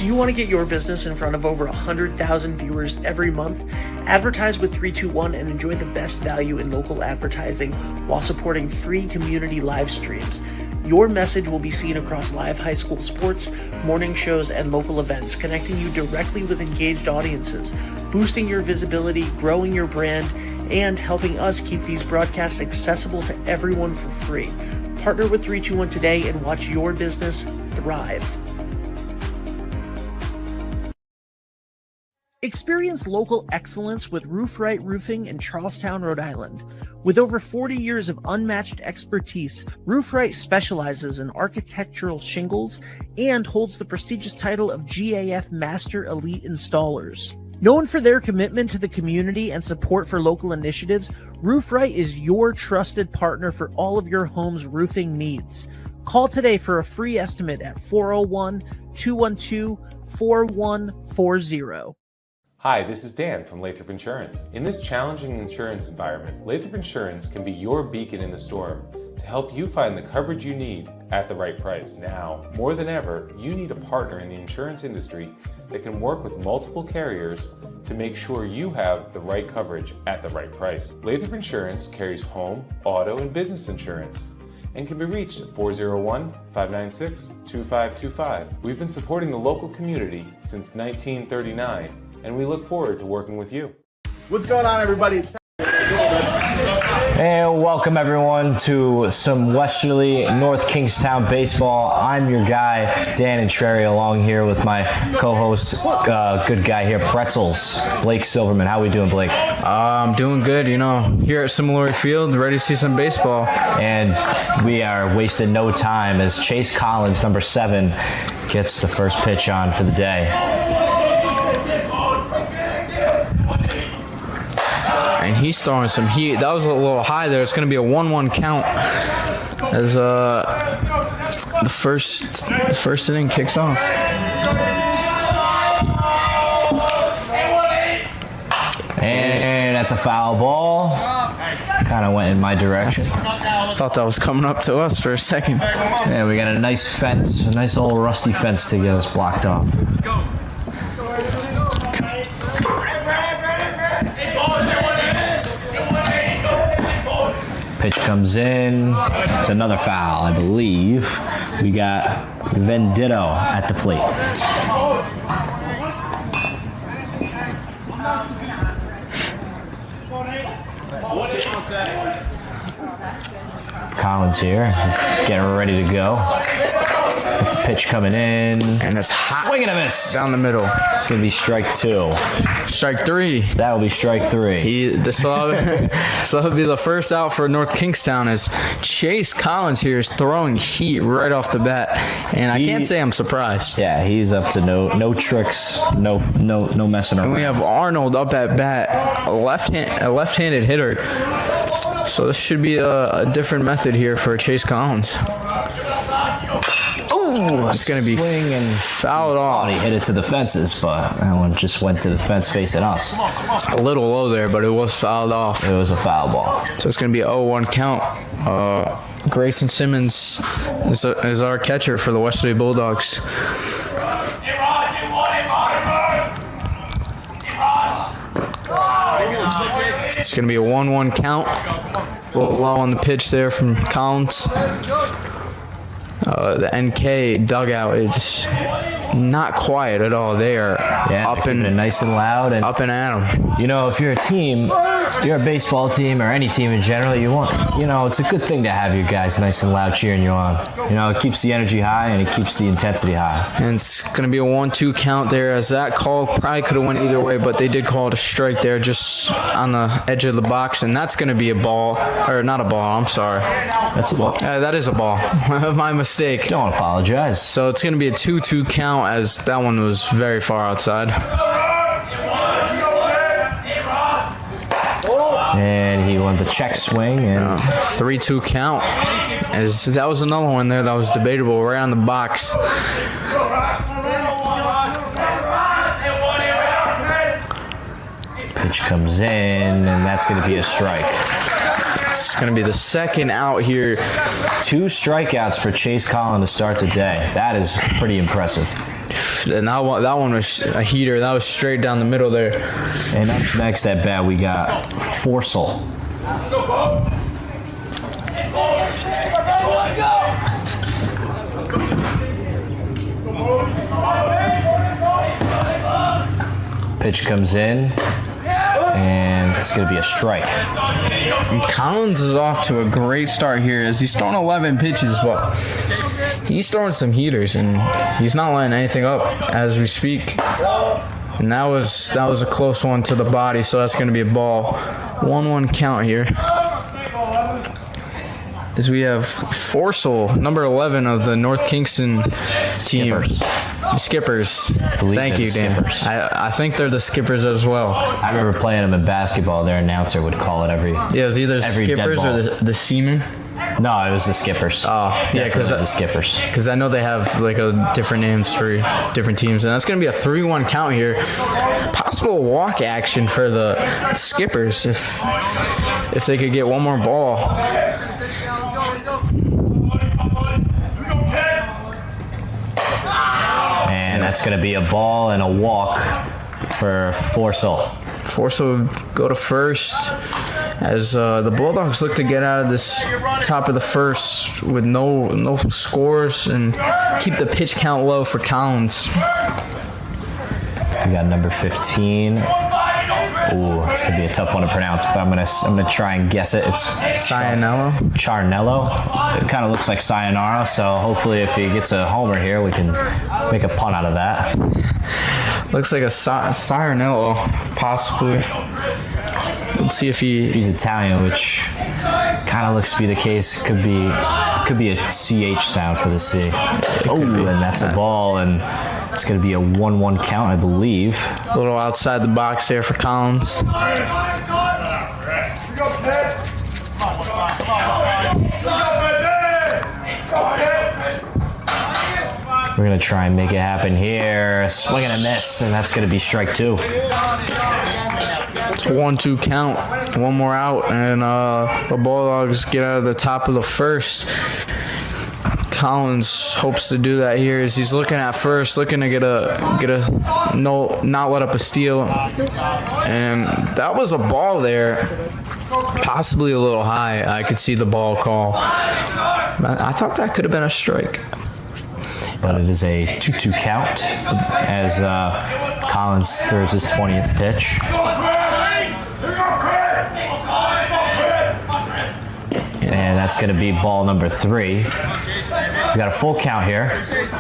Do you want to get your business in front of over 100,000 viewers every month? Advertise with 321 and enjoy the best value in local advertising while supporting free community live streams. Your message will be seen across live high school sports, morning shows, and local events, connecting you directly with engaged audiences, boosting your visibility, growing your brand, and helping us keep these broadcasts accessible to everyone for free. Partner with 321 today and watch your business thrive. Experience local excellence with Roof Right Roofing in Charlestown, Rhode Island. With over 40 years of unmatched expertise, Roof Right specializes in architectural shingles and holds the prestigious title of GAF Master Elite Installers. Known for their commitment to the community and support for local initiatives, Roof Right is your trusted partner for all of your home's roofing needs. Call today for a free estimate at 401-212-4140. Hi, this is Dan from Lathrop Insurance. In this challenging insurance environment, Lathrop Insurance can be your beacon in the storm to help you find the coverage you need at the right price. Now, more than ever, you need a partner in the insurance industry that can work with multiple carriers to make sure you have the right coverage at the right price. Lathrop Insurance carries home, auto, and business insurance and can be reached at 401-596-2525. We've been supporting the local community since 1939, and we look forward to working with you. What's going on, everybody? And welcome everyone to some Westerly North Kingstown baseball. I'm your guy, Dan Entreri, along here with my co-host, good guy here, Pretzels, Blake Silverman. How we doing, Blake? I'm doing good, you know, here at Similar Field, ready to see some baseball. And we are wasting no time as Chase Collins, number 7, gets the first pitch on for the day. And he's throwing some heat. That was a little high there. It's going to be a 1-1 count as the first inning kicks off. And that's a foul ball. Kind of went in my direction. Thought that was coming up to us for a second. Yeah, we got a nice fence, a nice old rusty fence to get us blocked off. Pitch comes in. It's another foul, I believe. We got Venditto at the plate. Collins here, getting ready to go. With the pitch coming in. And it's hot. Swing and a miss. Down the middle. It's going to be strike 2. Strike 3. That will be strike 3. This will be the first out for North Kingstown as Chase Collins here is throwing heat right off the bat. And I can't say I'm surprised. Yeah, he's up to no tricks, no messing around. And we have Arnold up at bat, a left-handed hitter. So this should be a different method here for Chase Collins. It's going to be swing and fouled off. He hit it to the fences, but that one just went to the fence facing us. A little low there, but it was fouled off. It was a foul ball. So it's going to be 0-1 count. Grayson Simmons is our catcher for the Westerly Bulldogs. It's going to be a 1-1 count. A little low on the pitch there from Collins. The NK dugout is not quiet at all. They are up and nice and loud and up and at them. You know, if you're a team, you're a baseball team or any team in general, it's a good thing to have your guys nice and loud cheering you on. You know, it keeps the energy high and it keeps the intensity high. And it's going to be a 1-2 count there as that call probably could have went either way, but they did call it a strike there just on the edge of the box, and that's going to be a ball, or not a ball, I'm sorry. That's a ball. That is a ball. My mistake. Don't apologize. So it's going to be a 2-2 count as that one was very far outside. And he won the check swing and 3-2 count. As that was another one there that was debatable right on the box. Pitch comes in, and that's going to be a strike. It's going to be the second out here. 2 strikeouts for Chase Collins to start the day. That is pretty impressive. And that one was a heater. That was straight down the middle there. And up next at bat, we got Forsell. Pitch comes in, and it's going to be a strike. And Collins is off to a great start here as he's throwing 11 pitches, but he's throwing some heaters, and he's not letting anything up as we speak. And that was a close one to the body, so that's going to be a ball. 1-1 count here. As we have Forsell, number 11 of the North Kingston team. Skippers. Thank you, Dan. I think they're the Skippers as well. I remember playing them in basketball. Their announcer would call it every. Yeah, it was either Skippers or the Seamen. No, it was the Skippers. Oh, yeah, because the Skippers. Because I know they have like different names for different teams, and that's going to be a 3-1 count here. Possible walk action for the Skippers if they could get one more ball. And that's going to be a ball and a walk for Forsell. Forsell would go to first as the Bulldogs look to get out of this top of the first with no scores and keep the pitch count low for Collins. We got number 15. Ooh, it's gonna be a tough one to pronounce, but I'm gonna try and guess it. It's Charnello. It kind of looks like sayonara, so hopefully if he gets a homer here, we can make a punt out of that. Looks like a Sarnello, possibly. Let's see if he's Italian, which kind of looks to be the case. Could be a CH sound for the C. Oh, and that's a ball, and it's going to be a 1-1 count, I believe. A little outside the box there for Collins. We're going to try and make it happen here. Swing and a miss, and that's going to be strike 2. It's 1-2 count. One more out, and the Bulldogs get out of the top of the first. Collins hopes to do that here as he's looking at first, looking to get a no, not let up a steal. And that was a ball there, possibly a little high. I could see the ball call. I thought that could have been a strike. But it is a 2-2 count as Collins throws his 20th pitch. And that's going to be ball number 3. We got a full count here.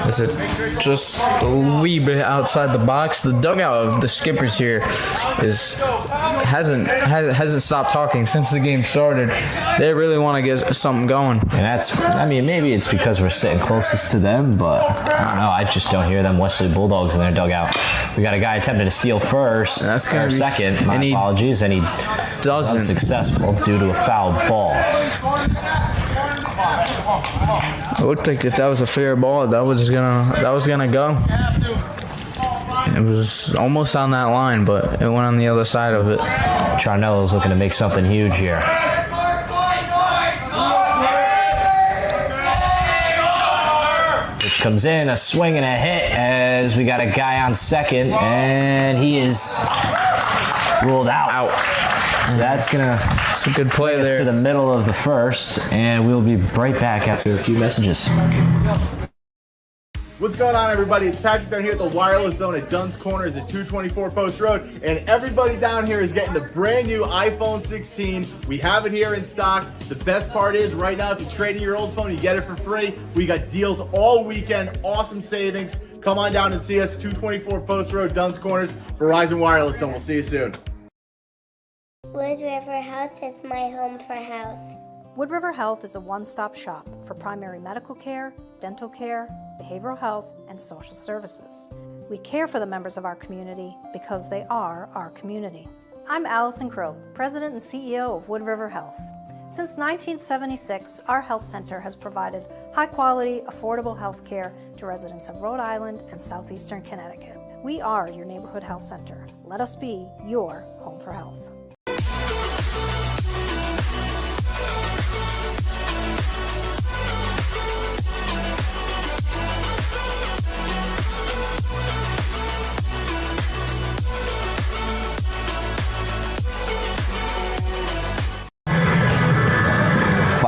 Is it just a wee bit outside the box? The dugout of the Skippers here hasn't stopped talking since the game started. They really want to get something going. And maybe it's because we're sitting closest to them, but I don't know. I just don't hear them Westerly Bulldogs in their dugout. We got a guy attempting to steal first, that's gonna be second. My apologies, and he doesn't unsuccessful due to a foul ball. It looked like if that was a fair ball, that was gonna go. It was almost on that line, but it went on the other side of it. Charnello's looking to make something huge here. Which comes in, a swing and a hit as we got a guy on second, and he is ruled out. So that's a good play there. To the middle of the first, and we'll be right back after a few messages. What's going on, everybody? It's Patrick down here at the Wireless Zone at Dunn's Corners at 224 Post Road, and everybody down here is getting the brand new iPhone 16. We have it here in stock. The best part is right now, if you trade in your old phone, you get it for free. We got deals all weekend, awesome savings. Come on down and see us, 224 Post Road, Dunn's Corners, Verizon Wireless Zone. We'll see you soon. Wood River Health is my home for health. Wood River Health is a one-stop shop for primary medical care, dental care, behavioral health, and social services. We care for the members of our community because they are our community. I'm Allison Crow, President and CEO of Wood River Health. Since 1976, our health center has provided high-quality, affordable health care to residents of Rhode Island and southeastern Connecticut. We are your neighborhood health center. Let us be your home for health.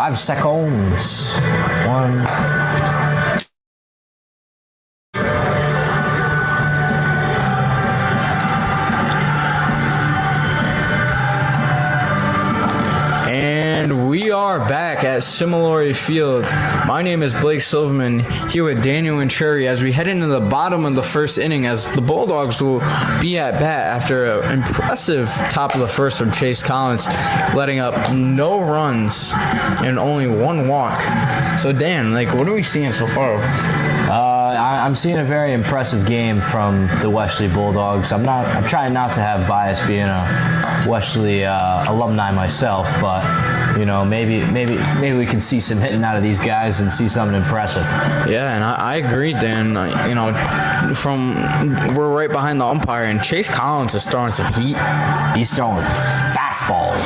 5 seconds. 1. And we are back at Similori Field. My name is Blake Silverman, here with Daniel and Cherry as we head into the bottom of the first inning, as the Bulldogs will be at bat after an impressive top of the first from Chase Collins, letting up no runs and only 1 walk. So Dan, what are we seeing so far? I'm seeing a very impressive game from the Westerly Bulldogs. I'm trying not to have bias, being a Westerly alumni myself, but maybe we can see some hitting out of these guys and see something impressive. Yeah, and I agree, Dan. We're right behind the umpire, and Chase Collins is throwing some heat. He's throwing fastballs.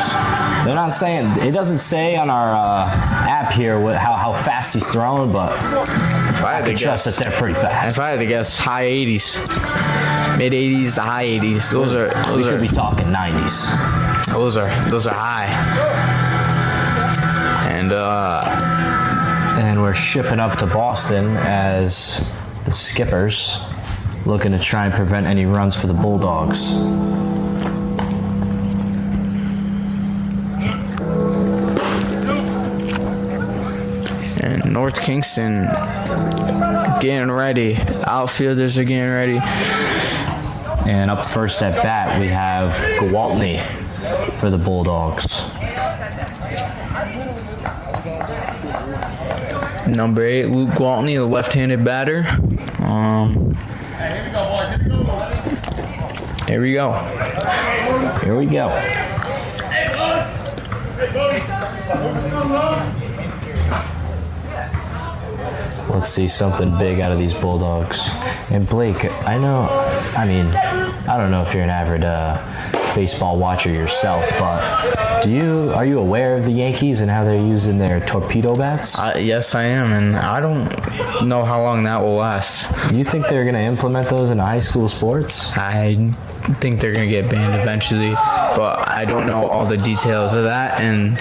They're not saying, it doesn't say on our app here how fast he's throwing, but I can trust that they're pretty fast. If I had to guess, high 80s, mid 80s to high 80s. We could be talking 90s. Those are high. And we're shipping up to Boston as the Skippers, looking to try and prevent any runs for the Bulldogs. And North Kingston getting ready. Outfielders are getting ready. And up first at bat, we have Gwaltney for the Bulldogs. Number 8, Luke Gwaltney, the left-handed batter. Here we go. Here we go. Let's see something big out of these Bulldogs. And Blake, I don't know if you're an avid baseball watcher yourself, but are you aware of the Yankees and how they're using their torpedo bats? Yes, I am, and I don't know how long that will last. Do you think they're going to implement those in high school sports? I think they're going to get banned eventually, but I don't know all the details of that, and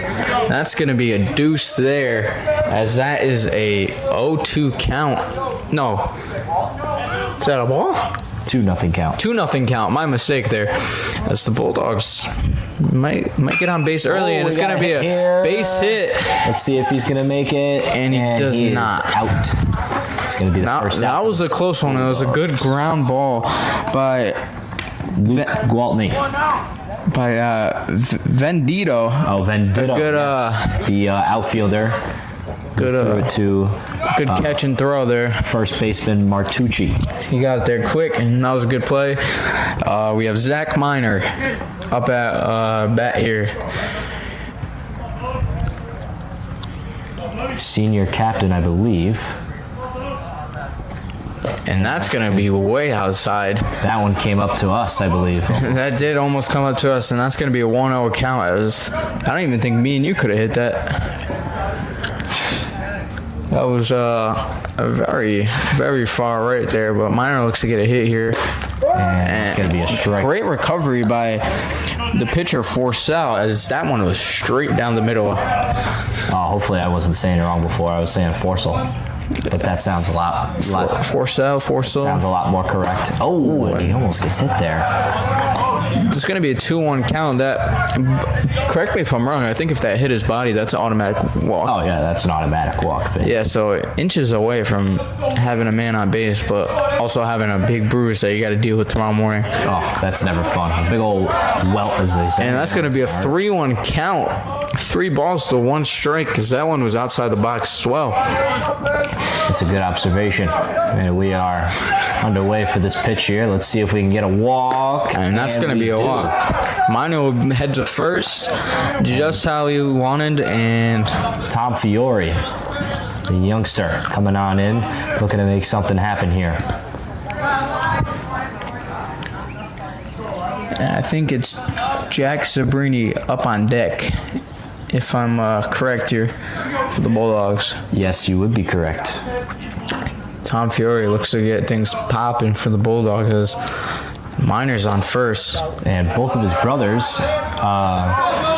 that's going to be a deuce there, as that is a 0-2 count. No. Is that a ball? 2-0 count. 2-0 count. My mistake there. As the Bulldogs might get on base early, and it's going to be a base hit. Let's see if he's going to make it. And he does not. Out. It's going to be the first out. That was a close one. It was a good ground ball by Luke Gwaltney. By Vendito. Oh, Vendito. Good, the outfielder. Good catch and throw there. First baseman Martucci. He got it there quick, and that was a good play. We have Zach Miner up at bat here. Senior captain, I believe. And that's going to be way outside. That one came up to us, I believe. That did almost come up to us, and that's going to be a 1-0 count. I don't even think me and you could have hit that. That was a very, very far right there, but Miner looks to get a hit here. And it's going to be a strike. Great recovery by the pitcher, Forsell, as that one was straight down the middle. Hopefully I wasn't saying it wrong before. I was saying Forsell. But that sounds a lot. Forsell. Sounds a lot more correct. Oh, he almost gets hit there. It's going to be a 2-1 count. That, correct me if I'm wrong, I think if that hit his body, that's an automatic walk. Oh, yeah, that's an automatic walk. But yeah, so inches away from having a man on base, but also having a big bruise that you got to deal with tomorrow morning. Oh, that's never fun. A big old welt, as they say. And that's going to be a 3-1 count. 3 balls to 1 strike, because that one was outside the box as well. It's a good observation. And we are underway for this pitch here. Let's see if we can get a walk. And that's going to be a walk. Mino heads up first, just how he wanted. And Tom Fiore, the youngster, coming on in, looking to make something happen here. I think it's Jack Zabrini up on deck, if I'm correct here, for the Bulldogs. Yes, you would be correct. Tom Fiore looks to get things popping for the Bulldogs as Miner's on first. And both of his brothers,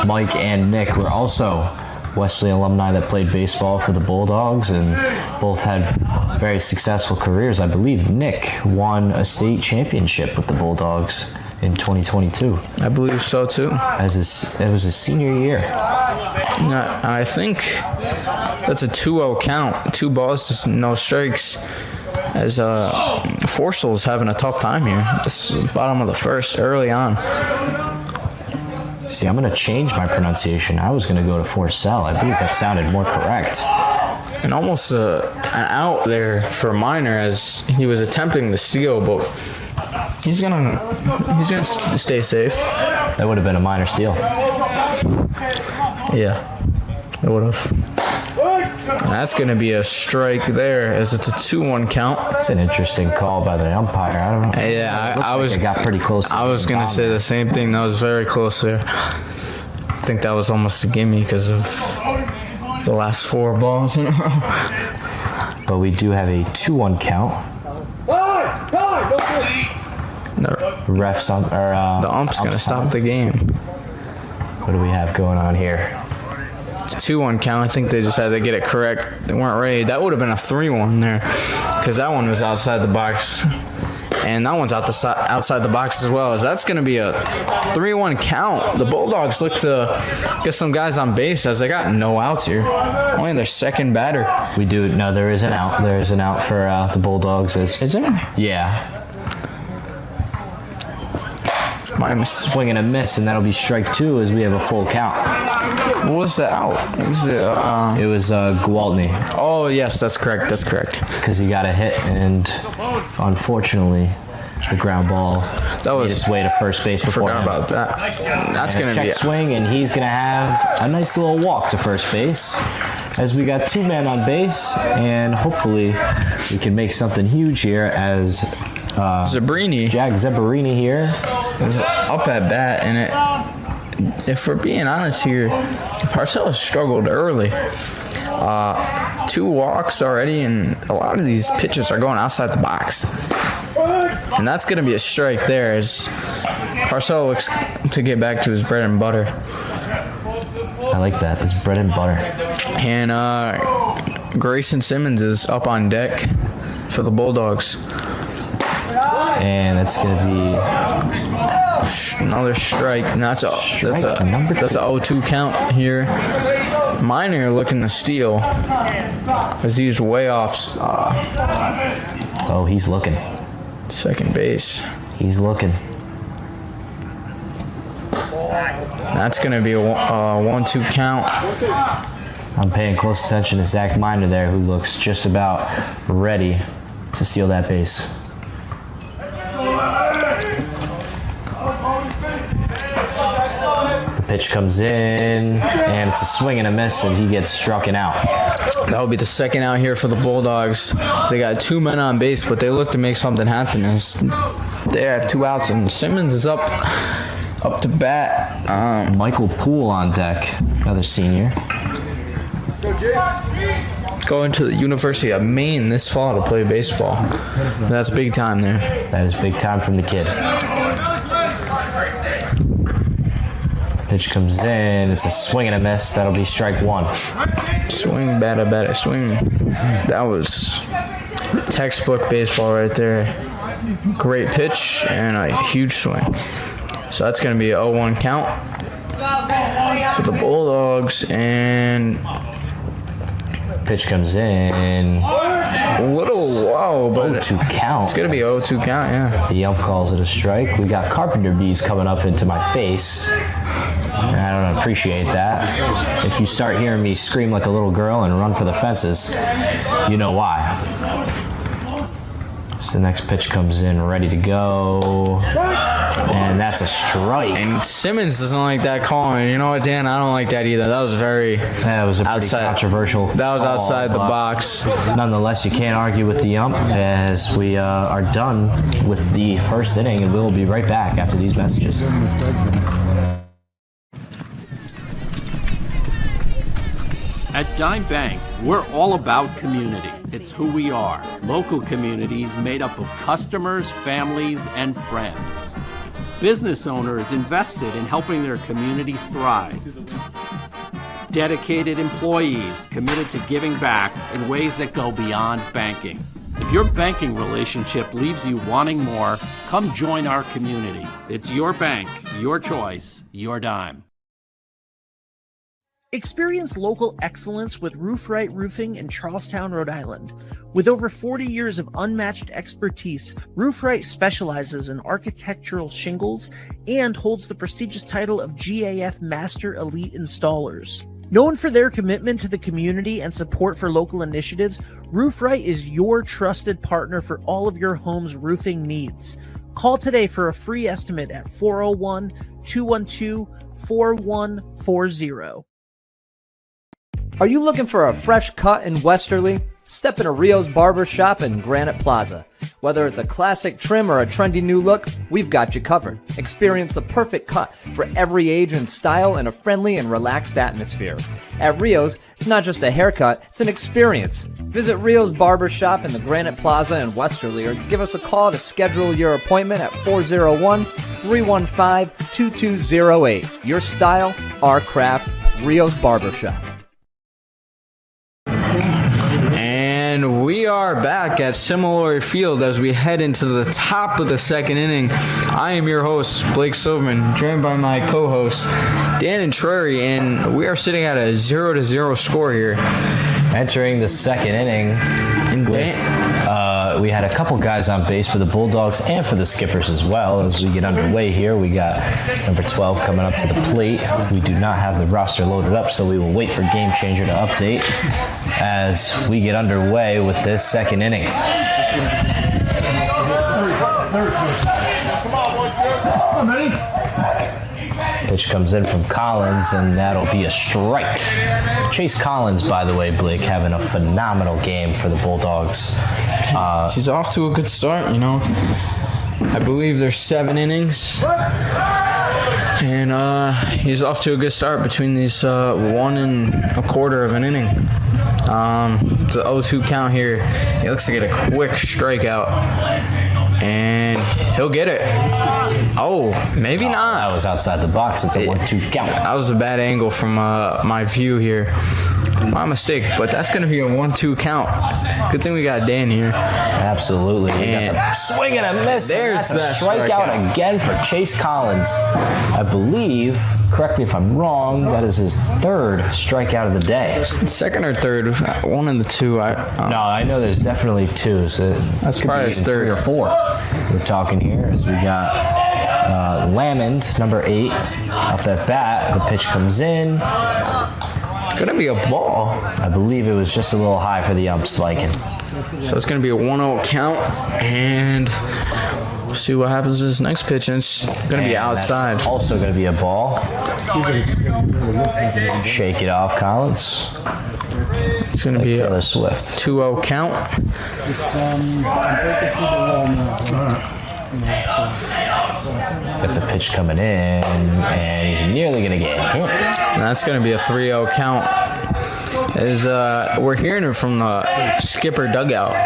Mike and Nick, were also Westerly alumni that played baseball for the Bulldogs, and both had very successful careers. I believe Nick won a state championship with the Bulldogs in 2022. I believe so too. It was his senior year. I think that's a 2-0 count. 2 balls, just no strikes. As Forsell's having a tough time here. This is the bottom of the first, early on. See, I'm going to change my pronunciation. I was going to go to Forsell. I believe that sounded more correct. And almost an out there for Minor as he was attempting the steal, but he's gonna stay safe. That would have been a minor steal. Yeah, it would have. That's going to be a strike there as it's a 2-1 count. It's an interesting call by the umpire. I don't know. Yeah, I got pretty close. I was going to say the same thing. That was very close there. I think that was almost a gimme because of the last 4 balls in a row. But we do have a 2-1 count. The ump's going to stop the game. What do we have going on here? It's a 2-1 count. I think they just had to get it correct. They weren't ready. That would have been a 3-1 there because that one was outside the box. And that one's outside the box as well. As that's going to be a 3-1 count. The Bulldogs look to get some guys on base as they got no outs here. Only their second batter. We do. No, there is an out. There is an out for the Bulldogs. Is there? Yeah. Swing and a miss, and that'll be strike 2 as we have a full count. What was the out? It was Gwaltney. Oh, yes, that's correct. That's correct. Because he got a hit, and unfortunately, the ground ball made its way to first base before him. Forgot about that. That's going to be a check swing, and he's going to have a nice little walk to first base. As we got 2 men on base, and hopefully we can make something huge here as Zabrini. Jack Zabrini here is up at bat, and if we're being honest here, Parcells struggled early. 2 walks already, and a lot of these pitches are going outside the box. And that's going to be a strike there as Parcells looks to get back to his bread and butter. I like that. It's bread and butter. And Grayson Simmons is up on deck for the Bulldogs. And it's going to be another strike. And that's a 0-2 count here. Minor looking to steal as he's way off. Oh, he's looking. Second base. He's looking. That's going to be a 1-2 count. I'm paying close attention to Zach Minor there, who looks just about ready to steal that base. The pitch comes in, and it's a swing and a miss, and he gets struck out. That will be the second out here for the Bulldogs. They got 2 men on base, but they look to make something happen as they have 2 outs, and Simmons is up to bat. Michael Poole on deck, another senior. Going to the University of Maine this fall to play baseball. That's big time there. That is big time from the kid. Pitch comes in. It's a swing and a miss. That'll be strike 1. Swing, batter, swing. That was textbook baseball right there. Great pitch and a huge swing. So that's going to be a 0-1 count for the Bulldogs. And pitch comes in. Whoa, but 0-2 count. It's going to be 0-2 count, yeah. The ump calls it a strike. We got carpenter bees coming up into my face. And I don't appreciate that. If you start hearing me scream like a little girl and run for the fences, you know why. So the next pitch comes in, ready to go. And that's a strike. And Simmons doesn't like that call. And you know what, Dan? I don't like that either. That was very a pretty controversial That was call, outside the box. Nonetheless, you can't argue with the ump as we are done with the first inning, and we'll be right back after these messages. At Dime Bank, we're all about community. It's who we are. Local communities made up of customers, families, and friends. Business owners invested in helping their communities thrive. dedicated employees committed to giving back in ways that go beyond banking. If your banking relationship leaves you wanting more, come join our community. It's your bank, your choice, your dime. Experience local excellence with Roof Right Roofing in Charlestown, Rhode Island. With over 40 years of unmatched expertise, Roof Right specializes in architectural shingles and holds the prestigious title of GAF Master Elite Installers. Known for their commitment to the community and support for local initiatives, Roof Right is your trusted partner for all of your home's roofing needs. Call today for a free estimate at 401-212-4140. Are you looking for a fresh cut in Westerly? Step into Rio's Barber Shop in Granite Plaza. Whether it's a classic trim or a trendy new look, we've got you covered. Experience the perfect cut for every age and style in a friendly and relaxed atmosphere. At Rio's, it's not just a haircut, it's an experience. Visit Rio's Barber Shop in the Granite Plaza in Westerly or give us a call to schedule your appointment at 401-315-2208. Your style, our craft, Rio's Barber Shop. And we are back at Seminole Field as we head into the top of the second inning. I am your host, Blake Silverman, joined by my co-hosts, Dan and Trary, and we are sitting at a 0-0 score here. Entering the second inning, we had a couple guys on base for the Bulldogs and for the Skippers as well. As we get underway here, we got number 12 coming up to the plate. We do not have the roster loaded up, so we will wait for Game Changer to update as we get underway with this second inning. Pitch comes in from Collins, and that'll be a strike. Chase Collins, by the way, Blake, having a phenomenal game for the Bulldogs. He's off to a good start, you know. I believe there's 7 innings. And he's off to a good start between these 1 1/4 of an inning. It's an 0-2 count here. He looks to get a quick strikeout. And he'll get it. Oh, maybe not. That was outside the box. It's a 1-2 count. That was a bad angle from my view here. My mistake, but that's going to be a 1-2 count. Good thing we got Dan here. Absolutely. We got the swing and a miss. There's a strikeout again for Chase Collins. I believe, correct me if I'm wrong, that is his 3rd strikeout of the day. 2nd or 3rd? 1 and the 2. No, I know there's definitely 2, so that's probably his 3rd or 4. We're talking here as we got Lamond, number 8, up at bat. The pitch comes in. It's going to be a ball. I believe it was just a little high for the ump's liking. So it's going to be a 1-0 count, and we'll see what happens with this next pitch, and it's going to be outside. That's also going to be a ball. Shake it off, Collins. It's going to be a Swift. 2-0 count. Got the pitch coming in, and he's nearly going to get hit. And that's going to be a 3-0 count. As we're hearing it from the Skipper dugout.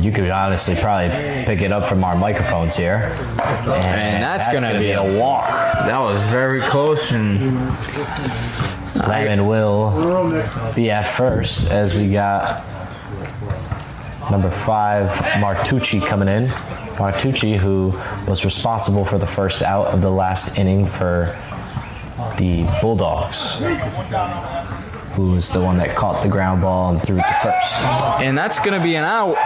You could honestly probably pick it up from our microphones here. And that's going to be a walk. That was very close. And Lyman will be at first as we got number 5, Martucci, coming in. Martucci, who was responsible for the first out of the last inning for the Bulldogs, who was the one that caught the ground ball and threw it to first. And that's going to be an out,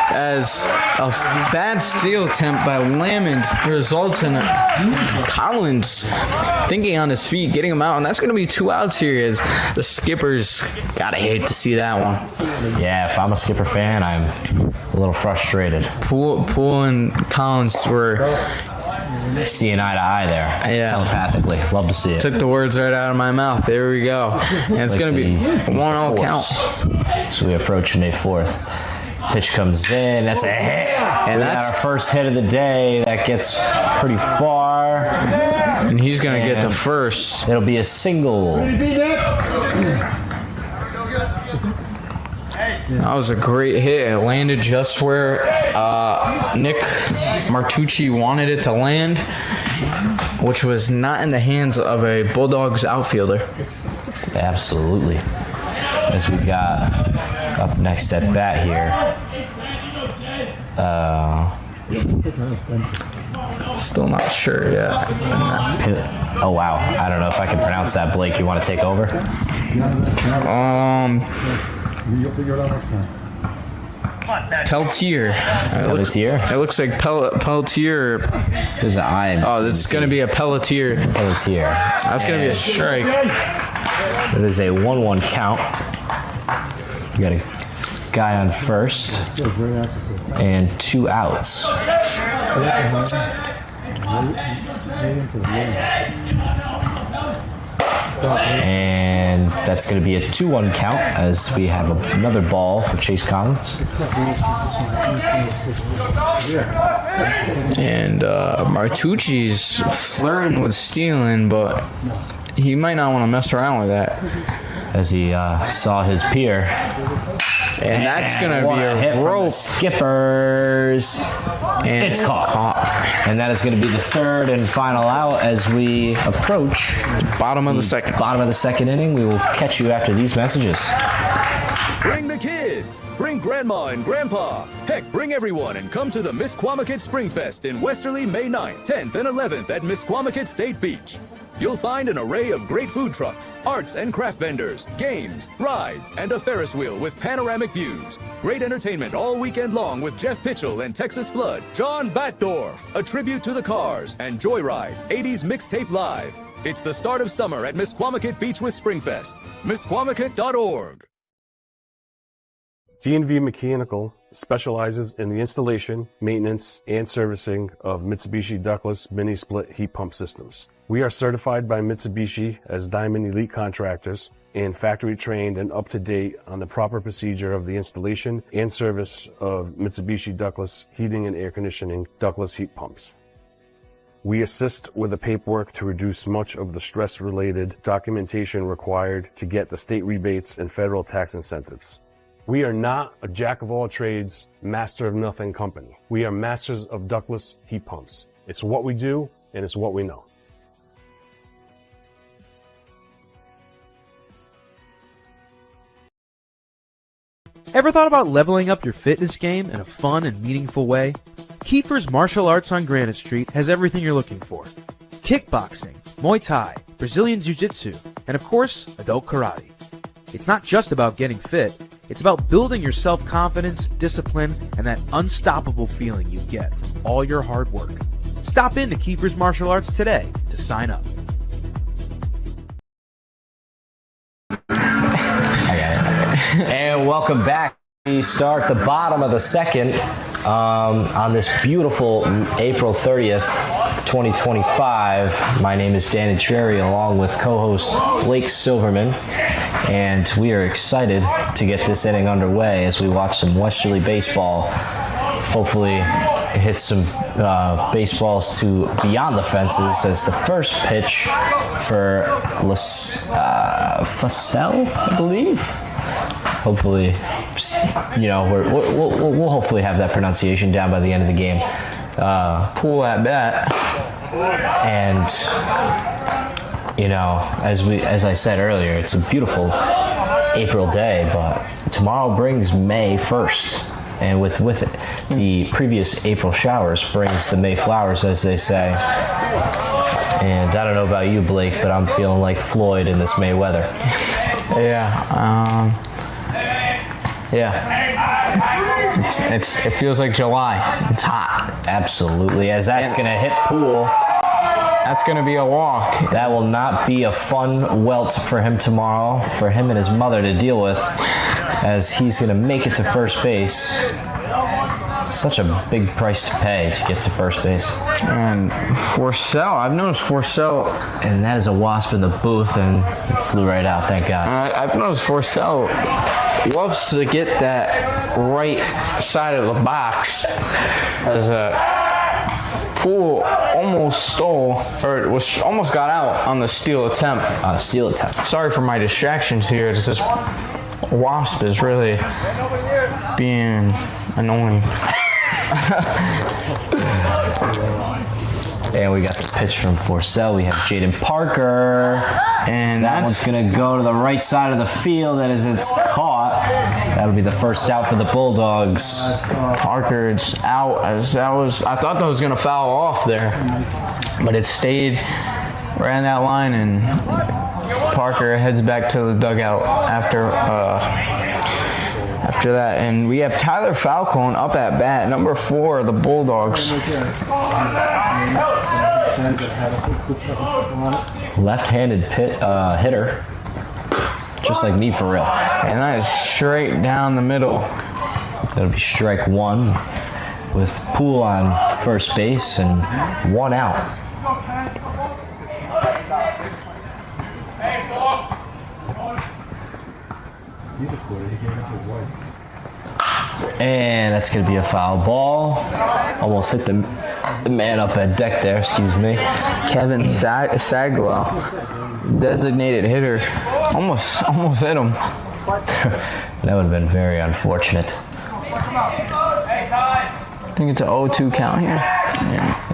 as a bad steal attempt by Lamond results in Collins thinking on his feet, getting him out, and that's going to be 2 outs here, as the Skippers gotta hate to see that one. Yeah, if I'm a Skipper fan, I'm a little frustrated. Poole and Collins were seeing eye to eye there, telepathically. Love to see it. Took the words right out of my mouth. There we go. And it's going to be a 1-0 count. So we approach May 4th. Pitch comes in. That's a hit. And that's our first hit of the day. That gets pretty far. And he's going to get the first. It'll be a single. That was a great hit. It landed just where Nick Martucci wanted it to land, which was not in the hands of a Bulldogs outfielder. Absolutely. As we got up next at bat here. Still not sure yet. Oh wow, I don't know if I can pronounce that. Blake, you want to take over? Peltier. Pelletier? It looks like Peltier. There's an I. Oh, this is going to be a Pelletier. Pelletier. That's going to be a strike. It is a 1-1 count. You got a guy on first and 2 outs. And that's going to be a 2-1 count as we have another ball for Chase Collins. And Martucci's flirting with stealing, but he might not want to mess around with that. As he saw his peer. And that's going to be a hit from the rope. Skippers. And it's caught. And that is going to be the third and final out as we approach bottom of the second. Bottom of the second inning. We will catch you after these messages. Bring the kids. Bring Grandma and Grandpa. Heck, bring everyone and come to the Misquamicut Spring Fest in Westerly May 9th, 10th, and 11th at Misquamicut State Beach. You'll find an array of great food trucks, arts and craft vendors, games, rides, and a Ferris wheel with panoramic views. Great entertainment all weekend long with Jeff Pitchell and Texas Flood, John Batdorf, a tribute to the Cars, and Joyride, 80s Mixtape Live. It's the start of summer at Misquamicut Beach with Springfest. Misquamicut.org. D&V Mechanical specializes in the installation, maintenance, and servicing of Mitsubishi ductless mini-split heat pump systems. We are certified by Mitsubishi as Diamond Elite Contractors and factory trained and up to date on the proper procedure of the installation and service of Mitsubishi ductless heating and air conditioning ductless heat pumps. We assist with the paperwork to reduce much of the stress-related documentation required to get the state rebates and federal tax incentives. We are not a jack-of-all-trades, master-of-nothing company. We are masters of ductless heat pumps. It's what we do, and it's what we know. Ever thought about leveling up your fitness game in a fun and meaningful way? Kiefer's Martial Arts on Granite Street has everything you're looking for. Kickboxing, Muay Thai, Brazilian Jiu-Jitsu, and of course, adult karate. It's not just about getting fit, it's about building your self-confidence, discipline, and that unstoppable feeling you get from all your hard work. Stop into Kiefer's Martial Arts today to sign up. And welcome back. We start the bottom of the second on this beautiful April 30th, 2025. My name is Dan Cherry along with co-host Blake Silverman, and we are excited to get this inning underway as we watch some Westerly baseball. Hopefully hit some baseballs to beyond the fences as the first pitch for Facel, I believe. Hopefully, we'll hopefully have that pronunciation down by the end of the game. Pull at bat. And as I said earlier, it's a beautiful April day, but tomorrow brings May 1st. And with it, the previous April showers brings the May flowers, as they say. And I don't know about you, Blake, but I'm feeling like Floyd in this May weather. It feels like July. It's hot. Absolutely. As that's going to hit Poole. That's going to be a walk. That will not be a fun welt for him tomorrow, for him and his mother to deal with, as he's going to make it to first base. Such a big price to pay to get to first base. And Forsell, I've noticed Forsell. And that is a wasp in the booth, and it flew right out, thank God. I've noticed Forsell loves to get that right side of the box, as a Poole almost almost got out on the steal attempt. Sorry for my distractions here. It's this wasp is really being annoying. And we got the pitch from Forcell. We have Jaden Parker. And that one's going to go to the right side of the field. And as it's caught, that'll be the first out for the Bulldogs. Parker, it's out. I thought that was going to foul off there, but it stayed right on that line, and Parker heads back to the dugout after that. And we have Tyler Falcone up at bat, number 4 of the Bulldogs. Left-handed hitter, just like me for real. And that is straight down the middle. That'll be strike 1 with Poole on first base and 1 out. And that's going to be a foul ball. Almost hit the man up at deck there, excuse me. Kevin Saglow, designated hitter, almost hit him. That would have been very unfortunate. I think it's an 0-2 count here.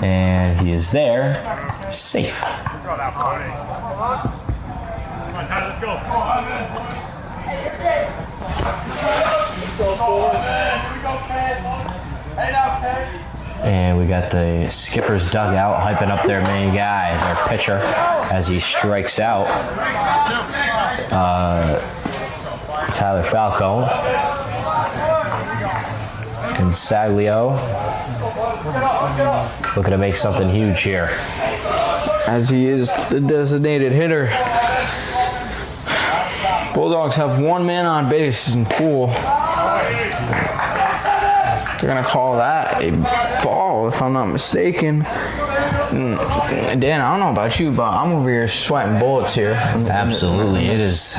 And he is there, safe. Let's go. And we got the skipper's dugout hyping up their main guy, their pitcher, as he strikes out Tyler Falcone. And Saglio looking to make something huge here. As he is the designated hitter. Bulldogs have 1 man on base in Poole. They're going to call that a ball, if I'm not mistaken. Dan, I don't know about you, but I'm over here sweating bullets here. Absolutely. It is,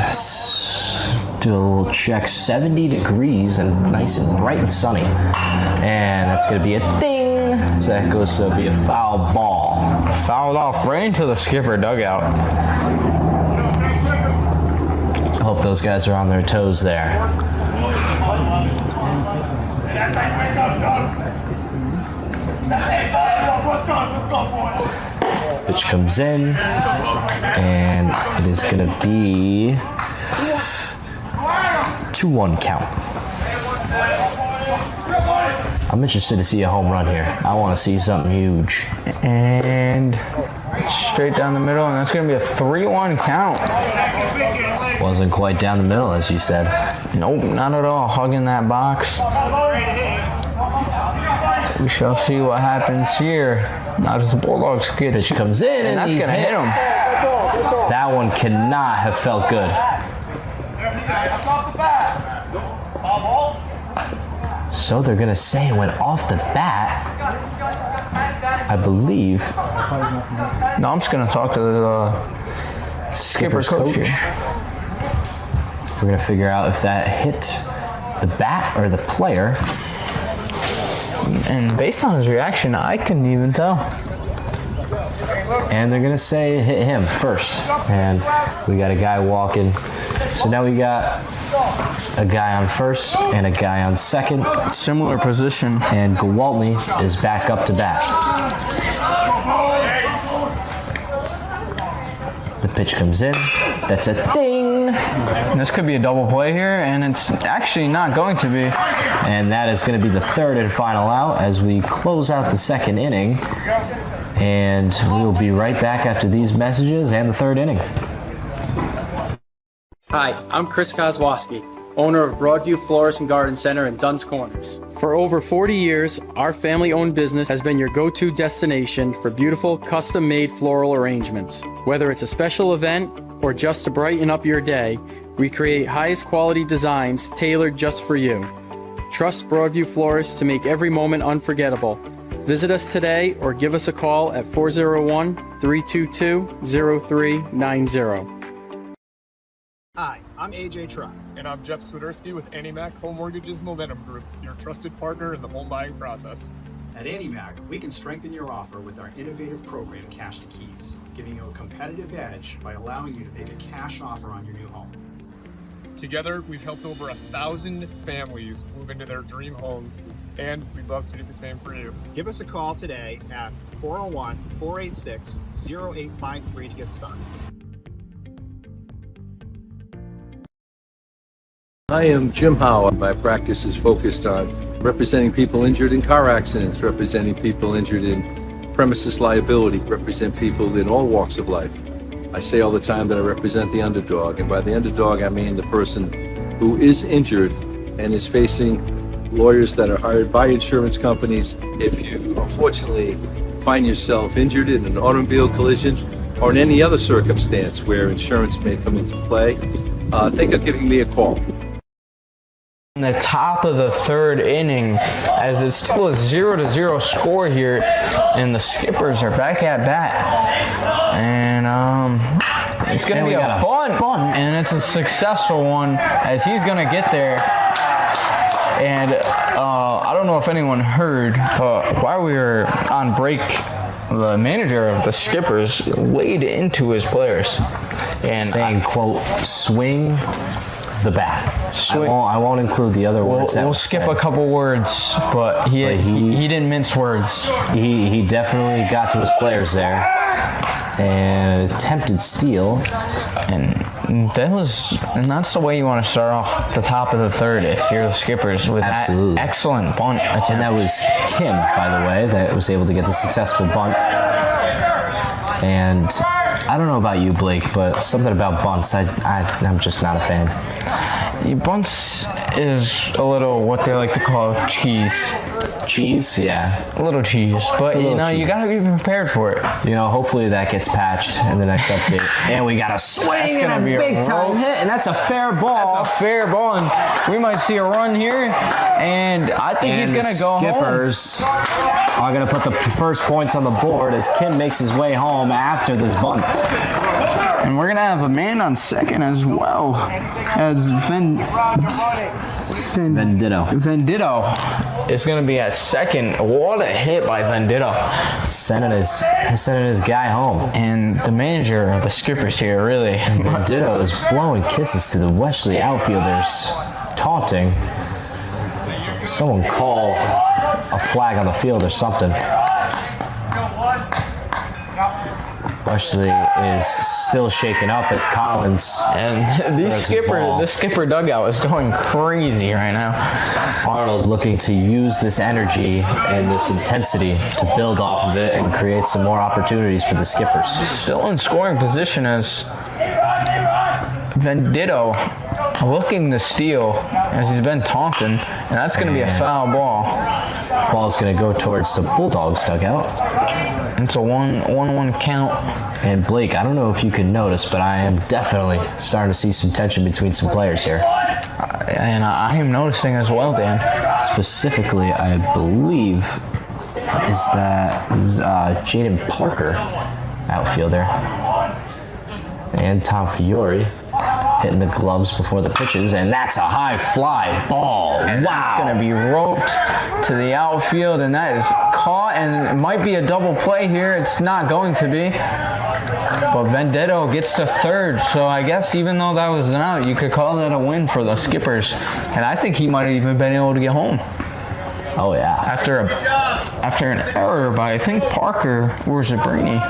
do a little check, 70 degrees and nice and bright and sunny. And that's going to be a ding. So that goes to be a foul ball. Fouled off right into the skipper dugout. I hope those guys are on their toes there. Pitch comes in, and it is going to be 2-1 count. I'm interested to see a home run here. I want to see something huge. And straight down the middle, and that's going to be a 3-1 count. Wasn't quite down the middle, as you said. Nope, not at all. Hugging that box. We shall see what happens here. Now does the Bulldogs get pitch comes in, and that's he's going to hit him. That one cannot have felt good. So they're going to say it went off the bat, I believe. No, I'm just going to talk to the skipper's coach. We're going to figure out if that hit the bat or the player. And based on his reaction, I couldn't even tell. And they're going to say it hit him first. And we got a guy walking. So now we got a guy on first and a guy on second. Similar position. And Gwaltney is back up to bat. The pitch comes in. That's a ding. This could be a double play here, and it's actually not going to be. And that is going to be the third and final out as we close out the second inning. And we will be right back after these messages and the third inning. Hi, I'm Chris Kozłowski, owner of Broadview Florist and Garden Center in Duns Corners. For over 40 years, our family-owned business has been your go-to destination for beautiful, custom-made floral arrangements. Whether it's a special event or just to brighten up your day, we create highest quality designs tailored just for you. Trust Broadview Florists to make every moment unforgettable. Visit us today or give us a call at 401-322-0390. Hi, I'm AJ Truck. And I'm Jeff Swiderski with AnnieMac Home Mortgage's Momentum Group, your trusted partner in the home buying process. At AnnieMac, we can strengthen your offer with our innovative program, Cash to Keys, giving you a competitive edge by allowing you to make a cash offer on your new home. Together, we've helped over 1,000 families move into their dream homes, and we'd love to do the same for you. Give us a call today at 401-486-0853 to get started. I am Jim Howe. My practice is focused on representing people injured in car accidents, representing people injured in premises liability, represent people in all walks of life. I say all the time that I represent the underdog, and by the underdog I mean the person who is injured and is facing lawyers that are hired by insurance companies. If you unfortunately find yourself injured in an automobile collision or in any other circumstance where insurance may come into play, think of giving me a call. In the top of the third inning, as it's still a 0-0 score here, and the Skippers are back at bat, and it's going to be a bunt, and it's a successful one as he's going to get there. And I don't know if anyone heard, but while we were on break, the manager of the Skippers weighed into his players and saying, quote, swing the bat. I won't include the other words. We'll skip a couple words, but he didn't mince words. He definitely got to his players there and attempted steal, and that's the way you want to start off the top of the third if you're the Skippers, with that excellent bunt attempt. And that was Kim, by the way, that was able to get the successful bunt. And I don't know about you, Blake, but something about bunts, I'm just not a fan. Bunts is a little what they like to call cheese. Cheese, yeah. A little cheese, but you got to be prepared for it. Hopefully that gets patched in the next update. And we got a swing and a big time hit, and that's a fair ball. That's a fair ball, and we might see a run here, and I think he's going to go home. Skippers are going to put the first points on the board as Kim makes his way home after this bunt. And we're going to have a man on second as well as Venditto is going to be at second. What a hit by Venditto. Sending his guy home. And the manager of the Skippers here, really. Venditto is blowing kisses to the Westerly outfielders, taunting. Someone call a flag on the field or something. Westerly is still shaken up as Collins. And the skipper dugout is going crazy right now. Arnold looking to use this energy and this intensity to build off of it and create some more opportunities for the Skippers. Still in scoring position as Venditto looking to steal as he's been taunting, and that's going to be a foul ball. Ball's going to go towards the Bulldogs dugout. It's a 1-1 count. And Blake, I don't know if you can notice, but I am definitely starting to see some tension between some players here. And I am noticing as well, Dan. Specifically, I believe, is that Jaden Parker, outfielder, and Tom Fiore hitting the gloves before the pitches, and that's a high fly ball. And wow. It's going to be roped to the outfield, and that is caught, and it might be a double play here. It's not going to be. But Venditto gets to third, so I guess even though that was an out, you could call that a win for the Skippers. And I think he might have even been able to get home. Oh, yeah. After an error by, I think, Parker or Zabrini.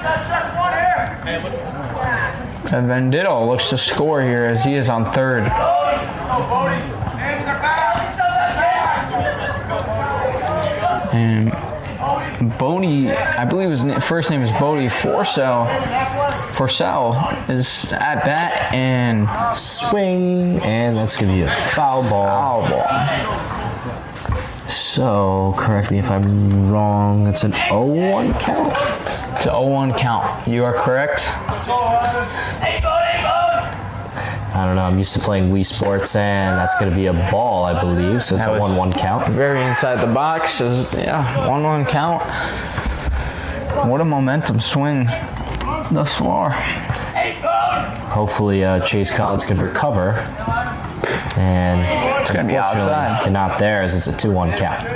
And Venditto looks to score here as he is on third. And Bodie, I believe his first name is Bodie Forsell is at bat and swing, and that's going to be a foul ball. So, correct me if I'm wrong, it's an 0-1 count? It's an 0-1 count. You are correct. I don't know, I'm used to playing Wii Sports, and that's going to be a ball, I believe, so it's a 1-1 count. Very inside the box, 1-1 count. What a momentum swing thus far. Hopefully Chase Collins can recover, and it's going to be outside. Cannot there as it's a 2-1 count.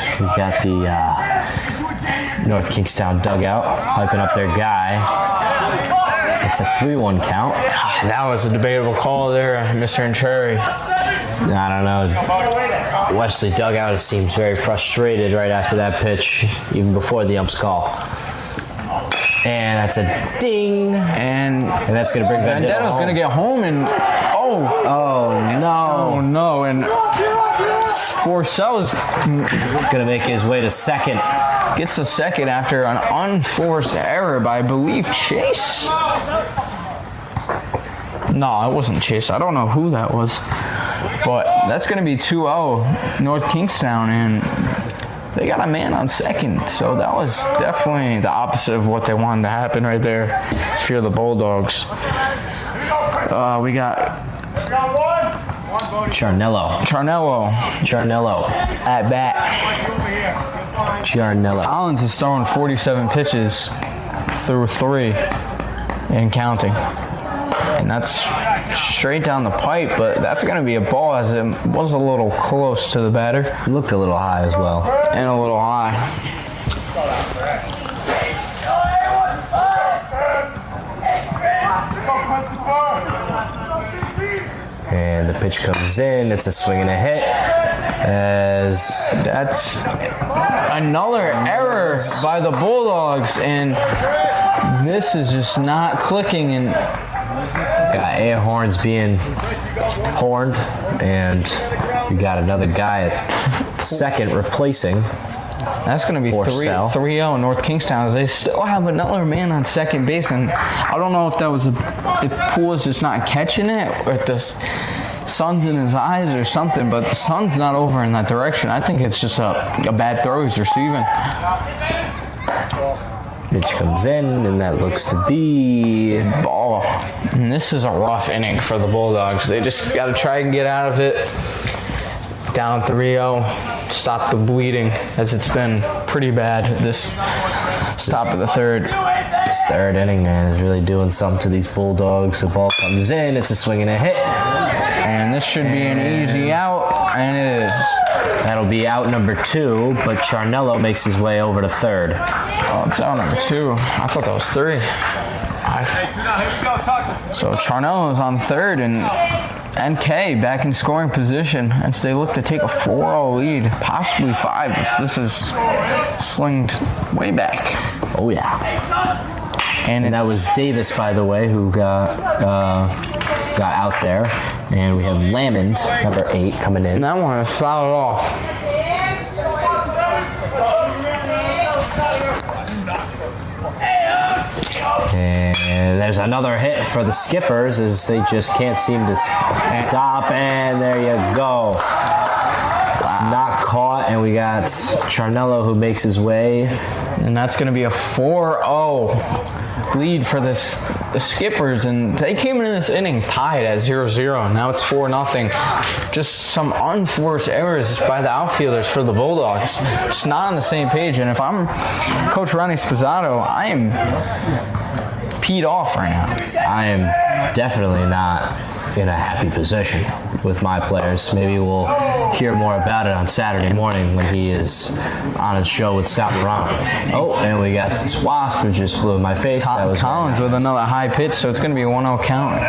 and we got the North Kingstown dugout hyping up their guy. It's a 3-1 count. That was a debatable call there, Mr. Entreri. I don't know. Westerly dugout seems very frustrated right after that pitch, even before the ump's call. And that's a ding. And that's going to bring Vendetto's going to get home and oh no. And Forcell's going to make his way to second. Gets the second after an unforced error by, I believe, Chase. No, it wasn't Chase. I don't know who that was. But that's going to be 2-0 North Kingstown, and they got a man on second. So that was definitely the opposite of what they wanted to happen right there if you're the Bulldogs. We got Charnello at bat. Charnello. Collins is throwing 47 pitches through 3 and counting. And that's straight down the pipe, but that's going to be a ball as it was a little close to the batter. It looked a little high as well. And a little high. And the pitch comes in. It's a swing and a hit. As that's another error by the Bulldogs, and this is just not clicking. And got air horns being horned, and we got another guy at second replacing. That's going to be 3-0 North Kingstown. They still have another man on second base, and I don't know if that was if Poole is just not catching it, or if the sun's in his eyes or something. But the sun's not over in that direction. I think it's just a bad throw he's receiving. Pitch comes in, and that looks to be ball. And this is a rough inning for the Bulldogs. They just got to try and get out of it. Down 3-0, stop the bleeding, as it's been pretty bad this stop of the third. This third inning, man, is really doing something to these Bulldogs. The ball comes in, it's a swing and a hit. And this should be an easy out, and it is. That'll be out number 2, but Charnello makes his way over to third. Oh, it's out number 2. I thought that was 3. So Charnello's on third, and NK back in scoring position as they look to take a 4-0 lead, possibly 5 if this is slinged way back. Oh yeah. And that was Davis, by the way, who got out there. And we have Lamond, number 8, coming in. And that one is fouled off. And there's another hit for the Skippers as they just can't seem to stop. And there you go. It's not caught, and we got Charnello who makes his way. And that's going to be a 4-0 lead for the Skippers, and they came into this inning tied at 0-0. Now it's 4-0. Just some unforced errors by the outfielders for the Bulldogs. Just not on the same page. And if I'm Coach Ronnie Spizzato, I am peed off right now. I am definitely not in a happy position with my players. Maybe we'll hear more about it on Saturday morning when he is on his show with Sal Morano. Oh, and we got this wasp who just flew in my face. That was Collins with another high pitch, so it's going to be a 1-0 count.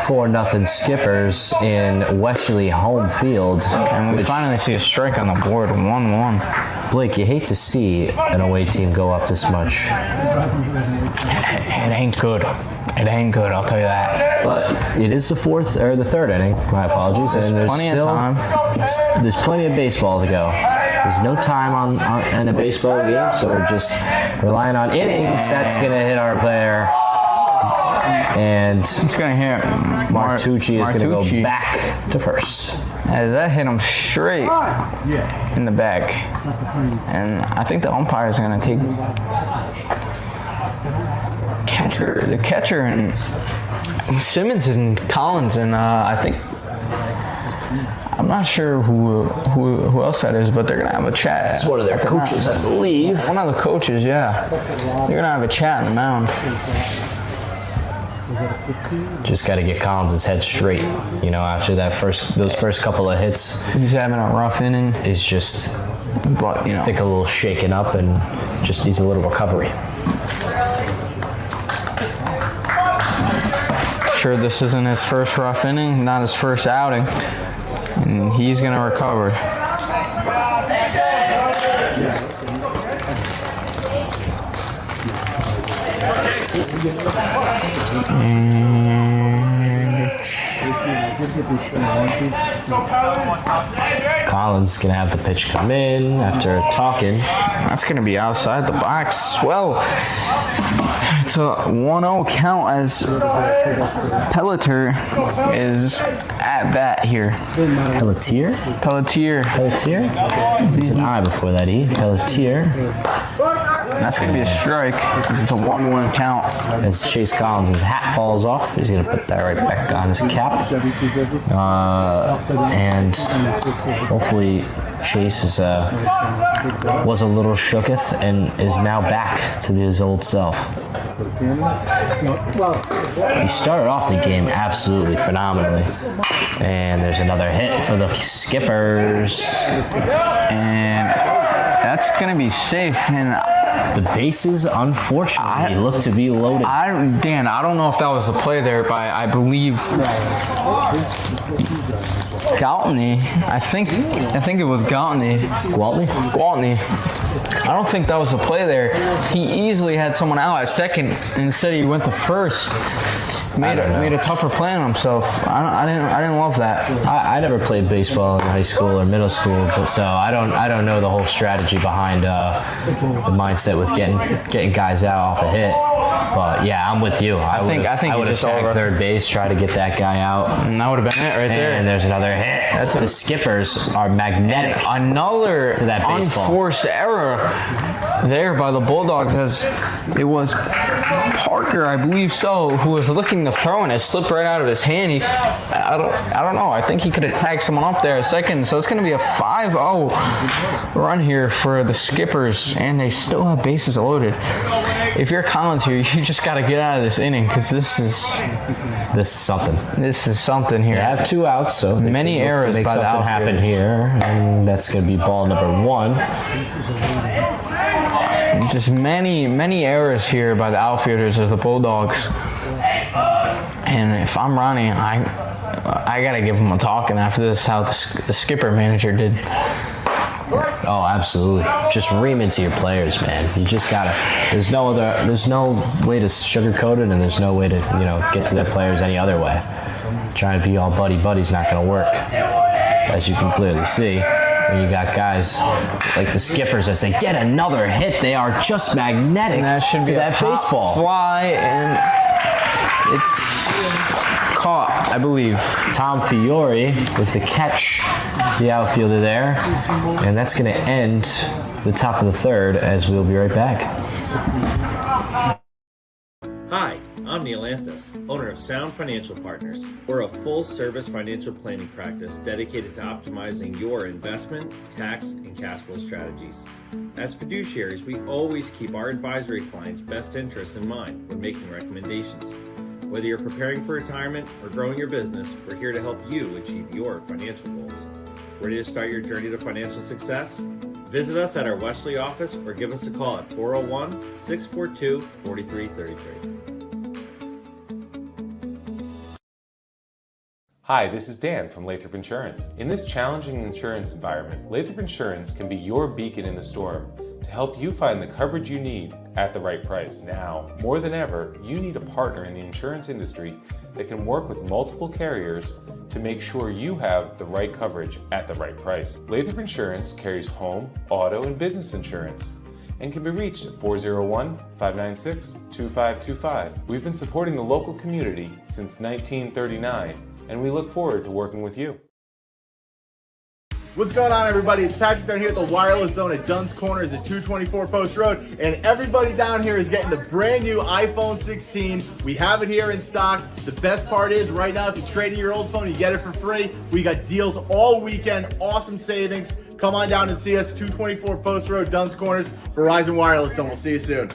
4-0 Skippers in Westerly home field. And we finally see a strike on the board, 1-1. Blake, you hate to see an away team go up this much. It ain't good. It ain't good, I'll tell you that. But it is the third inning. My apologies. And there's plenty still of time. There's plenty of baseball to go. There's no time in a baseball game, so we're just relying on innings. That's gonna hit our player. And it's going to hit Martucci is going to go back to first. As that hit him straight in the back. And I think the umpire is going to take the catcher and Simmons and Collins, and I think I'm not sure who else that is, but they're going to have a chat. It's one of their coaches, I believe. One of the coaches, yeah. They're going to have a chat on the mound. Just got to get Collins' head straight. You know, after those first couple of hits, he's having a rough inning. He's just, but I think a little shaken up and just needs a little recovery. Sure, this isn't his first rough inning, not his first outing, and he's gonna recover. Collins gonna have the pitch come in after talking. That's gonna be outside the box. Well, it's a 1-0 count as Pelletier is at bat here. Pelletier? Pelletier. There's an I before that E. Pelletier. That's going to be a strike. It's a 1-1 count. As Chase Collins' hat falls off, he's going to put that right back on his cap. And hopefully Chase was a little shooketh and is now back to his old self. He started off the game absolutely phenomenally. And there's another hit for the Skippers. And that's going to be safe. And the bases, unfortunately, look to be loaded. Dan, I don't know if that was the play there, but I believe Galtney. I think it was Galtney. Gwaltney. I don't think that was the play there. He easily had someone out at second, and instead he went to first. Made a tougher play on himself. I didn't love that. I never played baseball in high school or middle school, but so I don't know the whole strategy behind the mindset with getting guys out off a hit. But yeah, I'm with you. I would have tagged third base, try to get that guy out, and that would have been it right there. And there's another hit. The Skippers are magnetic. And another to that baseball. Unforced error there by the Bulldogs, as it was Parker, I believe so, who was looking to throw, and it slipped right out of his hand. I don't know. I think he could have tagged someone up there a second. So it's going to be a 5-0 run here for the Skippers, and they still have bases loaded. If you're Collins here, you just got to get out of this inning, because this is something. This is something here. They have 2 outs, so many errors make by the something happen here, and that's going to be ball number 1. Just many errors here by the outfielders of the Bulldogs. And if I'm Ronnie, I gotta give him a talking after this. How the skipper manager did. Oh, absolutely. Just ream into your players, man. You just gotta. There's no way to sugarcoat it, and there's no way to get to their players any other way. Trying to be all buddy's not gonna work, as you can clearly see. When you got guys like the Skippers, as they get another hit, they are just magnetic and that should to be that baseball. Fly, and it's caught, I believe. Tom Fiore with the catch, the outfielder there, and that's going to end the top of the 3rd, as we'll be right back. Hi, I'm Neil Anthus, owner of Sound Financial Partners. We're a full-service financial planning practice dedicated to optimizing your investment, tax, and cash flow strategies. As fiduciaries, we always keep our advisory clients' best interests in mind when making recommendations. Whether you're preparing for retirement or growing your business, we're here to help you achieve your financial goals. Ready to start your journey to financial success? Visit us at our Westerly office or give us a call at 401-642-4333. Hi, this is Dan from Lathrop Insurance. In this challenging insurance environment, Lathrop Insurance can be your beacon in the storm to help you find the coverage you need at the right price. Now, more than ever, you need a partner in the insurance industry that can work with multiple carriers to make sure you have the right coverage at the right price. Lathrop Insurance carries home, auto, and business insurance and can be reached at 401-596-2525. We've been supporting the local community since 1939, and we look forward to working with you. What's going on, everybody? It's Patrick down here at the Wireless Zone at Dunn's Corners at 224 Post Road, and everybody down here is getting the brand new iPhone 16. We have it here in stock. The best part is, right now, if you trade in your old phone, you get it for free. We got deals all weekend, awesome savings. Come on down and see us, 224 Post Road, Dunn's Corners, Verizon Wireless Zone. We'll see you soon.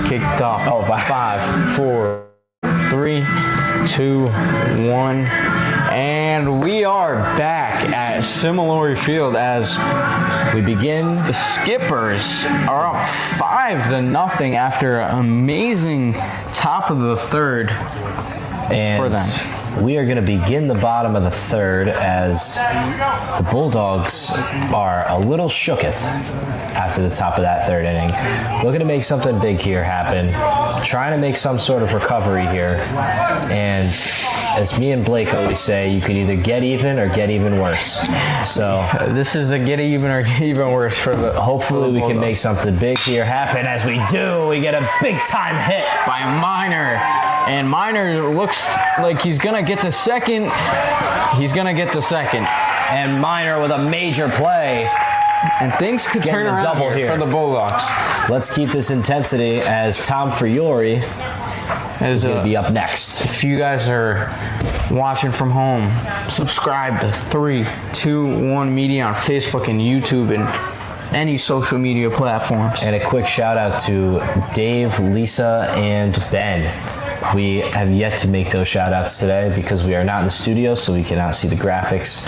Kick off. Oh, 5, 4, 3, 2, 1. And we are back at Similori Field as we begin. The Skippers are up 5-0 after an amazing top of the third for them. We are going to begin the bottom of the third as the Bulldogs are a little shooketh after the top of that third inning. Looking to make something big here happen. Trying to make some sort of recovery here. And as me and Blake always say, you can either get even or get even worse. So this is a get even or get even worse for the. Hopefully we can make something big here happen. As we do, we get a big time hit by Minor. And Minor looks like he's going to get to second. He's going to get to second. And Minor with a major play. And things could turn around double here for the Bulldogs. Let's keep this intensity as Tom Fiore is going to be up next. If you guys are watching from home, subscribe to 321 Media on Facebook and YouTube and any social media platforms. And a quick shout out to Dave, Lisa, and Ben. We have yet to make those shout outs today because we are not in the studio, so we cannot see the graphics.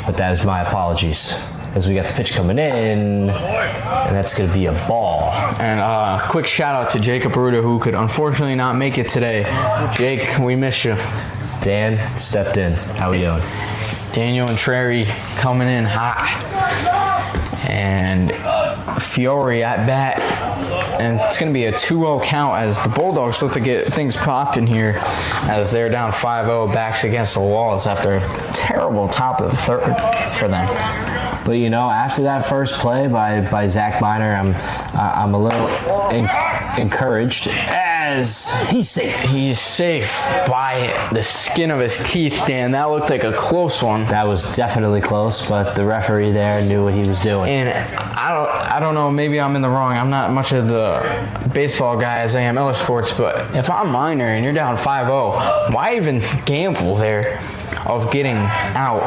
But that is my apologies. As we got the pitch coming in, and that's going to be a ball. And quick shout out to Jacob Ruda, who could unfortunately not make it today. Jake, we miss you. Dan stepped in. How are you doing? Daniel and Trary coming in hot. And Fiore at bat. And it's going to be a 2-0 count as the Bulldogs look to get things popping here as they're down 5-0, backs against the walls after a terrible top of the third for them. But you know, after that first play by Zach Minor, I'm a little encouraged as he's safe. He's safe by the skin of his teeth, Dan. That looked like a close one. That was definitely close, but the referee there knew what he was doing. And I don't know, maybe I'm in the wrong. I'm not much of the baseball guy as I am other sports, but if I'm Minor and you're down 5-0, why even gamble there of getting out?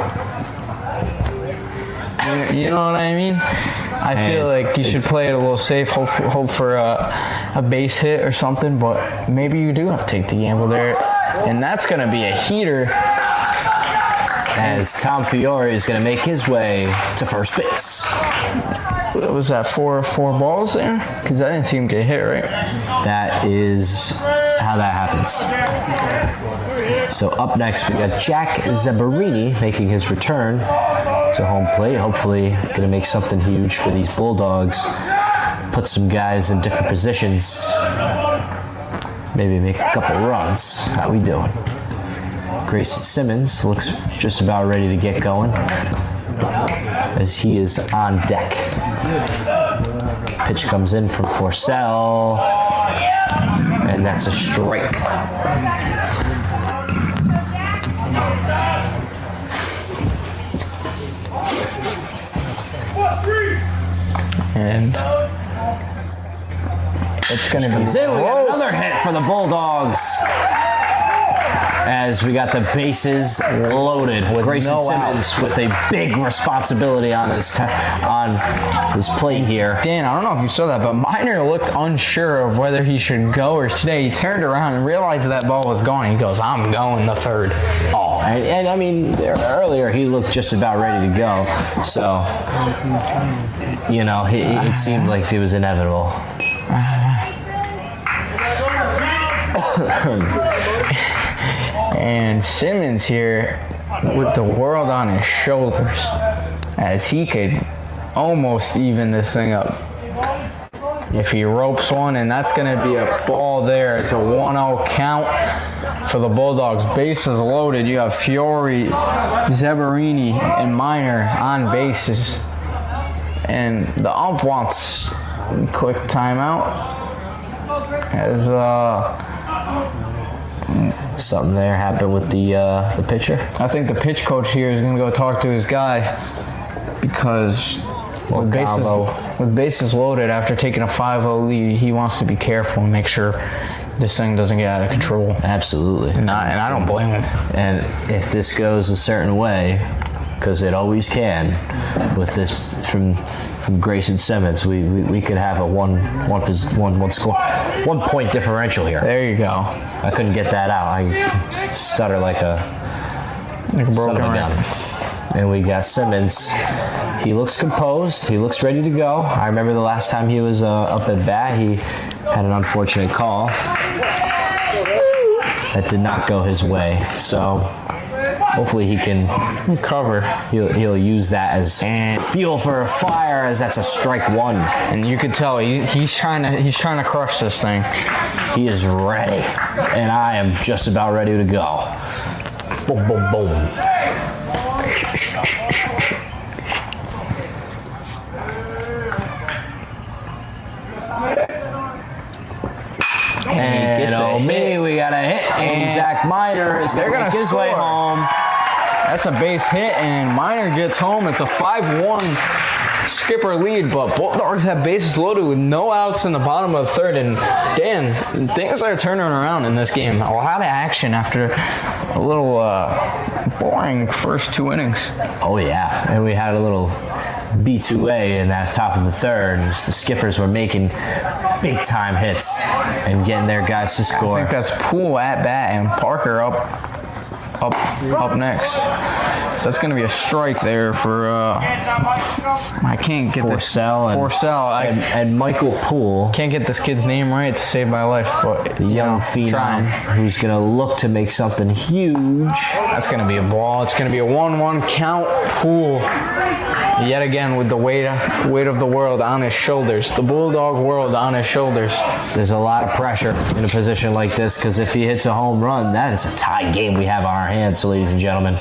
You know what I mean? I feel like you should play it a little safe, hope for a base hit or something, but maybe you do have to take the gamble there. And that's going to be a heater. As Tom Fiore is going to make his way to first base. Was that four balls there? Because I didn't see him get hit, right? That is how that happens. So up next, we got Jack Zabarini making his return to home plate. Hopefully going to make something huge for these Bulldogs. Put some guys in different positions. Maybe make a couple runs. How we doing? Grayson Simmons looks just about ready to get going as he is on deck. Pitch comes in from Forcell, and that's a strike. And it's going to be another hit for the Bulldogs. As we got the bases loaded with Grayson Simmons with a big responsibility on his plate here. Dan, I don't know if you saw that, but Minor looked unsure of whether he should go or stay. He turned around and realized that ball was gone. He goes, "I'm going the third." Oh, and I mean, earlier he looked just about ready to go. So, you know, it seemed like it was inevitable. And Simmons here with the world on his shoulders as he could almost even this thing up if he ropes one, and that's going to be a ball there. It's a 1-0 count for the Bulldogs. Bases loaded. You have Fiore, Zabarini, and Minor on bases. And the ump wants a quick timeout as something there happened with the pitcher. I think the pitch coach here is going to go talk to his guy because with bases loaded after taking a 5-0 lead, he wants to be careful and make sure this thing doesn't get out of control. Absolutely. And I don't blame him. And if this goes a certain way, because it always can. With this from Grayson Simmons, we could have a one point differential here. There you go. I couldn't get that out. I stutter like a broken record. And we got Simmons. He looks composed. He looks ready to go. I remember the last time he was up at bat, he had an unfortunate call that did not go his way. So hopefully he can recover. He'll use that as fuel for a fire, as that's a strike one. And you could tell he's trying to crush this thing. He is ready, and I am just about ready to go. Boom, boom, boom. And oh me, we got a hit, and Zach Miner is going to make his way home. That's a base hit, and Miner gets home. It's a 5-1 skipper lead, but Bulldogs have bases loaded with no outs in the bottom of the third. And Dan, things are turning around in this game. A lot of action after a little boring first 2 innings. Oh yeah, and we had a little B2A in that top of the third. The skippers were making big time hits and getting their guys to score. I think that's Poole at bat and Parker up next. So that's going to be a strike there for I can't get Forcell and Michael Poole. Can't get this kid's name right to save my life, but the young phenom who's going to look to make something huge. That's going to be a ball. It's going to be a 1-1 count. Poole yet again with the weight of the world on his shoulders, the Bulldog world on his shoulders. There's a lot of pressure in a position like this, because if he hits a home run, that is a tie game we have on our hands, so ladies and gentlemen.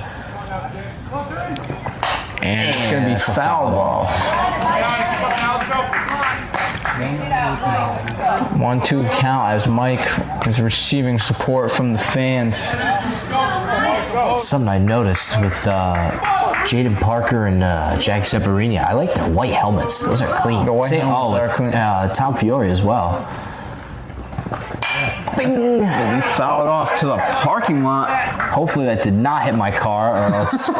And it's going to be foul ball. 1-2 count as Mike is receiving support from the fans. Something I noticed with Jaden Parker and Jack Separini, I like their white helmets. Those are clean. The white helmets are clean. Tom Fiore as well. Bing! We fouled off to the parking lot. Hopefully that did not hit my car, or else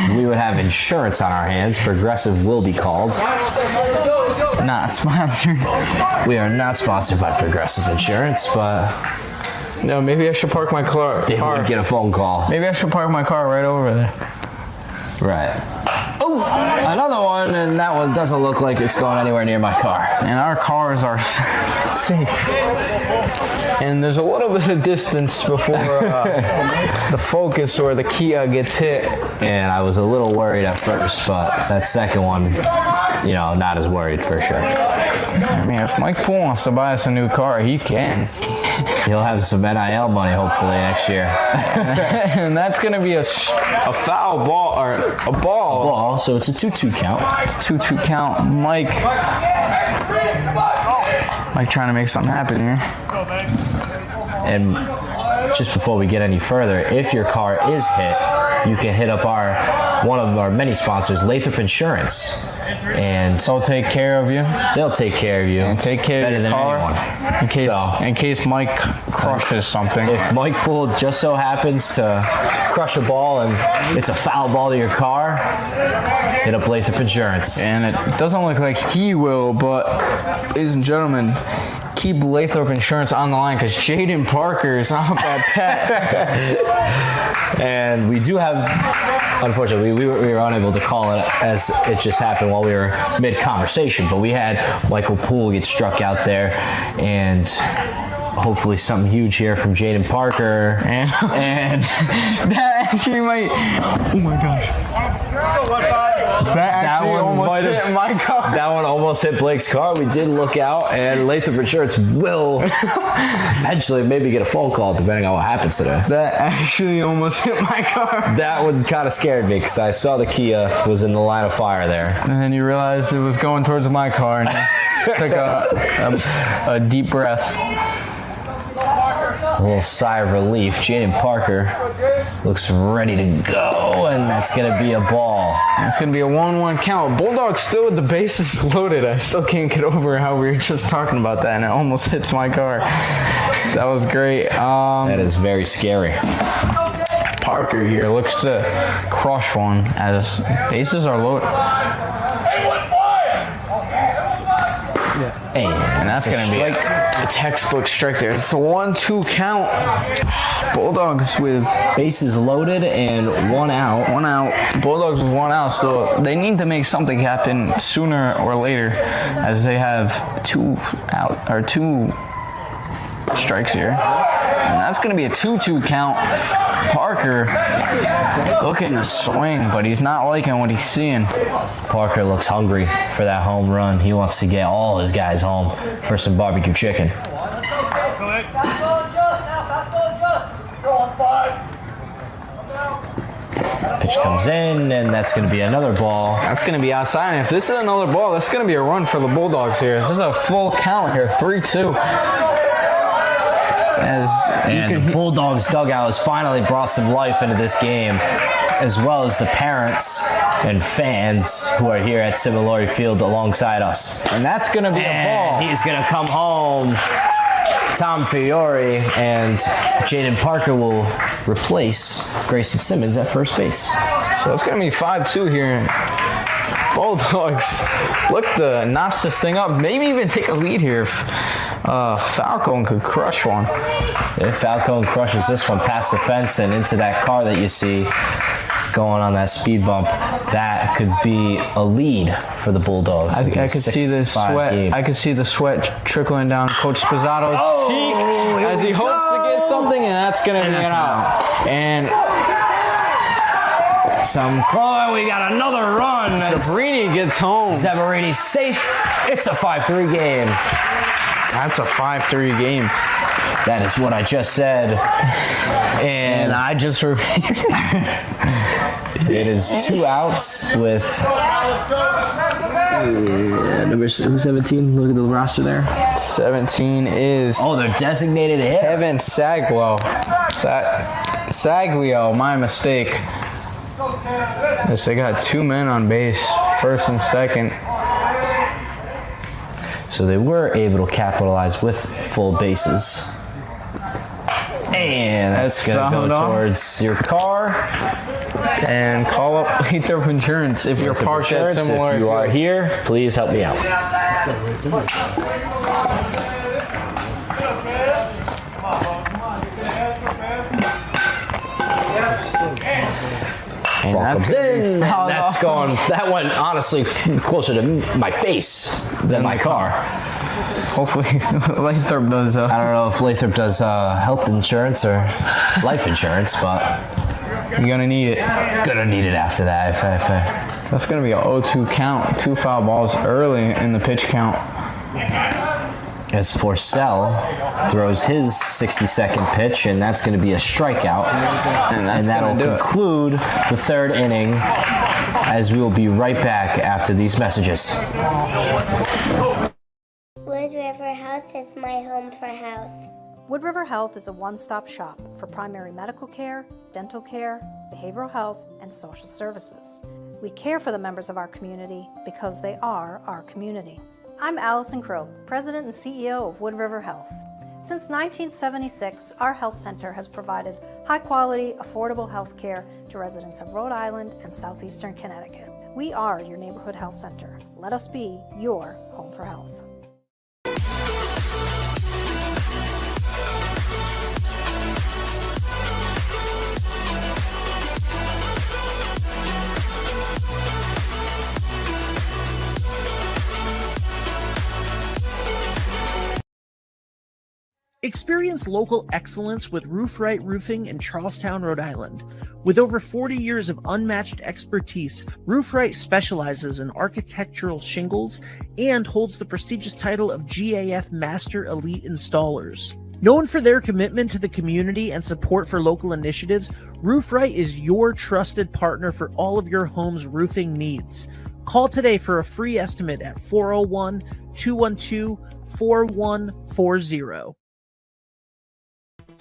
we would have insurance on our hands. Progressive will be called. Not sponsored. We are not sponsored by Progressive Insurance, but... No, maybe I should park my car. They would get a phone call. Maybe I should park my car right over there. Right. Oh, another one, and that one doesn't look like it's going anywhere near my car. And our cars are safe. And there's a little bit of distance before the Focus or the Kia gets hit. And I was a little worried at first, but that second one, not as worried for sure. I mean, if Mike Poole wants to buy us a new car, he can. He'll have some NIL money hopefully next year. And that's going to be a foul ball, or a ball. So it's a 2-2 count. It's a 2-2 count. Mike trying to make something happen here. And just before we get any further, if your car is hit, you can hit up one of our many sponsors, Lathrop Insurance. And they'll take care of you. They'll take care of you. And take care better of your than car anyone. In case Mike crushes something. If Mike Poole just so happens to crush a ball and it's a foul ball to your car, hit up Lathrop Insurance. And it doesn't look like he will, but ladies and gentlemen, keep Lathrop Insurance on the line, because Jaden Parker is up at bat. And we do have, unfortunately, we were unable to call it as it just happened while we were mid-conversation, but we had Michael Poole get struck out there, and hopefully something huge here from Jaden Parker. And that actually might, oh my gosh. That one almost hit my car. That one almost hit Blake's car. We did look out, and Lathrop Insurance will eventually maybe get a phone call depending on what happens today. That actually almost hit my car. That one kind of scared me, because I saw the Kia was in the line of fire there. And then you realized it was going towards my car, and took a deep breath. A little sigh of relief. Jaden Parker looks ready to go, and that's going to be a ball. It's going to be a 1-1 count. Bulldogs still with the bases loaded. I still can't get over how we were just talking about that, and it almost hits my car. That was great. That is very scary. Parker here looks to crush one as bases are loaded. Hey, and that's going to be a textbook strike there. It's a 1-2 count. Bulldogs with bases loaded and one out. One out. Bulldogs with one out, so they need to make something happen sooner or later as they have two strikes here. And that's going to be a 2-2 count. Parker looking to swing, but he's not liking what he's seeing. Parker looks hungry for that home run. He wants to get all his guys home for some barbecue chicken. Pitch comes in, and that's going to be another ball. That's going to be outside. And if this is another ball, that's going to be a run for the Bulldogs here. This is a full count here, 3-2. And the Bulldogs dugout has finally brought some life into this game, as well as the parents and fans who are here at Similori Field alongside us. And that's going to be a ball. He's going to come home. Tom Fiore and Jaden Parker will replace Grayson Simmons at first base. So it's going to be 5-2 here. Bulldogs look to notch this thing up, maybe even take a lead here if Falcone could crush one. If Falcone crushes this one past the fence and into that car that you see going on that speed bump, that could be a lead for the Bulldogs. I could see the sweat. Game. I could see the sweat trickling down Coach Spossato's cheek as he hopes to get something, and that's going to be an out. And we got another run. Zabrini gets home. Zabarini's safe. It's a 5-3 game. That's a 5-3 game. That is what I just said. And I just repeated. It is 2 outs with number 17. Look at the roster there. 17 is... Oh, they're designated hit. Kevin Saglio. Saglio, my mistake. Yes, they got 2 men on base, first and second. So they were able to capitalize with full bases. And that's going to go towards your car. And call up Lathrop Insurance if you're parked at Similori. If you are here, please help me out. And ball comes in. That's going. That went honestly closer to my face than my car. Hopefully, Lathrop does. I don't know if Lathrop does health insurance or life insurance, but you're gonna need it. Gonna need it after that. That's gonna be a 0-2 count. 2 foul balls early in the pitch count. As Forcell throws his 60-second pitch, and that's going to be a strikeout. And that'll conclude the 3rd inning, as we will be right back after these messages. Wood River Health is my home for health. Wood River Health is a one-stop shop for primary medical care, dental care, behavioral health, and social services. We care for the members of our community because they are our community. I'm Allison Croak, President and CEO of Wood River Health. Since 1976, our health center has provided high-quality, affordable health care to residents of Rhode Island and southeastern Connecticut. We are your neighborhood health center. Let us be your home for health. Experience local excellence with Roof Right Roofing in Charlestown, Rhode Island. With over 40 years of unmatched expertise, Roof Right specializes in architectural shingles and holds the prestigious title of GAF Master Elite Installers. Known for their commitment to the community and support for local initiatives, Roof Right is your trusted partner for all of your home's roofing needs. Call today for a free estimate at 401-212-4140.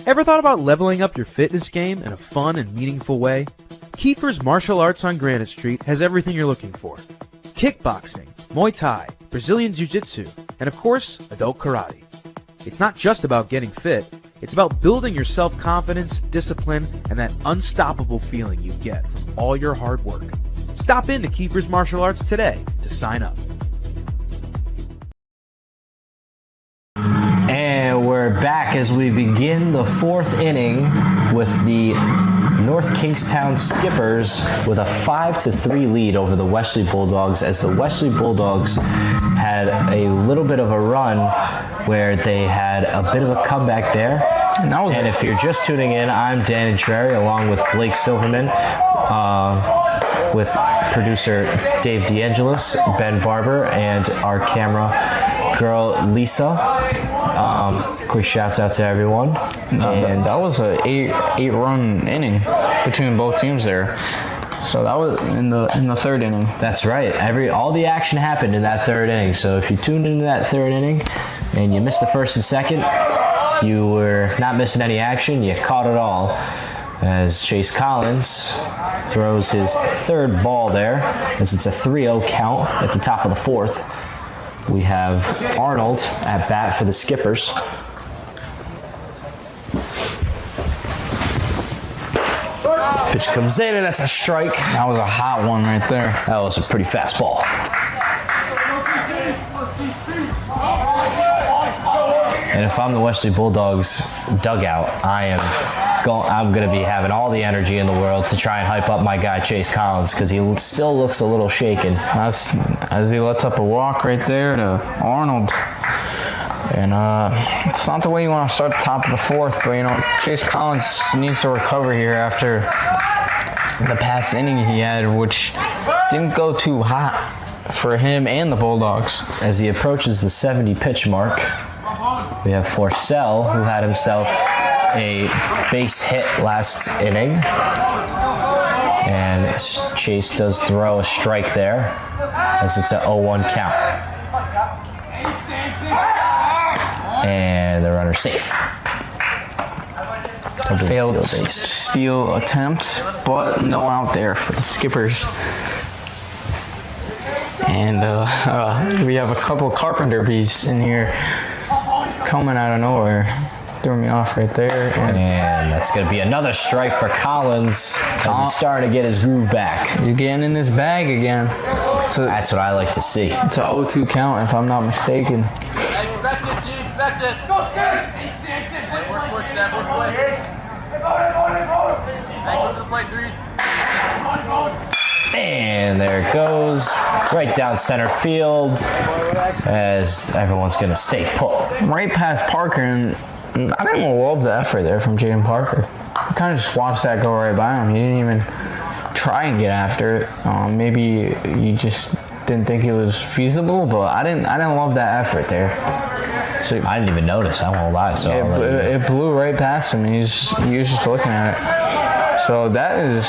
Ever thought about leveling up your fitness game in a fun and meaningful way? Kiefer's Martial Arts on Granite Street has everything you're looking for. Kickboxing, Muay Thai, Brazilian Jiu-Jitsu, and of course, adult karate. It's not just about getting fit, It's about building your self-confidence, discipline, and that unstoppable feeling you get from all your hard work. Stop in to Kiefer's Martial Arts today to sign up. And we're back as we begin the fourth inning with the North Kingstown Skippers with a 5-3 lead over the Westerly Bulldogs, as the Westerly Bulldogs had a little bit of a run where they had a bit of a comeback there. And if you're just tuning in, I'm Dan Entreri along with Blake Silverman, with producer Dave DeAngelis, Ben Barber, and our camera girl Lisa. Quick shouts out to everyone. And that was a eight-run inning between both teams there. So that was in the third inning. That's right. All the action happened in that third inning. So if you tuned into that third inning and you missed the first and second, you were not missing any action. You caught it all, as Chase Collins throws his third ball there, as it's a 3-0 count at the top of the fourth. We have Arnold at bat for the Skippers. Pitch comes in, and that's a strike. That was a hot one right there. That was a pretty fast ball. And if I'm the Westerly Bulldogs dugout, I'm going to be having all the energy in the world to try and hype up my guy Chase Collins, because he still looks a little shaken. As he lets up a walk right there to Arnold. And it's not the way you want to start the top of the fourth, but Chase Collins needs to recover here after the past inning he had, which didn't go too hot for him and the Bulldogs. As he approaches the 70 pitch mark, we have Forcell, who had himself a base hit last inning. And Chase does throw a strike there, as it's an 0-1 count. And the runner's safe. Failed steal attempt, but no out there for the Skippers. And we have a couple Carpenter beasts in here coming out of nowhere. Threw me off right there. And that's going to be another strike for Collins, as he's starting to get his groove back. He's getting in his bag again. That's what I like to see. It's an 0-2 count, if I'm not mistaken. Expect it, G, expect it. Go, work, Steph, work. Ankle to the plate, threes. And there it goes, right down center field, as everyone's going to stay put. Right past Parker, and I didn't love the effort there from Jaden Parker. I kind of just watched that go right by him. He didn't even try and get after it. Maybe he just didn't think it was feasible, but I didn't love that effort there. So I didn't even notice, I won't lie. So it blew right past him. He was just looking at it. So that is,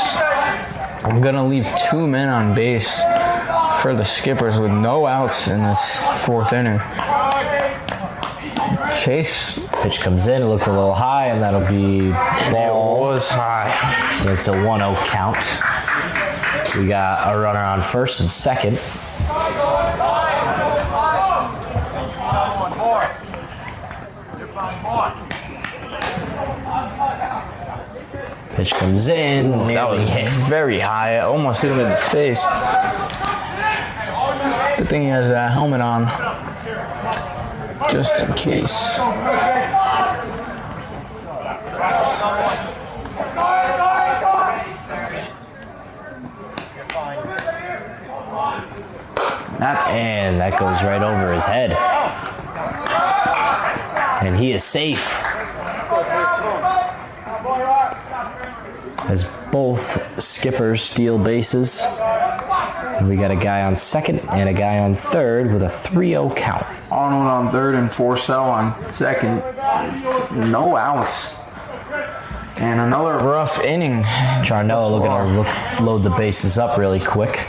I'm going to leave 2 men on base for the Skippers with no outs in this fourth inning. Chase. Pitch comes in, it looked a little high, and that'll be ball. It was high. So it's a 1-0 count. We got a runner on first and second. Pitch comes in. That was very high. It almost hit him in the face. Good thing he has that helmet on, just in case. And that goes right over his head. And he is safe. As both Skippers steal bases. And we got a guy on second and a guy on third with a 3-0 count. Arnold on third and Forcell on second. No outs. And another rough inning. Charnella looking to load the bases up really quick.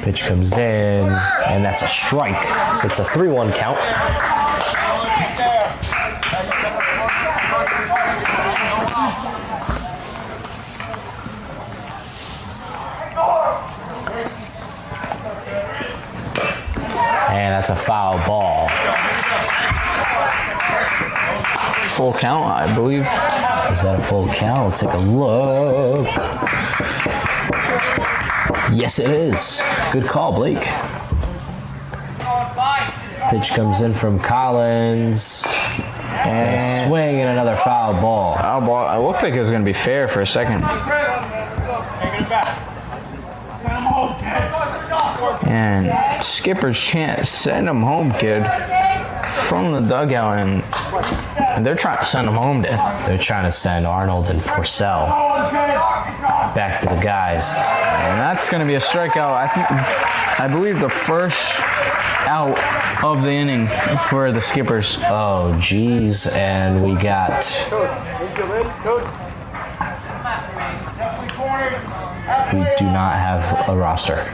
Pitch comes in, and that's a strike. So it's a 3-1 count. And that's a foul ball. Full count, I believe. Is that a full count? Let's take a look. Yes, it is. Good call, Blake. Pitch comes in from Collins. And a swing and another foul ball. Foul ball. It looked like it was going to be fair for a second. And skipper's chant, send him home, kid. From the dugout, and they're trying to send him home, Dan. They're trying to send Arnold and Forsell back to the guys. And that's going to be a strikeout. I believe the first out of the inning for the Skippers. Oh, geez. And we got... We do not have a roster.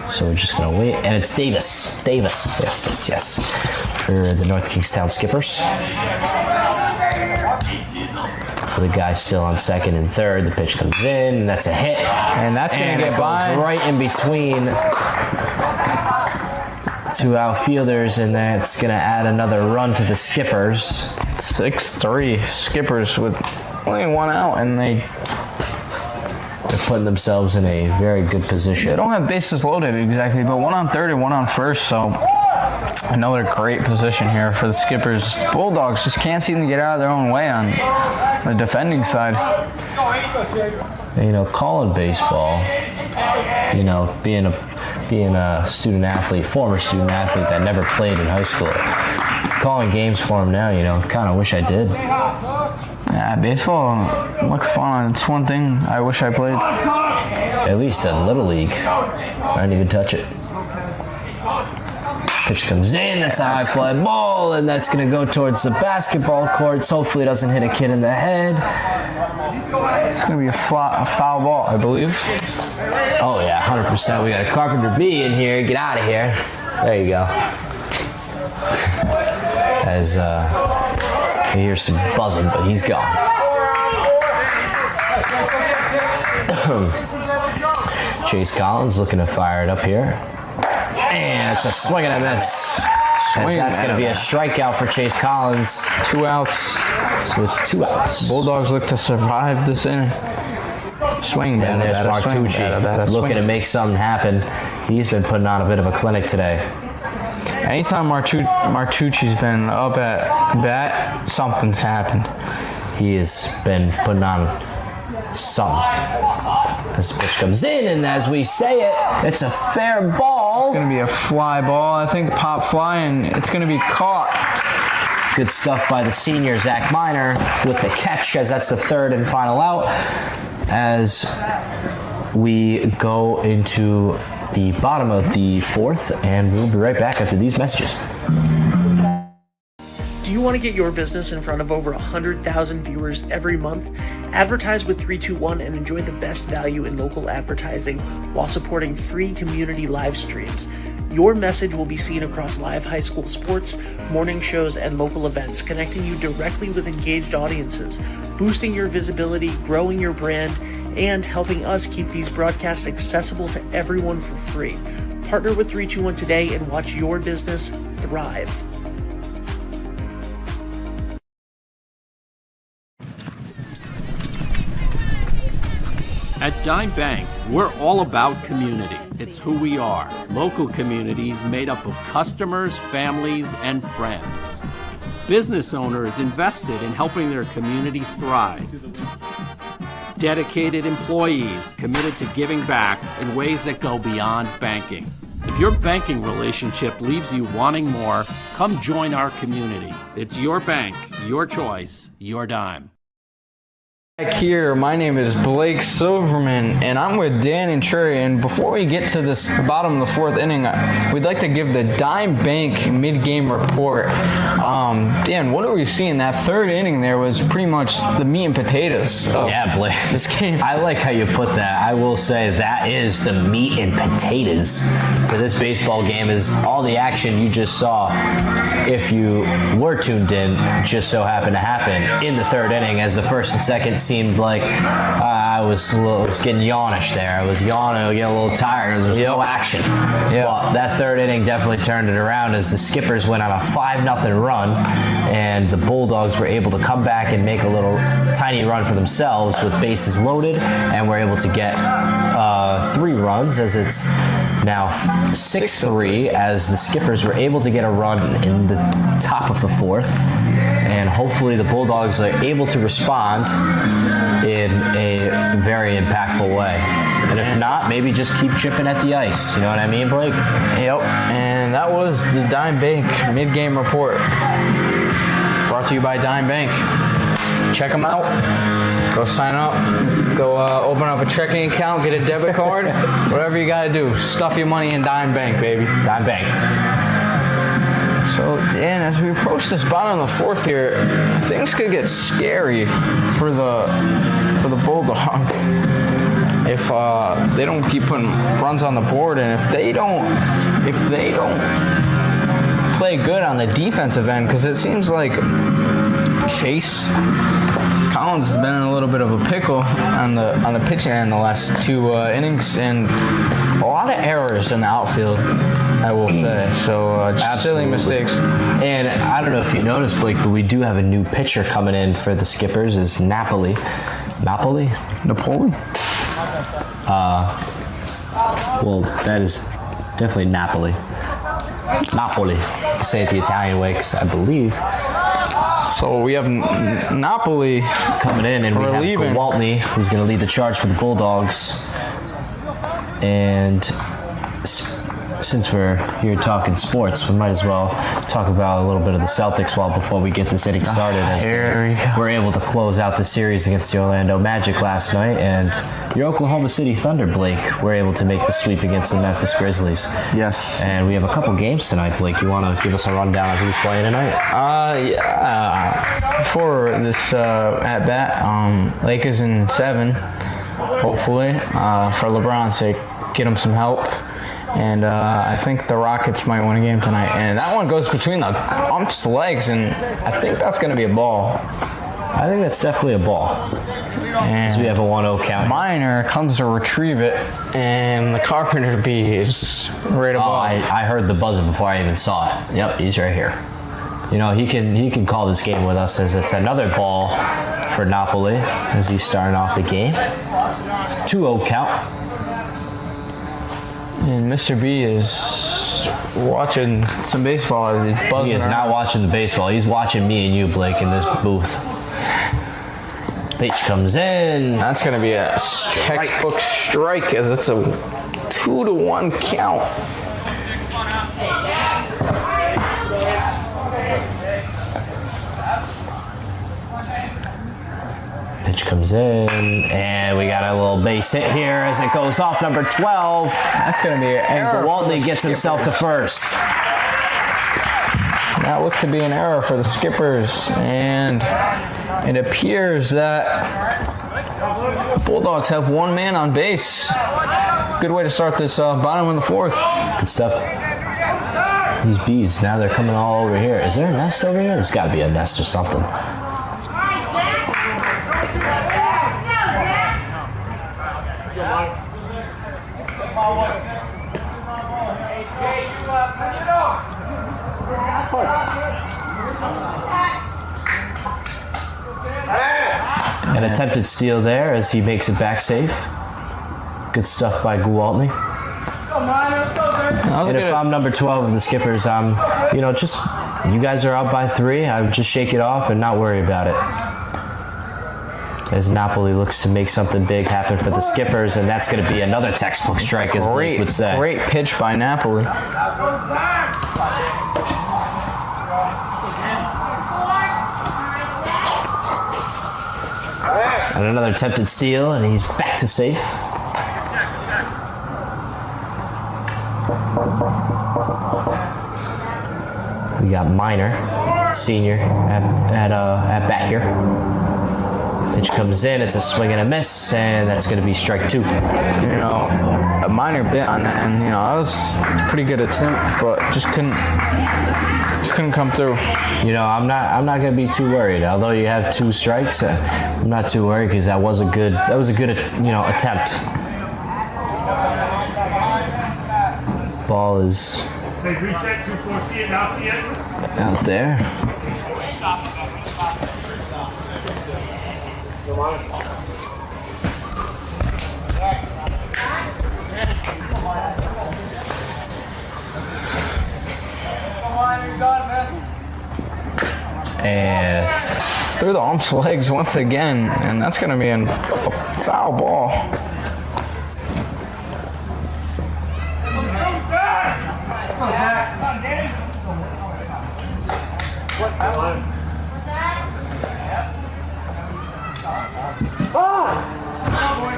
So we're just going to wait. And it's Davis. Yes. For the North Kingstown Skippers. The guy's still on second and third. The pitch comes in, and that's a hit. And that's going to get by. Right in between two outfielders, and that's going to add another run to the Skippers. 6-3 Skippers with only one out, and they're putting themselves in a very good position. They don't have bases loaded exactly, but one on third and one on first, so another great position here for the Skippers. Bulldogs just can't seem to get out of their own way on the defending side. You know, calling baseball, you know, being a student athlete, former student athlete that never played in high school, calling games for them now, you know, kind of wish I did. Yeah, baseball looks fun. It's one thing I wish I played. At least in Little League. I didn't even touch it. Pitch comes in, that's a high fly ball, and that's going to go towards the basketball courts. Hopefully it doesn't hit a kid in the head. It's going to be a foul ball, I believe. Oh yeah, 100%. We got a Carpenter B in here. Get out of here. There you go. As you hear some buzzing, but he's gone. Chase Collins looking to fire it up here. And it's a swing and a miss. As that's going to be a strikeout for Chase Collins. 2 outs. With 2 outs. Bulldogs look to survive this inning. Swing, and there's Martucci looking to make something happen. He's been putting on a bit of a clinic today. Anytime Martucci's been up at bat, something's happened. He has been putting on something. As the pitch comes in, and as we say it, it's a fair ball. It's going to be a fly ball, I think, pop fly, and it's going to be caught. Good stuff by the senior, Zach Miner, with the catch, as that's the third and final out. As we go into the bottom of the fourth, and we'll be right back after these messages. Do you want to get your business in front of over 100,000 viewers every month? Advertise with 321 and enjoy the best value in local advertising while supporting free community live streams. Your message will be seen across live high school sports, morning shows, and local events, connecting you directly with engaged audiences, boosting your visibility, growing your brand, and helping us keep these broadcasts accessible to everyone for free. Partner with 321 today and watch your business thrive. At Dime Bank, we're all about community. It's who we are. Local communities made up of customers, families, and friends. Business owners invested in helping their communities thrive. Dedicated employees committed to giving back in ways that go beyond banking. If your banking relationship leaves you wanting more, come join our community. It's your bank, your choice, your dime. Back here, my name is Blake Silverman, and I'm with Dan and Trey. And before we get to this bottom of the fourth inning, we'd like to give the Dime Bank mid-game report. Dan, what are we seeing? That third inning there was pretty much the meat and potatoes. Yeah, Blake. This game. I like how you put that. I will say that is the meat and potatoes to this baseball game, is all the action you just saw, if you were tuned in, just so happened to happen in the third inning, as the first and second seemed like I was getting yawnish there. I was yawning, getting a little tired. There was no action. Yeah. Well, that third inning definitely turned it around as the Skippers went on a 5-0 run, and the Bulldogs were able to come back and make a little tiny run for themselves with bases loaded, and were able to get 3 runs as it's now 6-3 as the Skippers were able to get a run in the top of the 4th, and hopefully the Bulldogs are able to respond in a very impactful way. And if not, maybe just keep chipping at the ice. You know what I mean, Blake? Yep. And that was the Dime Bank mid-game report. Brought to you by Dime Bank. Check them out. Go sign up. Go open up a checking account, get a debit card. Whatever you got to do. Stuff your money in Dime Bank, baby. Dime Bank. So, Dan, as we approach this bottom of the 4th here, things could get scary for the Bulldogs if they don't keep putting runs on the board, and if they don't play good on the defensive end, because it seems like Chase Collins has been in a little bit of a pickle on the pitching end the last 2 innings, and a lot of errors in the outfield, I will say. So just silly mistakes. And I don't know if you noticed, Blake, but we do have a new pitcher coming in for the Skippers. Is Napoli? Napoli. Well, that is definitely Napoli. Napoli. Say it the Italian way, because I believe. So we have Napoli coming in, and we have Gwaltney, who's going to lead the charge for the Bulldogs. And since we're here talking sports, we might as well talk about a little bit of the Celtics before we get this inning started. As we're able to close out the series against the Orlando Magic last night, and your Oklahoma City Thunder, Blake, were able to make the sweep against the Memphis Grizzlies. Yes. And we have a couple games tonight, Blake. You want to give us a rundown of who's playing tonight? Yeah. Before this at bat, Lakers in 7, hopefully, for LeBron's sake, get him some help. And I think the Rockets might win a game tonight. And that one goes between the ump's legs, and I think that's going to be a ball. I think that's definitely a ball. As we have a 1-0 count. Minor comes to retrieve it, and the Carpenter bee is right above. I heard the buzzer before I even saw it. Yep, he's right here. You know, he can call this game with us, as it's another ball for Napoli as he's starting off the game. It's a 2-0 count. And Mr. B is watching some baseball as he's buzzing. He is not watching the baseball. He's watching me and you, Blake, in this booth. Pitch comes in. That's going to be a textbook strike, as it's a 2-1 count. Pitch comes in, and we got a little base hit here as it goes off number 12. That's going to be an error. And Gwaltney gets himself to first. That looked to be an error for the Skippers, and it appears that Bulldogs have 1 man on base. Good way to start this bottom of the 4th. Good stuff. These bees, now they're coming all over here. Is there a nest over here? There's got to be a nest or something. An attempted steal there as he makes it back safe. Good stuff by Gwaltney. And if I'm number 12 of the Skippers, just you guys are up by 3. I would just shake it off and not worry about it. As Napoli looks to make something big happen for the Skippers, and that's going to be another textbook strike, as Blake would say. Great pitch by Napoli. And another attempted steal, and he's back to safe. We got Minor, senior, at bat here. Pitch comes in, it's a swing and a miss, and that's going to be strike 2. You know, a minor bit on that, and that was a pretty good attempt, but just couldn't come through. I'm not gonna be too worried. Although you have 2 strikes, I'm not too worried because that was a good attempt. Ball is out there. And it's through the ump's legs once again, and that's going to be a foul ball.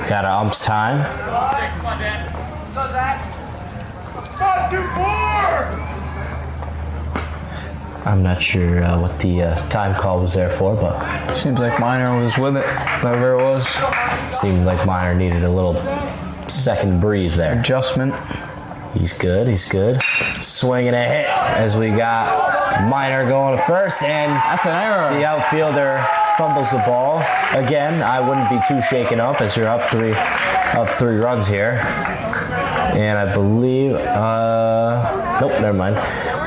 Got an ump's time. I'm not sure what the time call was there for, but seems like Minor was with it, whatever it was. Seemed like Minor needed a little second breathe there. Adjustment. He's good. Swinging a hit as we got Minor going to first, and that's an error. The outfielder fumbles the ball. Again, I wouldn't be too shaken up as you're up three runs here. And I believe, nope, never mind.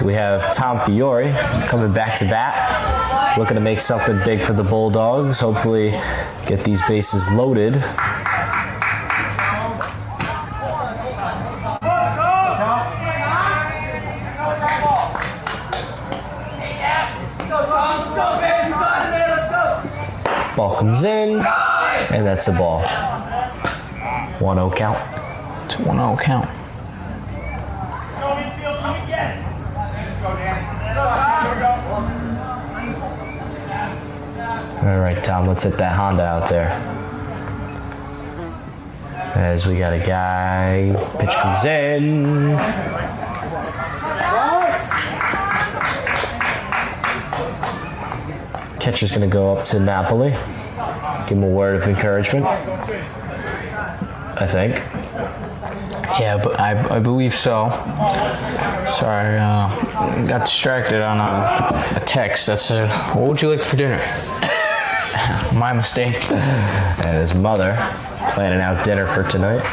We have Tom Fiore coming back to bat, looking to make something big for the Bulldogs. Hopefully get these bases loaded. Ball comes in, and that's the ball. 1-0 count. It's a 1-0 count. All right, Tom, let's hit that Honda out there. As we got a guy, pitch comes in. Catcher's gonna go up to Napoli. Give him a word of encouragement, I think. Yeah, but I believe so. Sorry, got distracted on a text that said, "What would you like for dinner?" My mistake. And his mother planning out dinner for tonight,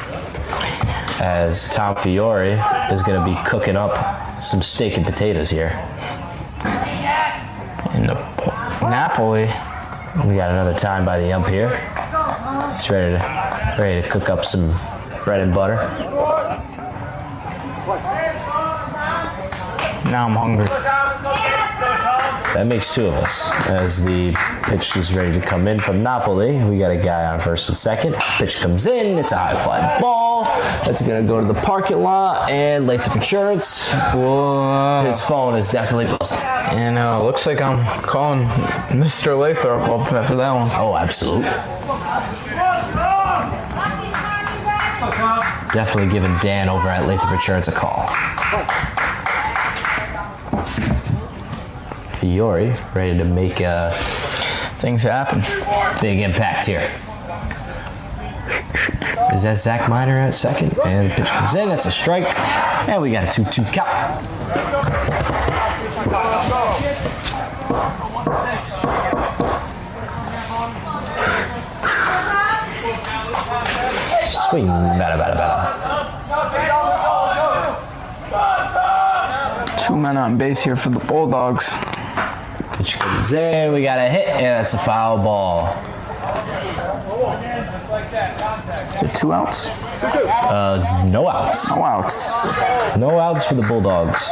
as Tom Fiore is going to be cooking up some steak and potatoes here. In the Napoli, we got another time by the ump here. He's ready to cook up some bread and butter. Now I'm hungry. That makes 2 of us. As the pitch is ready to come in from Napoli, we got a guy on first and second. Pitch comes in. It's a high fly ball. That's going to go to the parking lot. And Lathrop Insurance. Whoa. His phone is definitely buzzing. And looks like I'm calling Mr. Lathrop up after that one. Oh, absolutely. Definitely giving Dan over at Lathrop Insurance a call. Fiore ready to make things happen. Big impact here. Is that Zach Minor at second? And the pitch comes in. That's a strike. And we got a 2-2 count. Swing, bada. 2 men on base here for the Bulldogs. Pitch comes in, we got a hit, and that's a foul ball. Is it 2 outs? No outs. No outs. No outs for the Bulldogs.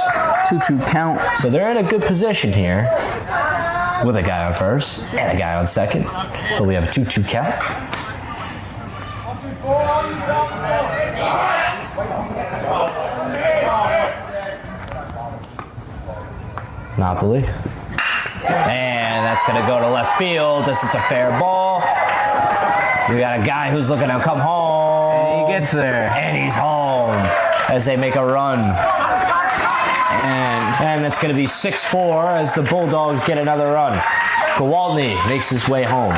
2-2 count. So they're in a good position here with a guy on first and a guy on second. So we have a 2-2 count. Napoli. And that's going to go to left field as it's a fair ball. We got a guy who's looking to come home. And he gets there. And he's home as they make a run. And that's going to be 6-4 as the Bulldogs get another run. Kowalny makes his way home.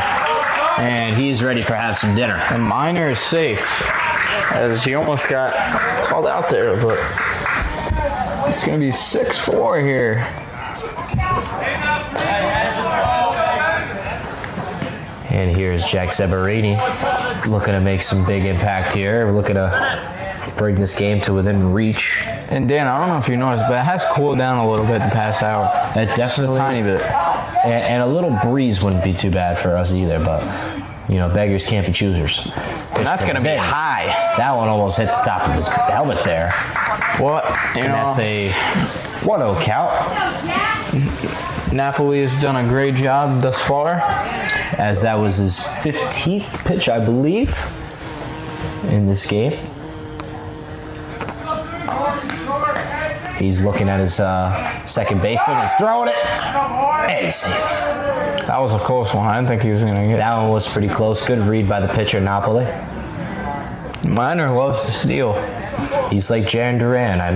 And he's ready for have some dinner. And Minor is safe. as he almost got called out there, but it's going to be 6-4 here. And here's Jack Zeberini looking to make some big impact here. We're looking to bring this game to within reach. And Dan, I don't know if you noticed, but it has cooled down a little bit the past hour. It definitely, just a tiny bit. And a little breeze wouldn't be too bad for us either, but you know, beggars can't be choosers. And that's going to be high. That one almost hit the top of his helmet there. What? And that's a 1-0 count. Napoli has done a great job thus far. As that was his 15th pitch, I believe, in this game. He's looking at his second baseman. He's throwing it. And he's safe. That was a close one. I didn't think he was going to get it. That one was pretty close. Good read by the pitcher, Napoli. Minor loves to steal. He's like Jaron Duran. I'll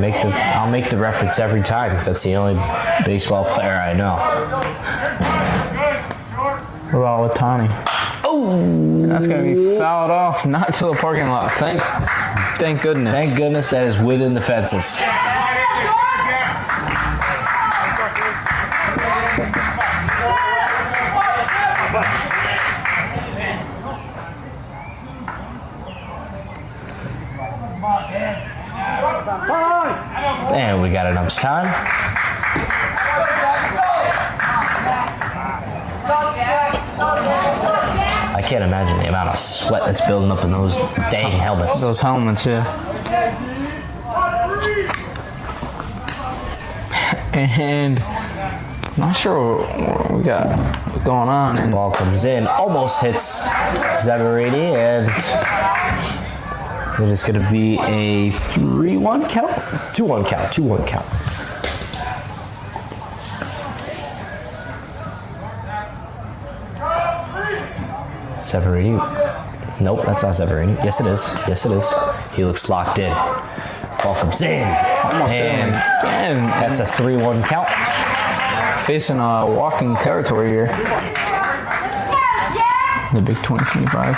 make the reference every time because that's the only baseball player I know. What about Otani? Oh! That's going to be fouled off, not to the parking lot. Thank goodness. Thank goodness that is within the fences. And we got an ump's time. I can't imagine the amount of sweat that's building up in those dang helmets. Those helmets, yeah. And I'm not sure what we got going on. And ball comes in, almost hits Zeberini, and it is going to be a 3-1 count? 2-1 count, 2-1 count. Zeberini. Nope, that's not Zeberini. Yes, it is. Yes, it is. He looks locked in. Ball comes in. Almost and that's a 3-1 count. Facing walking territory here. The big 2025.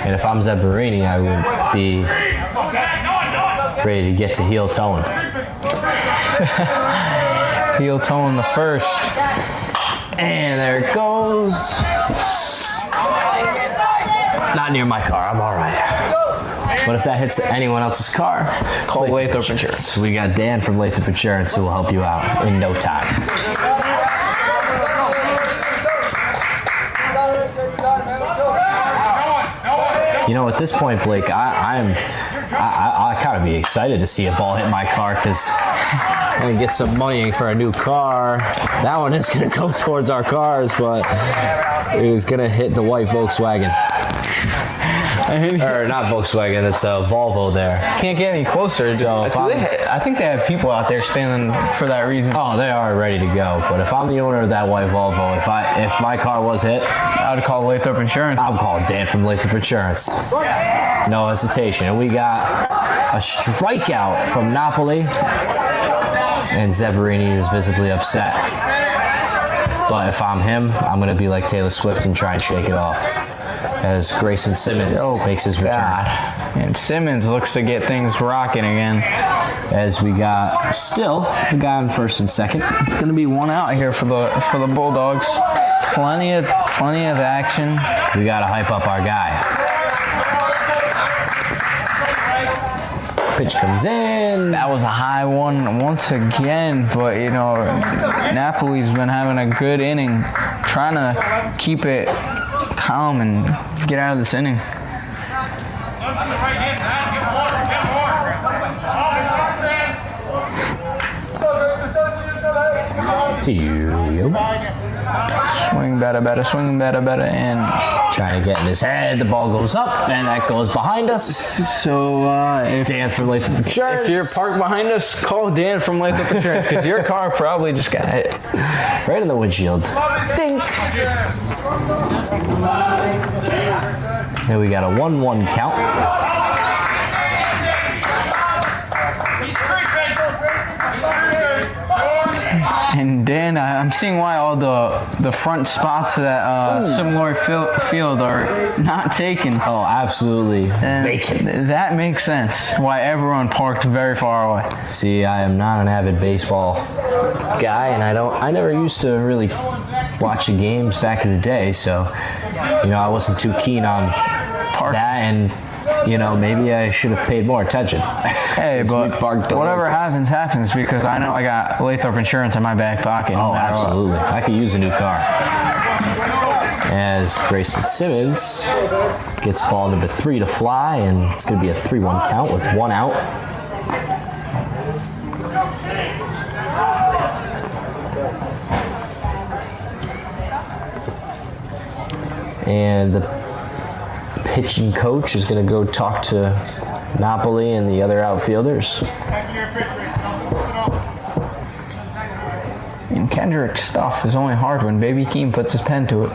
And if I'm Zeberini, I would be ready to get to heel towing. Heel towing the first. And there it goes. Not near my car. I'm all right. But if that hits anyone else's car, call Lathrop Insurance. We got Dan from Lathrop Insurance who will help you out in no time. You know, at this point, Blake, I kind of be excited to see a ball hit my car because I'm going to get some money for a new car. That one is going to go towards our cars, but it is going to hit the white Volkswagen. Or not Volkswagen, it's a Volvo there. Can't get any closer. So I think they have people out there standing for that reason. Oh, they are ready to go. But if I'm the owner of that white Volvo, if my car was hit, I would call Lathrop Insurance. I'm calling Dan from Lathrop Insurance. No hesitation. And we got a strikeout from Napoli. And Zeberini is visibly upset. But if I'm him, I'm going to be like Taylor Swift and try and shake it off. As Grayson Simmons makes his return. And Simmons looks to get things rocking again. As we got still the guy on first and second. It's going to be one out here for the Bulldogs. Plenty of action. We got to hype up our guy. Pitch comes in. That was a high one once again, but you know, Napoli's been having a good inning, trying to keep it calm and get out of this inning. Swing better, swing better, and trying to get in his head. The ball goes up, and that goes behind us. So if Dan from Lathrop Insurance. If you're parked behind us, call Dan from Lathrop Insurance because your car probably just got hit right in the windshield. Dink. And we got a 1-1 count. And Dan, I'm seeing why all the front spots at Similar Field are not taken. Oh, absolutely. Vacant. That makes sense. Why everyone parked very far away. See, I am not an avid baseball guy, and I never used to really watch the games back in the day, so I wasn't too keen on that, and maybe I should have paid more attention. Hey, but whatever happens, because I know I got Lathrop Insurance in my back pocket. Oh, absolutely. I could use a new car. As Grayson Simmons gets ball number 3 to fly, and it's going to be a 3-1 count with 1 out. And the pitching coach is going to go talk to Napoli and the other outfielders. And Kendrick's stuff is only hard when Baby Keem puts his pen to it.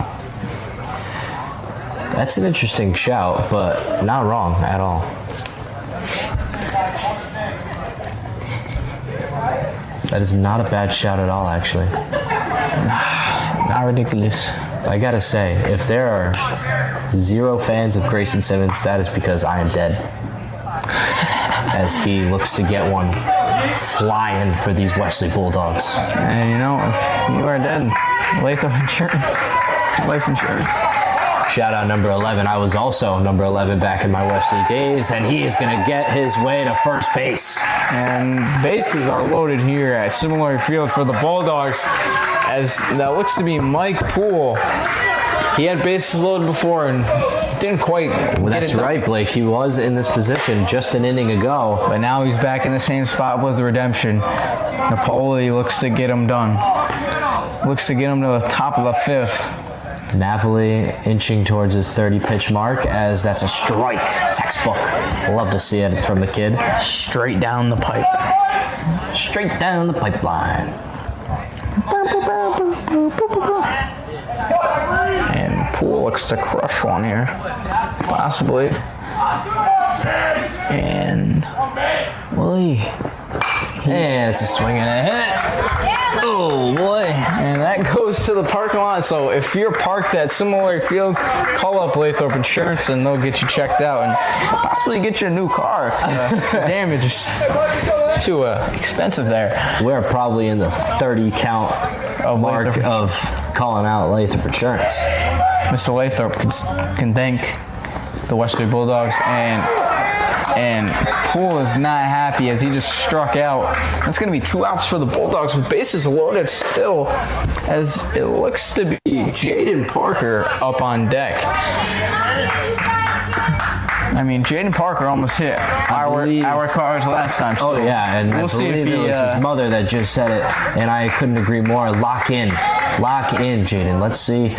That's an interesting shout, but not wrong at all. That is not a bad shout at all, actually. Not ridiculous. I gotta say, if there are 0 fans of Grayson Simmons, that is because I am dead. As he looks to get one flying for these Westerly Bulldogs. And if you are dead, Lathrop Insurance. Life insurance. Shout out number 11. I was also number 11 back in my Westerly days, and he is going to get his way to first base. And bases are loaded here at Similar Field for the Bulldogs, as that looks to be Mike Poole. He had bases loaded before and didn't quite. Well, that's right, Blake. He was in this position just an inning ago. But now he's back in the same spot with redemption. Napoli looks to get him done. Looks to get him to the top of the 5th. Napoli inching towards his 30-pitch mark, as that's a strike. Textbook. Love to see it from the kid. Straight down the pipe. Straight down the pipeline. And Poole looks to crush one here. Possibly. And and it's a swing and a hit. Oh boy. And that goes to the parking lot. So if you're parked at Similar Field, call up Lathrop Insurance and they'll get you checked out and possibly get you a new car if the damage is too expensive there. We're probably in the 30 count mark of calling out Lathrop Insurance. Mr. Lathrop can thank the Westerly Bulldogs, and Poole is not happy as he just struck out. That's going to be 2 outs for the Bulldogs with bases loaded still, as it looks to be Jaden Parker up on deck. I mean, Jaden Parker almost hit our cars last time. So yeah, and we'll see if it was his mother that just said it, and I couldn't agree more. Lock in, Jaden. Let's see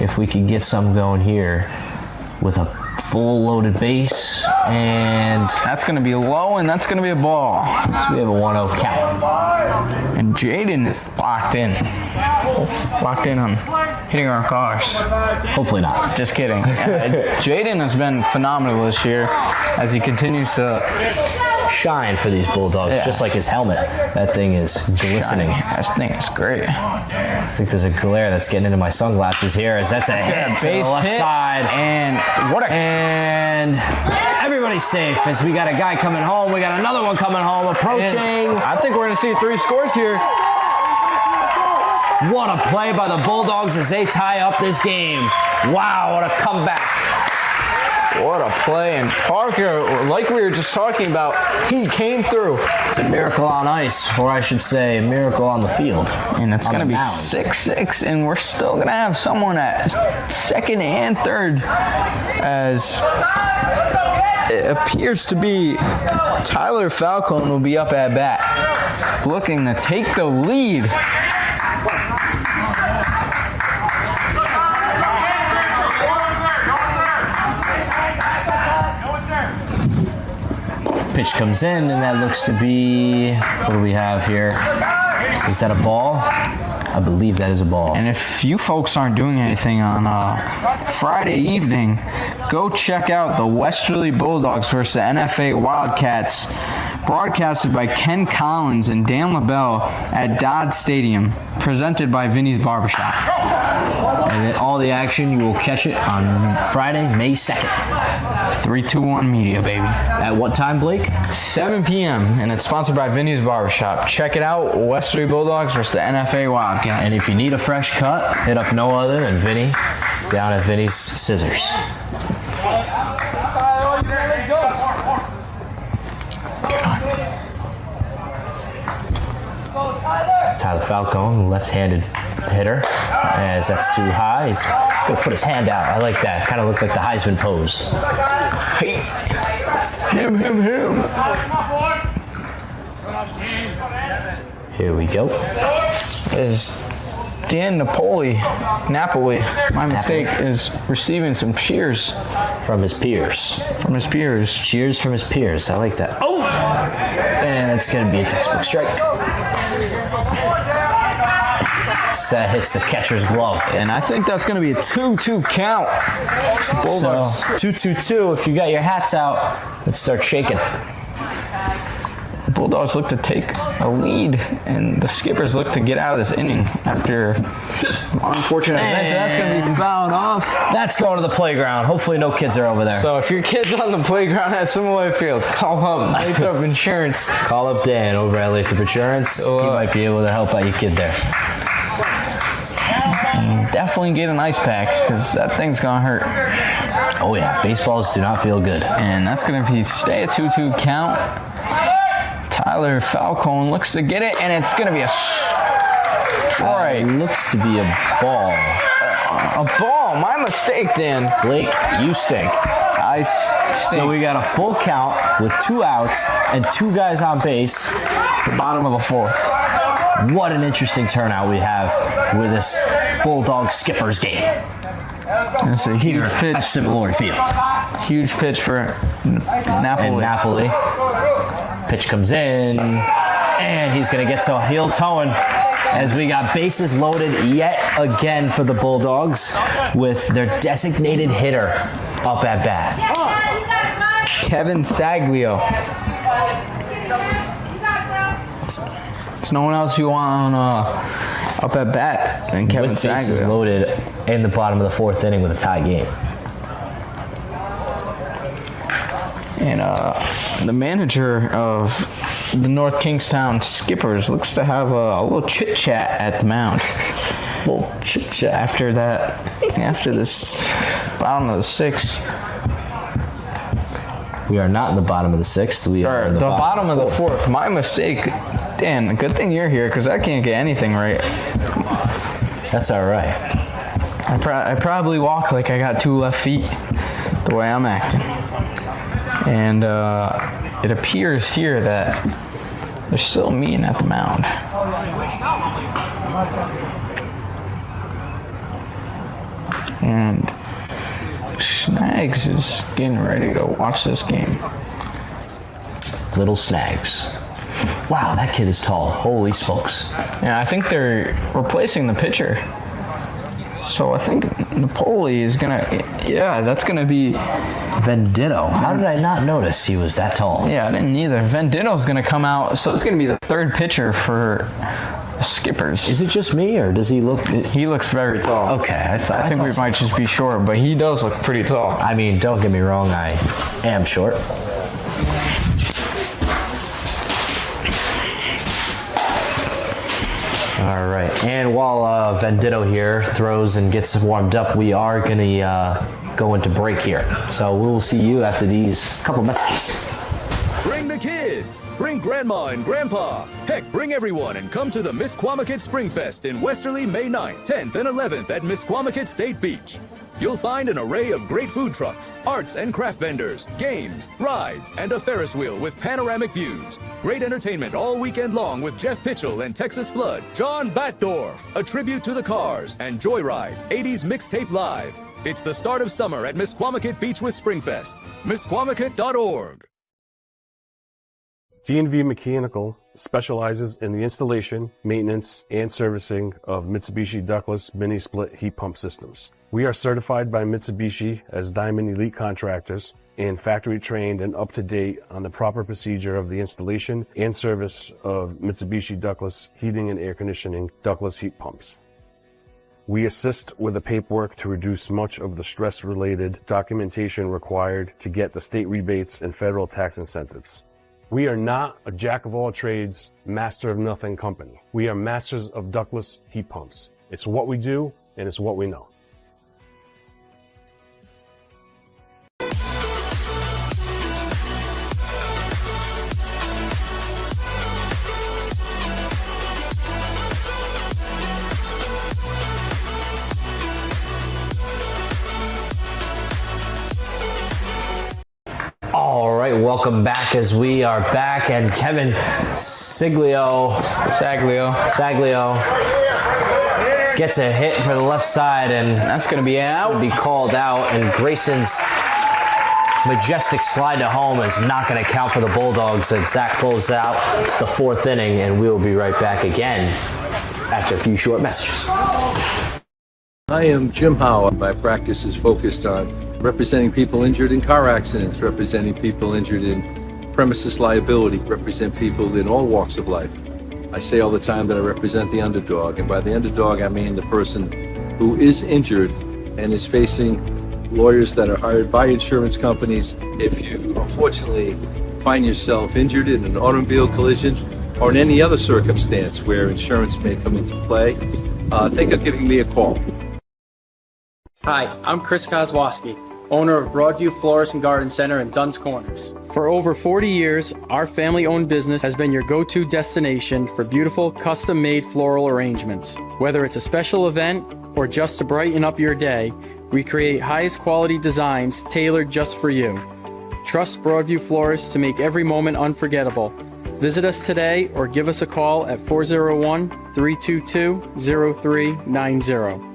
if we can get some going here with a full loaded base, and that's going to be low, and that's going to be a ball. So we have a 1-0 count. And Jaden is locked in on hitting our cars. Hopefully not. Just kidding. Jaden has been phenomenal this year as he continues to shine for these Bulldogs, just like his helmet. That thing is glistening. That thing is great. I think there's a glare that's getting into my sunglasses here, as that's a hit to the left side. And everybody's safe, as we got a guy coming home. We got another one coming home, approaching. And I think we're going to see 3 scores here. What a play by the Bulldogs as they tie up this game. Wow, what a comeback. What a play. And Parker, like we were just talking about, he came through. It's a miracle on ice, or I should say a miracle on the field. And it's going to be 6-6, and we're still going to have someone at second and third, as it appears to be Tyler Falcone will be up at bat, looking to take the lead. Pitch comes in, and that looks to be, what do we have here? Is that a ball? I believe that is a ball. And if you folks aren't doing anything on Friday evening, go check out the Westerly Bulldogs versus the NFA Wildcats broadcasted by Ken Collins and Dan LaBelle at Dodd Stadium, presented by Vinny's Barbershop. And then all the action, you will catch it on Friday, May 2nd. 321 Media, baby. At what time, Blake? 7 p.m. And it's sponsored by Vinny's Barbershop. Check it out, Westerly Bulldogs versus the NFA Wildcats. And if you need a fresh cut, hit up no other than Vinny down at Vinny's Scissors. Tyler Falcone, left-handed hitter. As that's too high, he's going to put his hand out. I like that. Kind of looked like the Heisman pose. Him. Here we go. Is Dan Napoli. My mistake is receiving some cheers from his peers. Cheers from his peers. I like that. Oh! And that's going to be a textbook strike. That hits the catcher's glove. And I think that's going to be a 2-2 count. Bulldogs. So, 2-2-2. If you got your hats out, let's start shaking. The Bulldogs look to take a lead, and the Skippers look to get out of this inning after unfortunate events. That's going to be fouled off. That's going to the playground. Hopefully no kids are over there. So if your kid's on the playground at Similar Fields, call up Lathrop Insurance. Call up Dan over at Lathrop Insurance. He might be able to help out your kid there. And definitely get an ice pack, because that thing's going to hurt. Oh yeah, baseballs do not feel good. And that's going to stay a 2-2 count. Tyler Falcone looks to get it, and it's going to be a strike. It looks to be a ball. A ball. My mistake, Dan. Blake, you stink. I stink. So we got a full count with 2 outs and 2 guys on base. The bottom of the 4th. What an interesting turnout we have with this Bulldog Skippers game. It's a huge pitch at Similar Field. Huge pitch for Napoli. Pitch comes in, and he's going to get to heel toeing as we got bases loaded yet again for the Bulldogs with their designated hitter up at bat. Kevin Saglio. There's no one else you want up at bat than Kevin with Saglio. Bases loaded in the bottom of the 4th inning with a tie game. And the manager of the North Kingstown Skippers looks to have a little chit-chat at the mound. A little chit-chat. After this bottom of the 6th. We are not in the bottom of the 6th. We are in the bottom of the 4th. My mistake. Dan, good thing you're here, because I can't get anything right. That's all right. I probably walk like I got 2 left feet, the way I'm acting. And it appears here that they're still meeting at the mound. And Snags is getting ready to watch this game. Little Snags. Wow, that kid is tall. Holy smokes. Yeah, I think they're replacing the pitcher. So I think Napoli is going to... Yeah, that's going to be... Venditto. How did I not notice he was that tall? Yeah, I didn't either. Venditto's going to come out. So it's going to be the 3rd pitcher for the Skippers. Is it just me, or does he look... He looks very tall. Okay, I think we might just be short, but he does look pretty tall. I mean, don't get me wrong, I am short. All right, and while Venditto here throws and gets warmed up, we are going to go into break here. So we'll see you after these couple messages. Bring the kids. Bring Grandma and Grandpa. Heck, bring everyone and come to the Misquamicut Spring Fest in Westerly May 9th, 10th, and 11th at Misquamicut State Beach. You'll find an array of great food trucks, arts and craft vendors, games, rides, and a Ferris wheel with panoramic views. Great entertainment all weekend long with Jeff Pitchell and Texas Flood, John Batdorf, a tribute to the Cars, and Joyride, 80s Mixtape Live. It's the start of summer at Misquamicut Beach with Springfest. Misquamicut.org. D&V Mechanical specializes in the installation, maintenance, and servicing of Mitsubishi ductless mini-split heat pump systems. We are certified by Mitsubishi as Diamond Elite Contractors and factory trained and up to date on the proper procedure of the installation and service of Mitsubishi ductless heating and air conditioning ductless heat pumps. We assist with the paperwork to reduce much of the stress-related documentation required to get the state rebates and federal tax incentives. We are not a jack-of-all-trades, master-of-nothing company. We are masters of ductless heat pumps. It's what we do, and it's what we know. All right, welcome back as we are back, and Kevin Saglio gets a hit for the left side, and that's going to be out. Be called out, and Grayson's majestic slide to home is not going to count for the Bulldogs as that closes out the fourth inning, and we will be right back again after a few short messages. I am Jim Howe. My practice is focused on representing people injured in car accidents, representing people injured in premises liability, represent people in all walks of life. I say all the time that I represent the underdog, and by the underdog I mean the person who is injured and is facing lawyers that are hired by insurance companies. If you unfortunately find yourself injured in an automobile collision or in any other circumstance where insurance may come into play, think of giving me a call. Hi, I'm Chris Kozłowski, owner of Broadview Florist and Garden Center in Duns Corners. For over 40 years, our family-owned business has been your go-to destination for beautiful, custom-made floral arrangements. Whether it's a special event or just to brighten up your day, we create highest quality designs tailored just for you. Trust Broadview Florists to make every moment unforgettable. Visit us today or give us a call at 401-322-0390.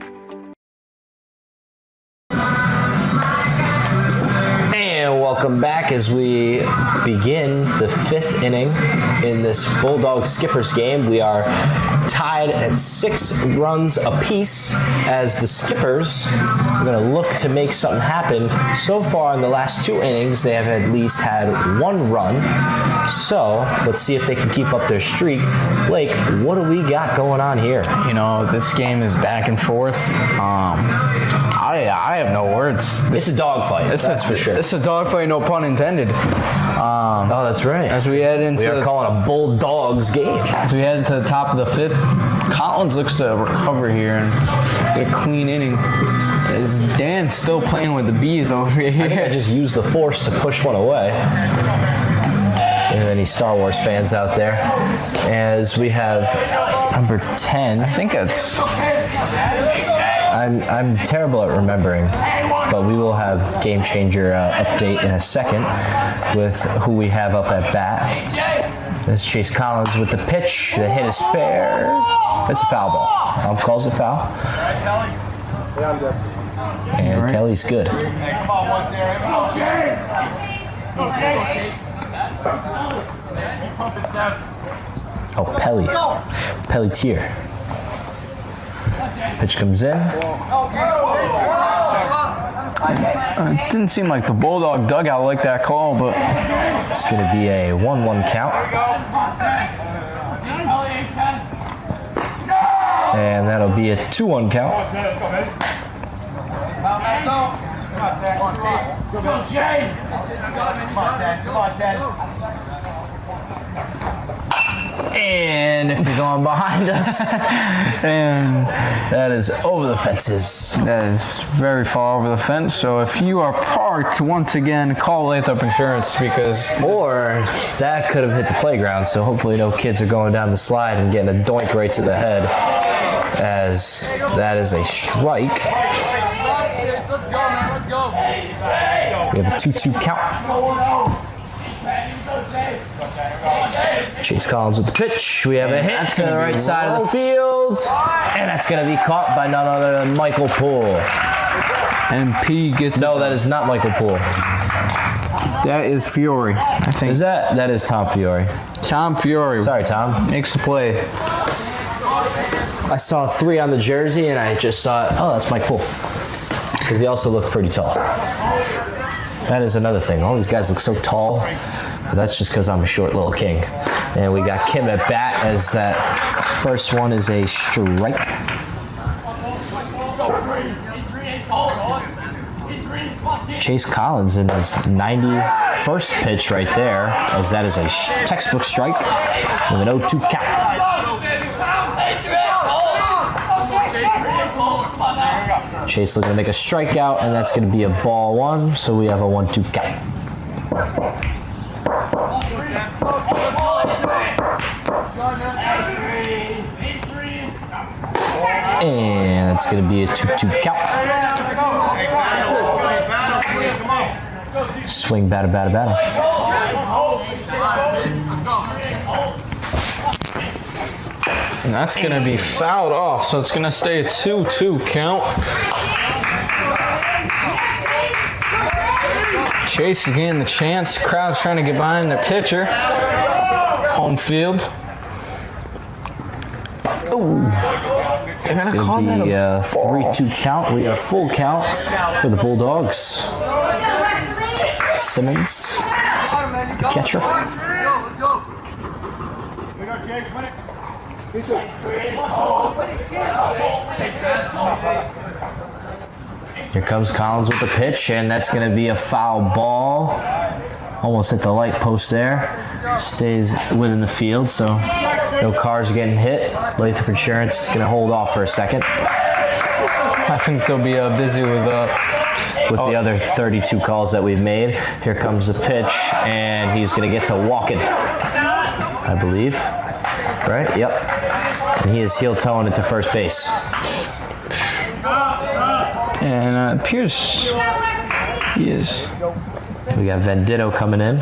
Welcome back as we begin the fifth inning in this Bulldog Skippers game. We are tied at 6 runs apiece as the Skippers are going to look to make something happen. So far in the last 2 innings, they have at least had 1 run. So let's see if they can keep up their streak. Blake, what do we got going on here? You know, this game is back and forth. I have no words. It's a dogfight, that's for sure. It's a dogfight, no pun intended. Oh, that's right. As we head into... We are calling a Bulldogs game. As we head into the top of the 5th, Collins looks to recover here and get a clean inning. Is Dan still playing with the bees over here? I think I just used the force to push one away. Any Star Wars fans out there? As we have number 10. I think it's... I'm terrible at remembering, but we will have Game Changer update in a second with who we have up at bat. There's Chase Collins with the pitch. The hit is fair. It's a foul ball. Calls it foul. And right. Kelly's good. Oh, Pelletier. Pitch comes in. It didn't seem like the Bulldog dugout liked that call, but it's going to be a 1-1 count. And that'll be a 2-1 count. And if you're going behind us, and that is over the fences. That is very far over the fence. So if you are parked, once again, call Lathrop Insurance because... Or that could have hit the playground, so hopefully no kids are going down the slide and getting a doink right to the head, as that is a strike. We have a 2-2 count. Chase Collins with the pitch. We have a hit to the right side of the field. And that's going to be caught by none other than Michael Poole. And P gets... No, that is not Michael Poole. That is Fiore, I think. Is that? That is Tom Fiore. Tom Fiore. Sorry, Tom. Makes the play. I saw 3 on the jersey, and I just thought, oh, that's Mike Poole. Because he also looked pretty tall. That is another thing. All these guys look so tall, but that's just because I'm a short little king. And we got Kim at bat as that first one is a strike. Chase Collins in his 91st pitch right there, as that is a textbook strike with an 0-2 count. Chase looking to make a strikeout, and that's going to be a ball one, so we have a 1-2 count. And that's going to be a 2-2 count. Swing, batter, batter, batter. And that's going to be fouled off, so it's going to stay a 2-2 count. Chase is getting the chance. Crowd's trying to get behind their pitcher. Home field. Ooh. It's going to be a 3-2 count. We got a full count for the Bulldogs. Simmons, the catcher. Here comes Collins with the pitch, and that's going to be a foul ball. Almost hit the light post there. Stays within the field, so no cars getting hit. Lathrop Insurance is going to hold off for a second. I think they'll be busy with the other 32 calls that we've made. Here comes the pitch, and he's going to get to walking, I believe. Right? Yep. And he is heel-toeing into first base. And it appears he is. We got Venditto coming in.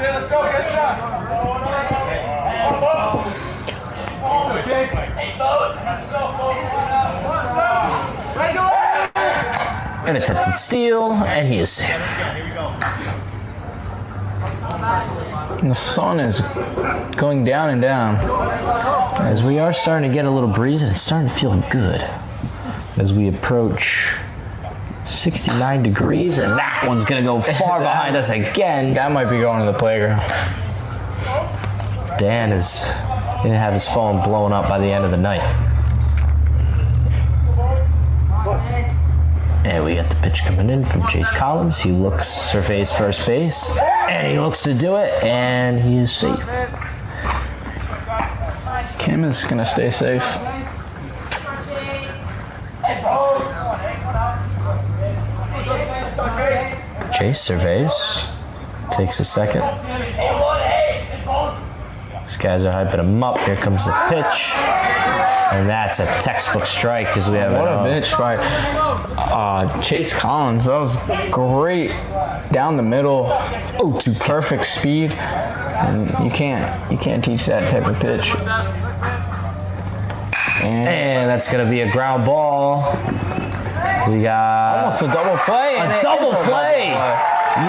Let's go, get it done. An attempted steal, and he is safe. And the sun is going down and down. As we are starting to get a little breeze, and it's starting to feel good as we approach 69 degrees, and that one's going to go far behind us again. That might be going to the playground. Dan is going to have his phone blown up by the end of the night. And we got the pitch coming in from Chase Collins. He surveys first base, and he looks to do it, and he is safe. Kim is going to stay safe. Chase surveys, takes a second. These guys are hyping him up. Here comes the pitch. And that's a textbook strike because we have what a pitch by Chase Collins. That was great down the middle. Oh, to perfect speed. And you can't teach that type of pitch. And that's gonna be a ground ball. We got almost a double play. A double play.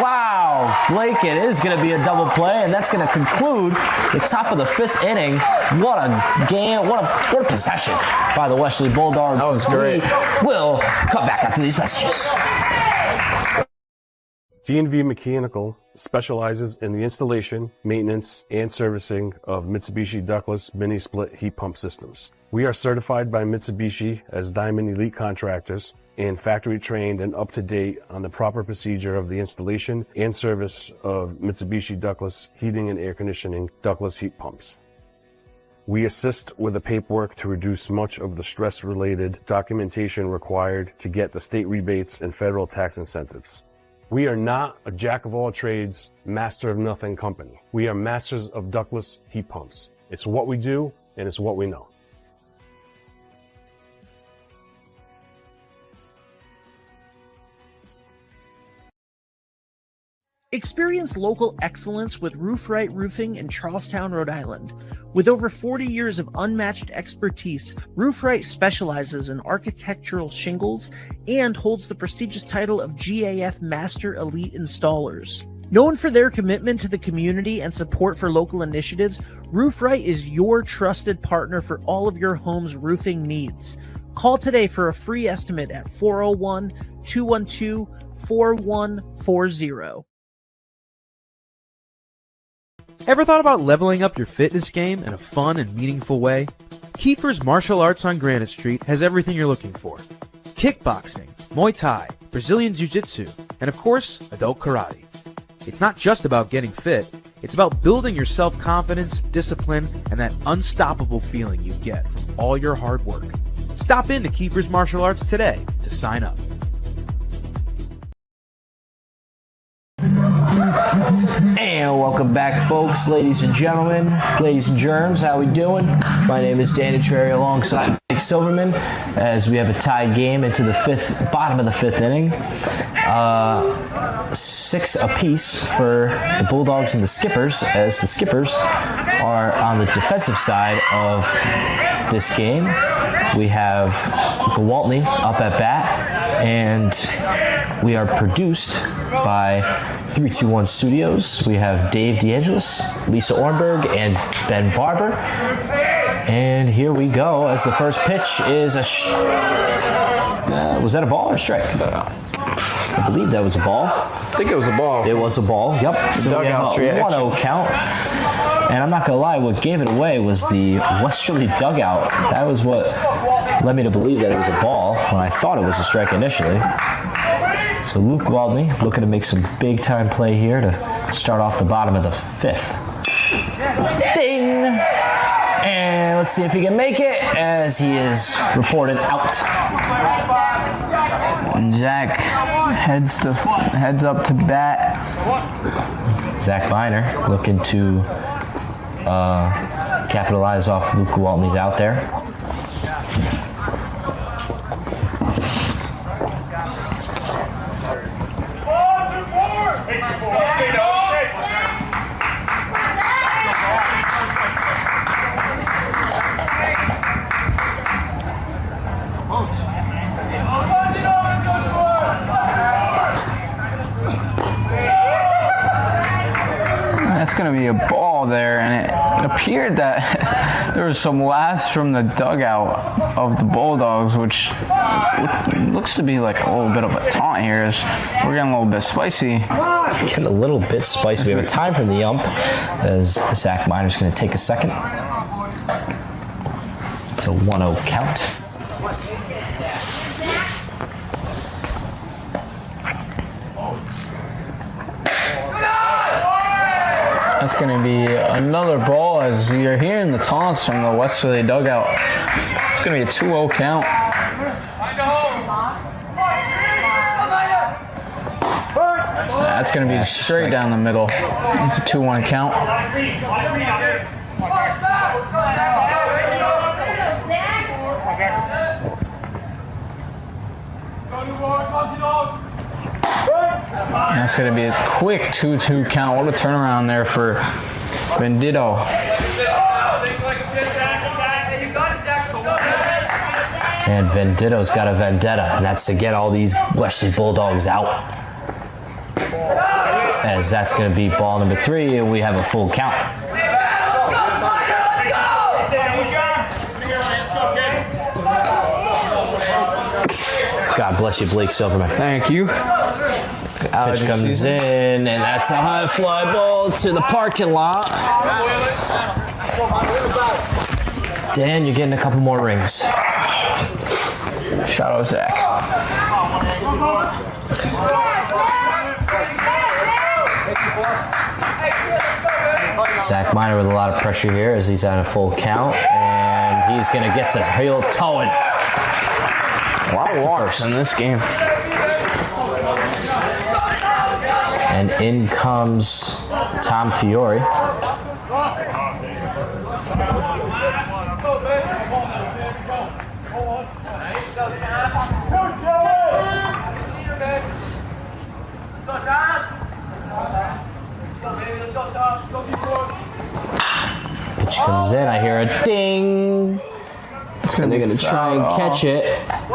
Wow, Blake, it is going to be a double play, and that's going to conclude the top of the 5th inning. What a game, what a possession by the Westerly Bulldogs. That was great. We'll come back after these messages. D&V Mechanical specializes in the installation, maintenance, and servicing of Mitsubishi ductless mini-split heat pump systems. We are certified by Mitsubishi as Diamond Elite Contractors and factory trained and up to date on the proper procedure of the installation and service of Mitsubishi ductless heating and air conditioning ductless heat pumps. We assist with the paperwork to reduce much of the stress-related documentation required to get the state rebates and federal tax incentives. We are not a jack-of-all-trades, master-of-nothing company. We are masters of ductless heat pumps. It's what we do, and it's what we know. Experience local excellence with Roof Right Roofing in Charlestown, Rhode Island. With over 40 years of unmatched expertise, Roof Right specializes in architectural shingles and holds the prestigious title of GAF Master Elite Installers. Known for their commitment to the community and support for local initiatives, RoofRite is your trusted partner for all of your home's roofing needs. Call today for a free estimate at 401-212-4140. Ever thought about leveling up your fitness game in a fun and meaningful way? Kiefer's Martial Arts on Granite Street has everything you're looking for. Kickboxing, Muay Thai, Brazilian Jiu-Jitsu, and of course, adult karate. It's not just about getting fit, it's about building your self-confidence, discipline, and that unstoppable feeling you get from all your hard work. Stop in to Kiefer's Martial Arts today to sign up. And welcome back, folks, ladies and gentlemen, ladies and germs, how we doing? My name is Danny Terry alongside Mike Silverman as we have a tied game into the bottom of the fifth inning. 6 apiece for the Bulldogs and the Skippers, as the Skippers are on the defensive side of this game. We have Gwaltney up at bat, and we are produced by 321 Studios. We have Dave DeAngelis, Lisa Ornberg, and Ben Barber. And here we go as the first pitch is a was that a ball or a strike? I believe that was a ball. I think it was a ball. It was a ball, yep. So we have a 1-0 count. And I'm not going to lie, what gave it away was the Westerly dugout. That was what led me to believe that it was a ball when I thought it was a strike initially. So Luke Gwaltney looking to make some big-time play here to start off the bottom of the fifth. Ding! And let's see if he can make it, as he is reported out. Zach heads up to bat. Zach Biner looking to capitalize off Luke Gwaltney's out there. That's going to be a ball there, and it appeared that there was some laughs from the dugout of the Bulldogs, which looks to be like a little bit of a taunt here. As we're getting a little bit spicy. Getting a little bit spicy. We have a time from the ump, as Zach Miner's going to take a second. It's a 1-0 count. That's going to be another ball, as you're hearing the taunts from the Westerly dugout. It's going to be a 2-0 count. That's going to be straight down the middle. It's a 2-1 count. That's going to be a quick 2-2 count. What a turnaround there for Venditto. And Venditto's got a vendetta, and that's to get all these Westerly Bulldogs out. As that's going to be ball number 3, and we have a full count. God bless you, Blake Silverman. Thank you. Pitch comes in, and that's a high fly ball to the parking lot. Dan, you're getting a couple more rings. Shout out Zach. Zach Miner with a lot of pressure here as he's at a full count, and he's going to get to heel towing. A lot of walks in this game. And in comes Tom Fiore. Pitch comes in, I hear a ding. And they're going to try and catch it,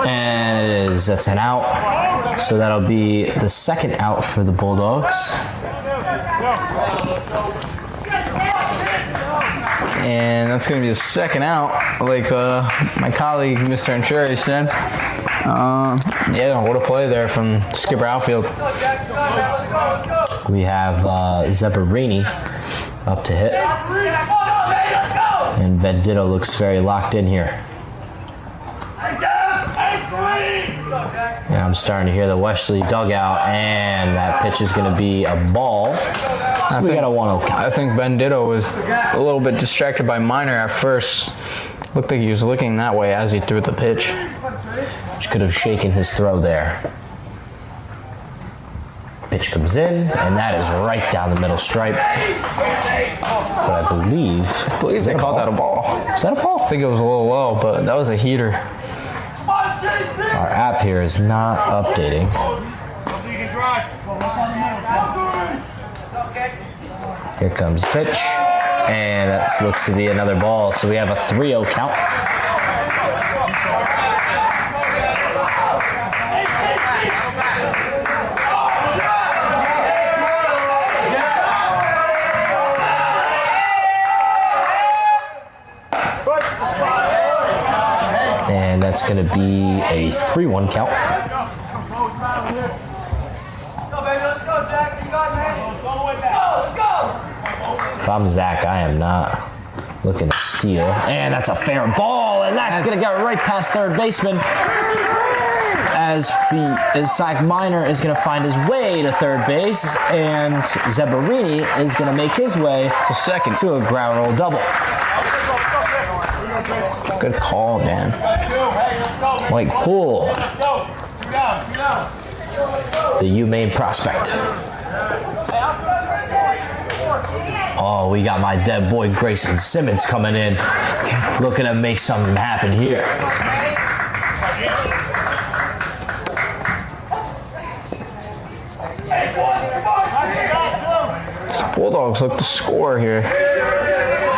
and that's an out. So that'll be the second out for the Bulldogs. And that's going to be the second out, like my colleague, Mr. Ancheri, said. Yeah, what a play there from skipper outfield. We have Zebarini up to hit. And Venditto looks very locked in here. And I'm starting to hear the Westerly dugout, and that pitch is going to be a ball. So we got a 1-0 count. I think Venditto was a little bit distracted by Minor at first. Looked like he was looking that way as he threw the pitch. Which could have shaken his throw there. Pitch comes in, and that is right down the middle stripe. But I believe they called that a ball. Is that a ball? I think it was a little low, but that was a heater. Our app here is not updating. Here comes the pitch, and that looks to be another ball. So we have a 3-0 count. And that's going to be a 3-1 count. If I'm Zach, I am not looking to steal. And that's a fair ball, and that's going to get right past third baseman. As Zach Minor is going to find his way to third base, and Zebarini is going to make his way to second to a ground roll double. Good call, Dan. Mike Poole, the UMaine prospect. Oh, we got my dead boy Grayson Simmons coming in, looking to make something happen here. The Bulldogs look to score here.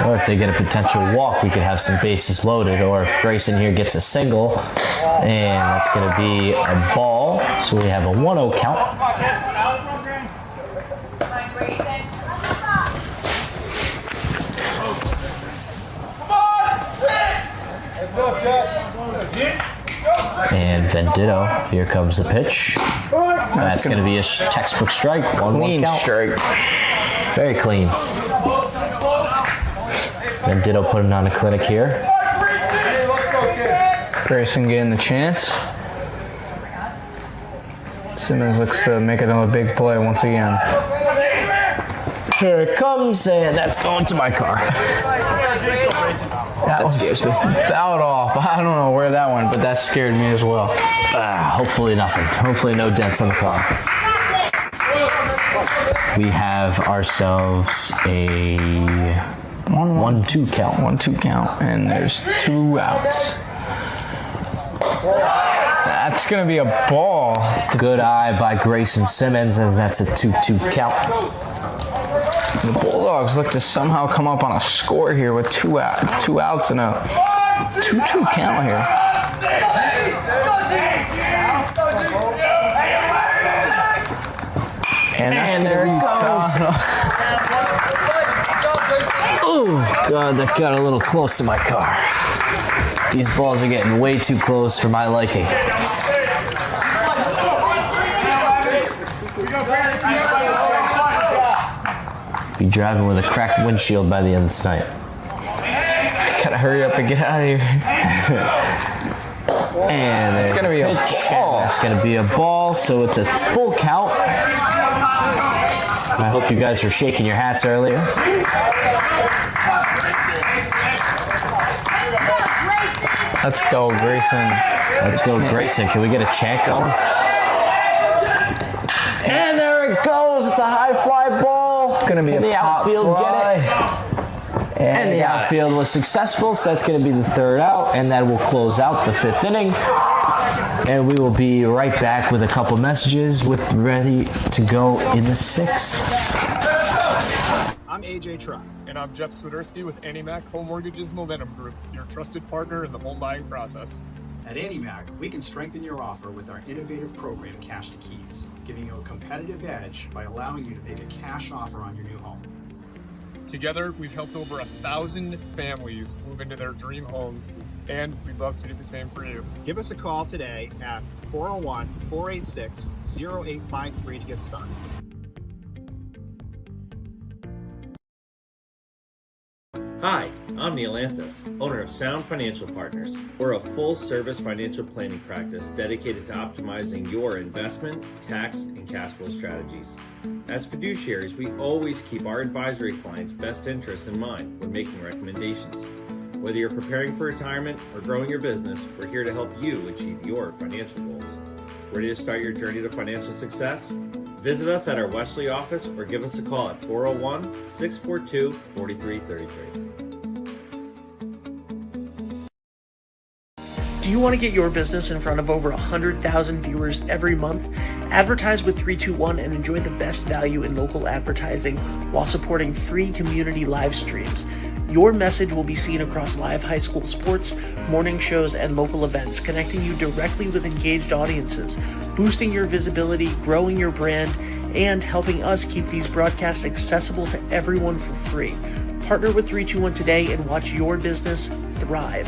Or if they get a potential walk, we could have some bases loaded. Or if Grayson here gets a single, and that's going to be a ball. So we have a 1-0 count. And Venditto, here comes the pitch. That's going to be a textbook strike. 1-1 count. Strike. Very clean. Venditto putting on a clinic here. Grayson getting the chance. Simmons looks to make another big play once again. Here it comes, and that's going to my car. That scares me. Fouled off. I don't know where that went, but that scared me as well. Hopefully nothing. Hopefully no dents on the car. We have ourselves a 1-2 count. 1-2 count, and there's 2 outs. That's going to be a ball. Good eye by Grayson Simmons, and that's a 2-2 count. The Bulldogs look to somehow come up on a score here with 2 outs and a 2-2 count here. And there it goes. Oh, God, that got a little close to my car. These balls are getting way too close for my liking. Be driving with a cracked windshield by the end of this night. Gotta hurry up and get out of here. And there's gonna be a ball. That's gonna be a ball, so it's a full count. I hope you guys were shaking your hats earlier. Let's go, Grayson. Let's go, Grayson. Can we get a chant going? And there it goes. It's a high fly ball. Gonna be Can the outfield get it? And the got outfield was successful, so that's going to be the 3rd out, and that will close out the 5th inning. And we will be right back with a couple messages ready to go in the 6th. I'm AJ Truck. And I'm Jeff Swiderski with AnnieMac Home Mortgage's Momentum Group, your trusted partner in the home buying process. At AndyMac, we can strengthen your offer with our innovative program, Cash to Keys, giving you a competitive edge by allowing you to make a cash offer on your new home. Together, we've helped over 1,000 families move into their dream homes, and we'd love to do the same for you. Give us a call today at 401-486-0853 to get started. Hi, I'm Neil Anthus, owner of Sound Financial Partners. We're a full-service financial planning practice dedicated to optimizing your investment, tax, and cash flow strategies. As fiduciaries, we always keep our advisory clients' best interests in mind when making recommendations. Whether you're preparing for retirement or growing your business, we're here to help you achieve your financial goals. Ready to start your journey to financial success? Visit us at our Westerly office or give us a call at 401-642-4333. Do you want to get your business in front of over 100,000 viewers every month? Advertise with 321 and enjoy the best value in local advertising while supporting free community live streams. Your message will be seen across live high school sports, morning shows, and local events, connecting you directly with engaged audiences, boosting your visibility, growing your brand, and helping us keep these broadcasts accessible to everyone for free. Partner with 321 today and watch your business thrive.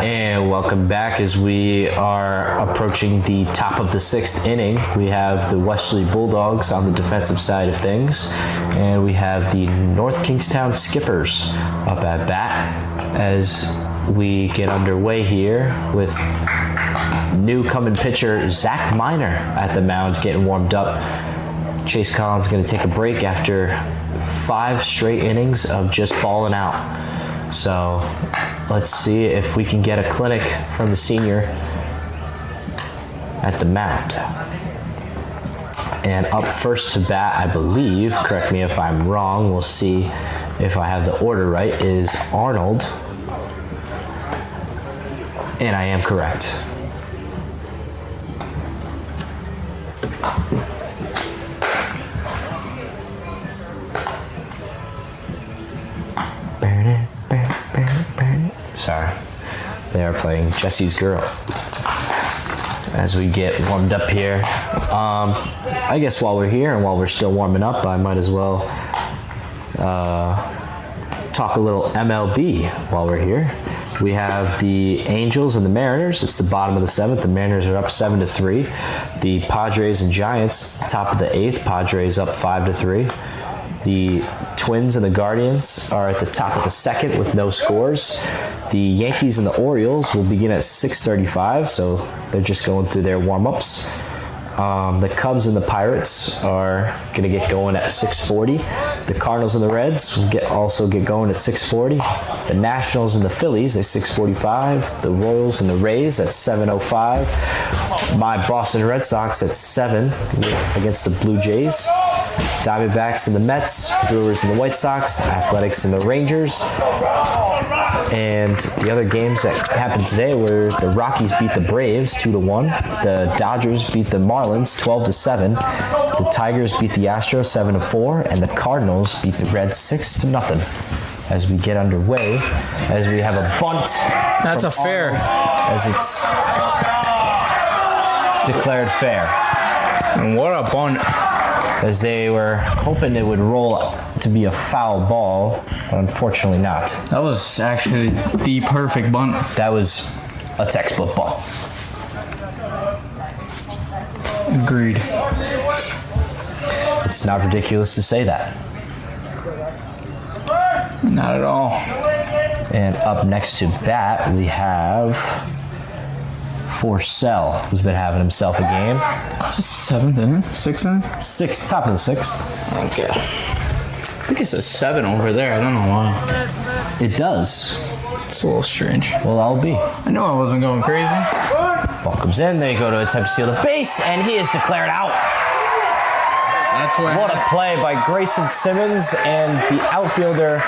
And welcome back as we are approaching the top of the sixth inning. We have the Westerly Bulldogs on the defensive side of things, and we have the North Kingstown Skippers up at bat as we get underway here with new coming pitcher Zach Miner at the mound getting warmed up. Chase Collins going to take a break after 5 straight innings of just balling out. So let's see if we can get a clinic from the senior at the mound. And up first to bat, I believe, correct me if I'm wrong, we'll see if I have the order right, is Arnold. And I am correct. Sorry, they are playing Jesse's Girl as we get warmed up here. I guess while we're here and while we're still warming up, I might as well talk a little MLB while we're here. We have the Angels and the Mariners. It's the bottom of the 7th. The Mariners are up 7-3. The Padres and Giants, it's the top of the 8th. Padres up 5-3. The Twins and the Guardians are at the top of the 2nd with no scores. The Yankees and the Orioles will begin at 6:35, so they're just going through their warm-ups. The Cubs and the Pirates are going to get going at 6:40. The Cardinals and the Reds will also get going at 6:40. The Nationals and the Phillies at 6:45. The Royals and the Rays at 7:05. My Boston Red Sox at 7 against the Blue Jays. Diamondbacks and the Mets, Brewers and the White Sox, Athletics and the Rangers. And the other games that happened today were the Rockies beat the Braves 2-1. The Dodgers beat the Marlins 12-7. The Tigers beat the Astros 7-4, and the Cardinals beat the Reds 6-0. As we get underway, as we have a bunt. That's a fair. As it's declared fair. And what a bunt. As they were hoping it would roll to be a foul ball, but unfortunately not. That was actually the perfect bunt. That was a textbook bunt. Agreed. It's not ridiculous to say that. Not at all. And up next to bat, we have Forsell, who's been having himself a game. Is this 7th inning? 6th inning? 6th, top of the 6th. Okay. I think it says 7 over there. I don't know why. It does. It's a little strange. Well, I'll be. I knew I wasn't going crazy. Ball comes in. They go to attempt to steal the base, and he is declared out. That's what a play by Grayson Simmons and the outfielder.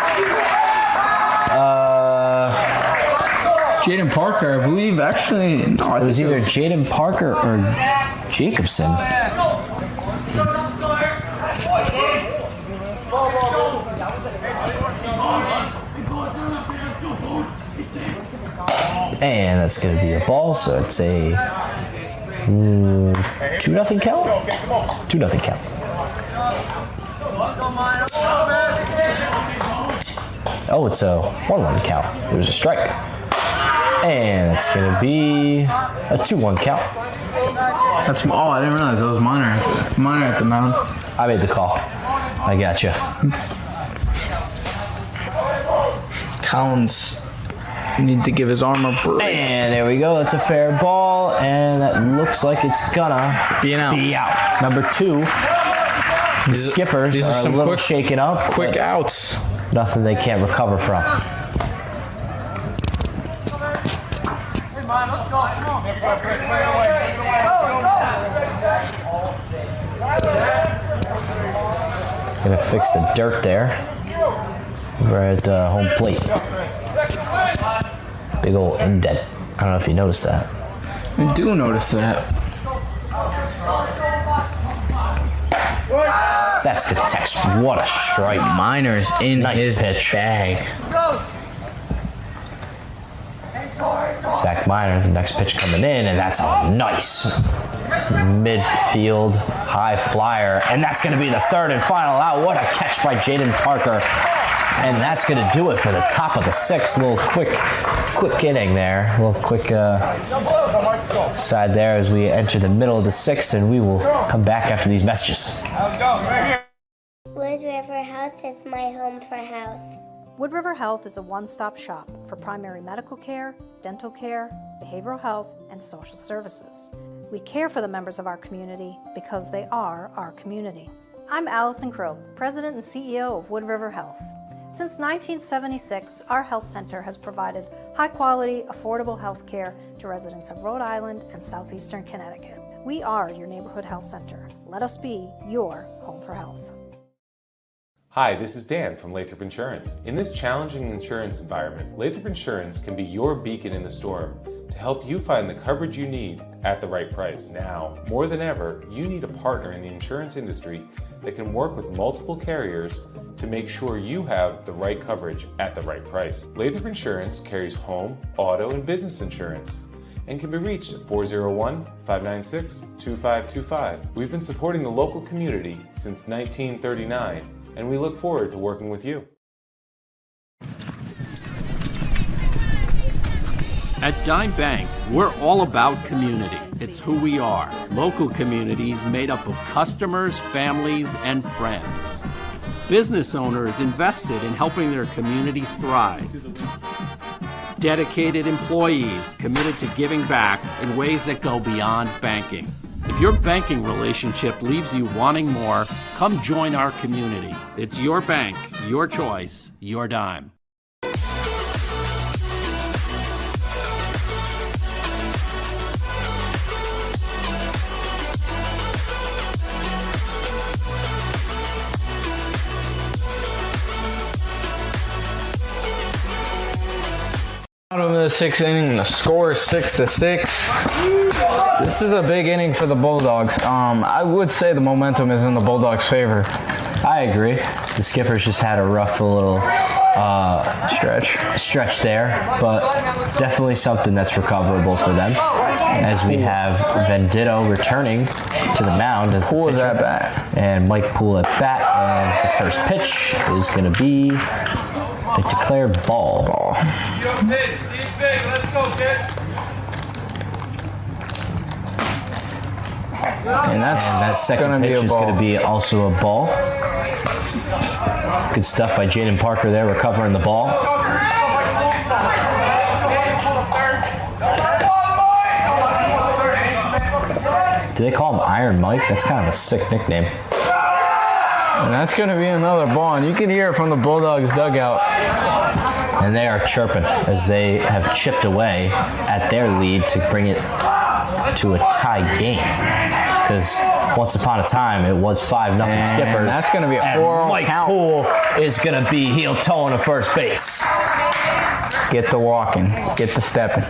Jaden Parker, I believe, actually. No, it was either Jaden Parker or Jacobson. And that's going to be a ball, so it's a 2-0 count? 2-0 count. Oh, it's a 1-1 count. There's a strike. And it's going to be a 2-1 count. That's I didn't realize that was minor at the mound. I made the call. I got you. Collins need to give his arm a break. And there we go. That's a fair ball, and that looks like it's gonna be out. Number 2. The skippers these are are some a little quick, shaken up. Quick outs. Nothing they can't recover from. Gonna fix the dirt there. Right at the home plate. Big old indent. I don't know if you noticed that. I do notice that. That's good text. What a strike. Minor's in his pitch. bag. Zach Minor, the next pitch coming in, and that's a nice midfield high flyer. And that's going to be the third and final out. What a catch by Jaden Parker. And that's going to do it for the top of the 6th. A little quick inning there. A little quick side there as we enter the middle of the 6th, and we will come back after these messages. Wood River Health is my home for health. Wood River Health is a one-stop shop for primary medical care, dental care, behavioral health, and social services. We care for the members of our community because they are our community. I'm Allison Croak, President and CEO of Wood River Health. Since 1976, our health center has provided high-quality, affordable health care to residents of Rhode Island and southeastern Connecticut. We are your neighborhood health center. Let us be your home for health. Hi, this is Dan from Lathrop Insurance. In this challenging insurance environment, Lathrop Insurance can be your beacon in the storm to help you find the coverage you need at the right price. Now, more than ever, you need a partner in the insurance industry that can work with multiple carriers to make sure you have the right coverage at the right price. Lathrop Insurance carries home, auto, and business insurance and can be reached at 401-596-2525. We've been supporting the local community since 1939, and we look forward to working with you. At Dime Bank, we're all about community. It's who we are. Local communities made up of customers, families, and friends. Business owners invested in helping their communities thrive. Dedicated employees committed to giving back in ways that go beyond banking. If your banking relationship leaves you wanting more, come join our community. It's your bank, your choice, your dime. Bottom of the 6th inning, the score is 6-6. This is a big inning for the Bulldogs. I would say the momentum is in the Bulldogs' favor. I agree. The skippers just had a rough little stretch there, but definitely something that's recoverable for them. As we have Venditto returning to the mound as Poole is at bat, and Mike Poole at bat, and the first pitch is going to be a declared ball. And that second pitch is going to be also a ball. Good stuff by Jaden Parker there, recovering the ball. Do they call him Iron Mike? That's kind of a sick nickname. And that's going to be another ball, and you can hear it from the Bulldogs dugout. And they are chirping as they have chipped away at their lead to bring it to a tie game. Because once upon a time, it was 5-0 Skippers. That's going to be a 4-0 Mike count. Poole is going to be heel-toeing to first base. Get the walking. Get the stepping.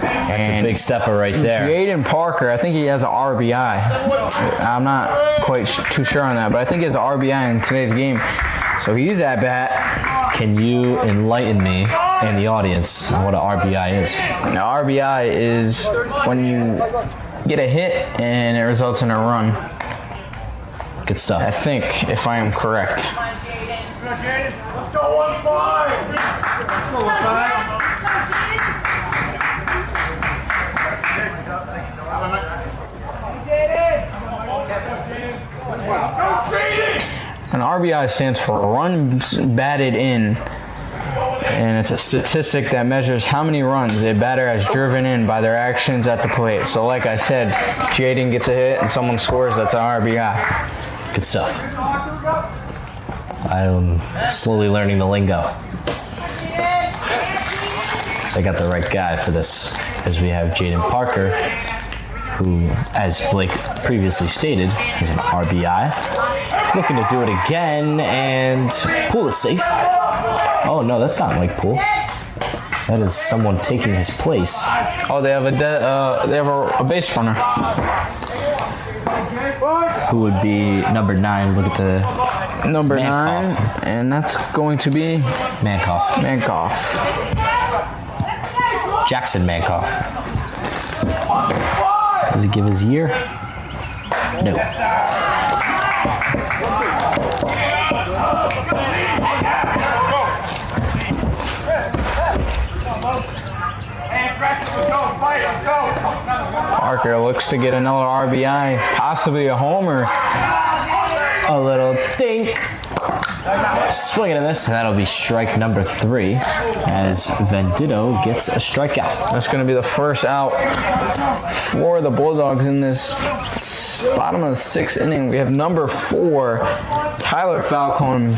That's a big stepper right there. Jaden Parker, I think he has an RBI. I'm not quite too sure on that, but I think he has an RBI in today's game. So he's at bat. Can you enlighten me and the audience what an RBI is. Now, RBI is when you get a hit and it results in a run. Good stuff. I think, if I am correct. Let's go 1-5. Let's go 1-5. An RBI stands for runs batted in, and it's a statistic that measures how many runs a batter has driven in by their actions at the plate. So like I said, Jaden gets a hit and someone scores, that's an RBI. Good stuff. I'm slowly learning the lingo. I got the right guy for this, as we have Jaden Parker, who, as Blake previously stated, is an RBI. Looking to do it again, and Poole is safe. Oh no, that's not Mike Poole. That is someone taking his place. Oh, they have a base runner. Who would be number 9? Look at the number Mankoff. 9, and that's going to be Mankoff. Jackson Mankoff. Does he give his year? No. Parker looks to get another RBI, possibly a homer. A little dink. Swinging at this, and that'll be strike number 3 as Venditto gets a strikeout. That's going to be the first out for the Bulldogs in this bottom of the 6th inning. We have number 4, Tyler Falcone,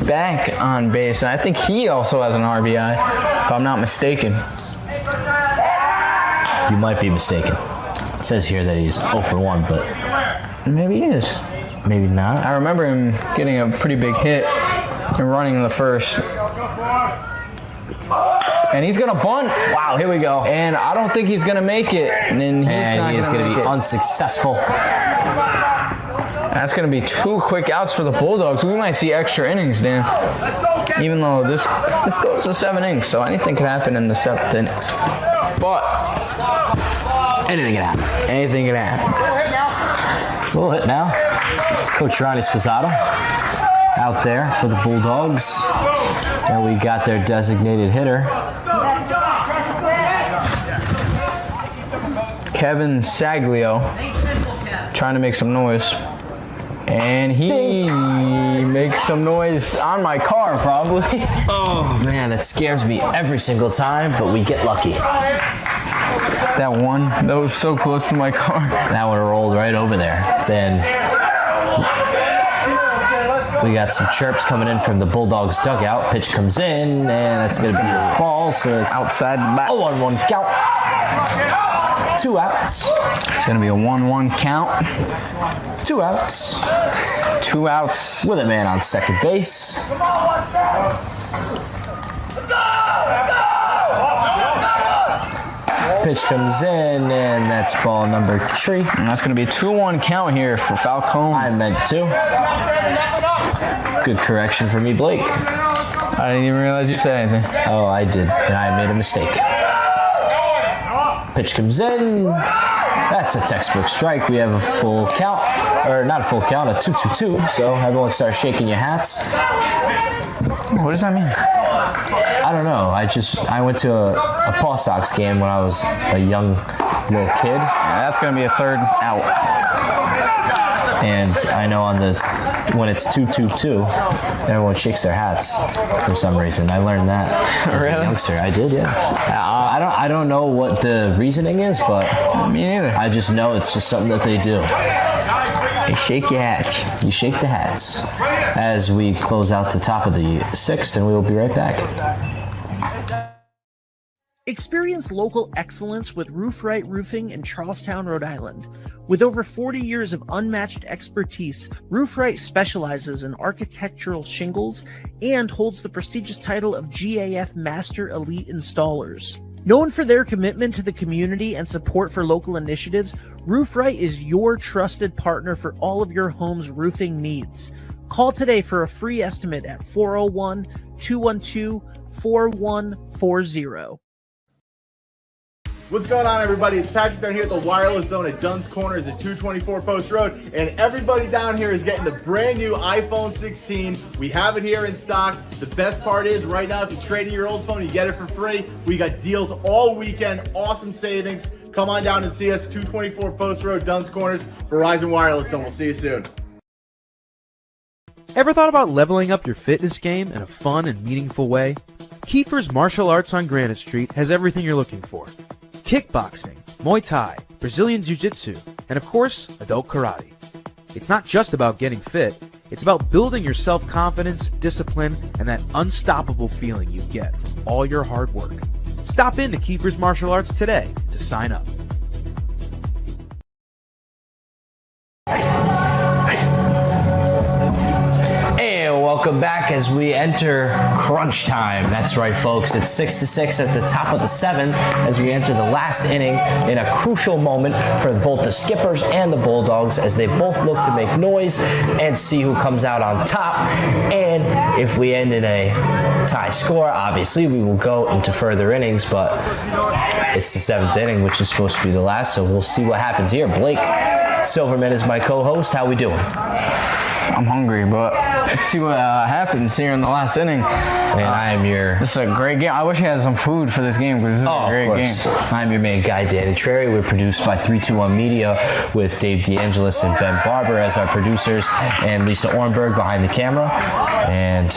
back on base, and I think he also has an RBI, if I'm not mistaken. You might be mistaken. It says here that he's 0 for 1, but maybe he is. Maybe not. I remember him getting a pretty big hit and running in the first. And he's going to bunt. Wow, here we go. And I don't think he's going to make it. And he is going to be unsuccessful. That's going to be 2 quick outs for the Bulldogs. We might see extra innings, Dan. Even though this goes to 7 innings, so anything can happen in the 7th inning. But anything can happen. Anything can happen. Little hit now. Coach Ronnie Spazzato out there for the Bulldogs. And we got their designated hitter. Kevin Saglio trying to make some noise. And he makes some noise on my car, probably. Oh, man, that scares me every single time, but we get lucky. That was so close to my car. That one rolled right over there. And we got some chirps coming in from the Bulldogs dugout. Pitch comes in, and that's going to be a ball, so it's outside the back. A 1-1 count. 2 outs. It's going to be a 1-1 count. 2 outs. 2 outs. With a man on second base. Pitch comes in, and that's ball number 3. And that's going to be a 2-1 count here for Falcone. I meant to. Good correction for me, Blake. I didn't even realize you said anything. Oh, I did, and I made a mistake. Pitch comes in. That's a textbook strike. We have a full count, or not a full count, a 2-2-2. So everyone start shaking your hats. What does that mean? I don't know. I went to a Paw Sox game when I was a young little kid. Yeah, that's going to be a 3rd out. And I know when it's 2-2-2, everyone shakes their hats for some reason. I learned that as a youngster. I did, yeah. I don't know what the reasoning is, but me neither. I just know it's just something that they do. You shake your hats. You shake the hats as we close out the top of the 6th, and we will be right back. Experience local excellence with Roof Right Roofing in Charlestown, Rhode Island. With over 40 years of unmatched expertise, Roof Right specializes in architectural shingles and holds the prestigious title of GAF Master Elite Installers. Known for their commitment to the community and support for local initiatives, Roof Right is your trusted partner for all of your home's roofing needs. Call today for a free estimate at 401-212-4140. What's going on, everybody? It's Patrick down here at the Wireless Zone at Dunn's Corners at 224 Post Road, and everybody down here is getting the brand new iPhone 16. We have it here in stock. The best part is right now, if you trade in your old phone, you get it for free. We got deals all weekend, awesome savings. Come on down and see us, 224 Post Road, Dunn's Corners, Verizon Wireless Zone. We'll see you soon. Ever thought about leveling up your fitness game in a fun and meaningful way? Kiefer's Martial Arts on Granite Street has everything you're looking for. Kickboxing, Muay Thai, Brazilian Jiu-Jitsu, and of course, adult karate. It's not just about getting fit, it's about building your self-confidence, discipline, and that unstoppable feeling you get from all your hard work. Stop in to Kiefer's Martial Arts today to sign up. Welcome back as we enter crunch time. That's right, folks. It's 6-6 at the top of the 7th as we enter the last inning in a crucial moment for both the Skippers and the Bulldogs as they both look to make noise and see who comes out on top. And if we end in a tie score, obviously we will go into further innings, but it's the 7th inning, which is supposed to be the last, so we'll see what happens here. Blake Silverman is my co-host. How we doing? I'm hungry, but let's see what happens here in the last inning. And I am your... This is a great game. I wish I had some food for this game because this is a great game. I'm your main guy, Danny Trary. We're produced by 321 Media with Dave DeAngelis and Ben Barber as our producers and Lisa Ornberg behind the camera. And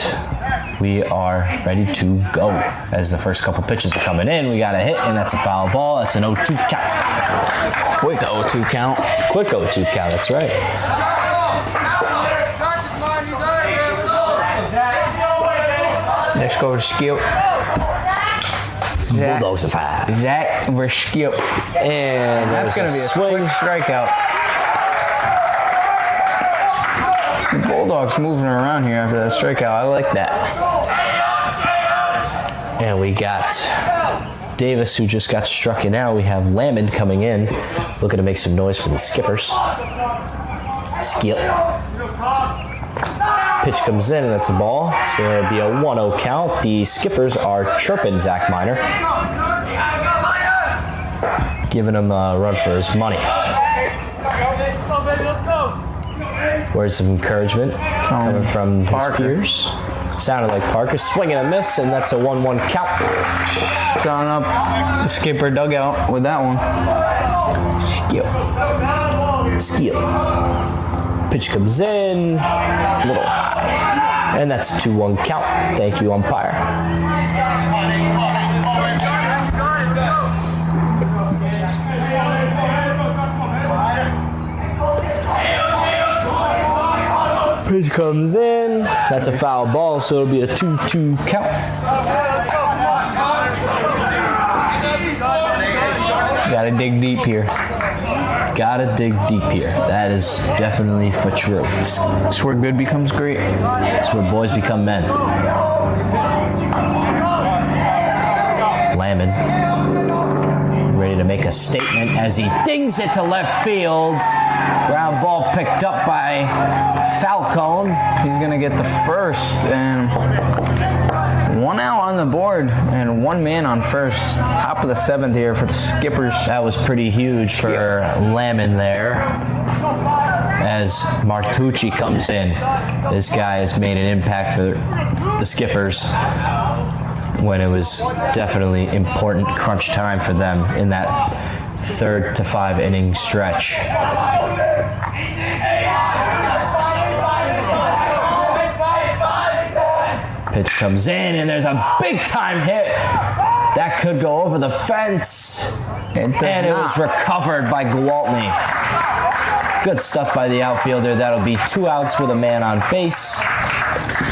we are ready to go as the first couple pitches are coming in. We got a hit, and that's a foul ball. That's an 0-2 count. Quick 0-2 count. Quick 0-2 count, that's right. Let's go to Skip. Bulldogs are 5. Zach versus Skip. And that's going to be a quick strikeout. The Bulldogs moving around here after that strikeout. I like that. And we got Davis, who just got struck in now. We have Lamond coming in, looking to make some noise for the Skippers. Skip. Pitch comes in, and that's a ball. So it'll be a 1-0 count. The Skippers are chirping Zach Miner, giving him a run for his money. Words of encouragement coming from his peers. Sounded like Parker. Swing and a miss, and that's a 1-1 count. Drawing up the Skipper dugout with that one. Skip. Pitch comes in, a little high, and that's a 2-1 count. Thank you, umpire. Pitch comes in, that's a foul ball, so it'll be a 2-2 count. Gotta dig deep here. Gotta dig deep here. That is definitely for true. That's where good becomes great. That's where boys become men. Lamond ready to make a statement as he dings it to left field. Ground ball picked up by Falcone. He's gonna get the first, and 1 out on the board and 1 man on first. Top of the 7th here for the Skippers. That was pretty huge for Lamond there. As Martucci comes in, this guy has made an impact for the Skippers when it was definitely important crunch time for them in that 3rd to 5 inning stretch. Pitch comes in, and there's a big-time hit. That could go over the fence. And it was recovered by Gwaltney. Good stuff by the outfielder. That'll be 2 outs with a man on base.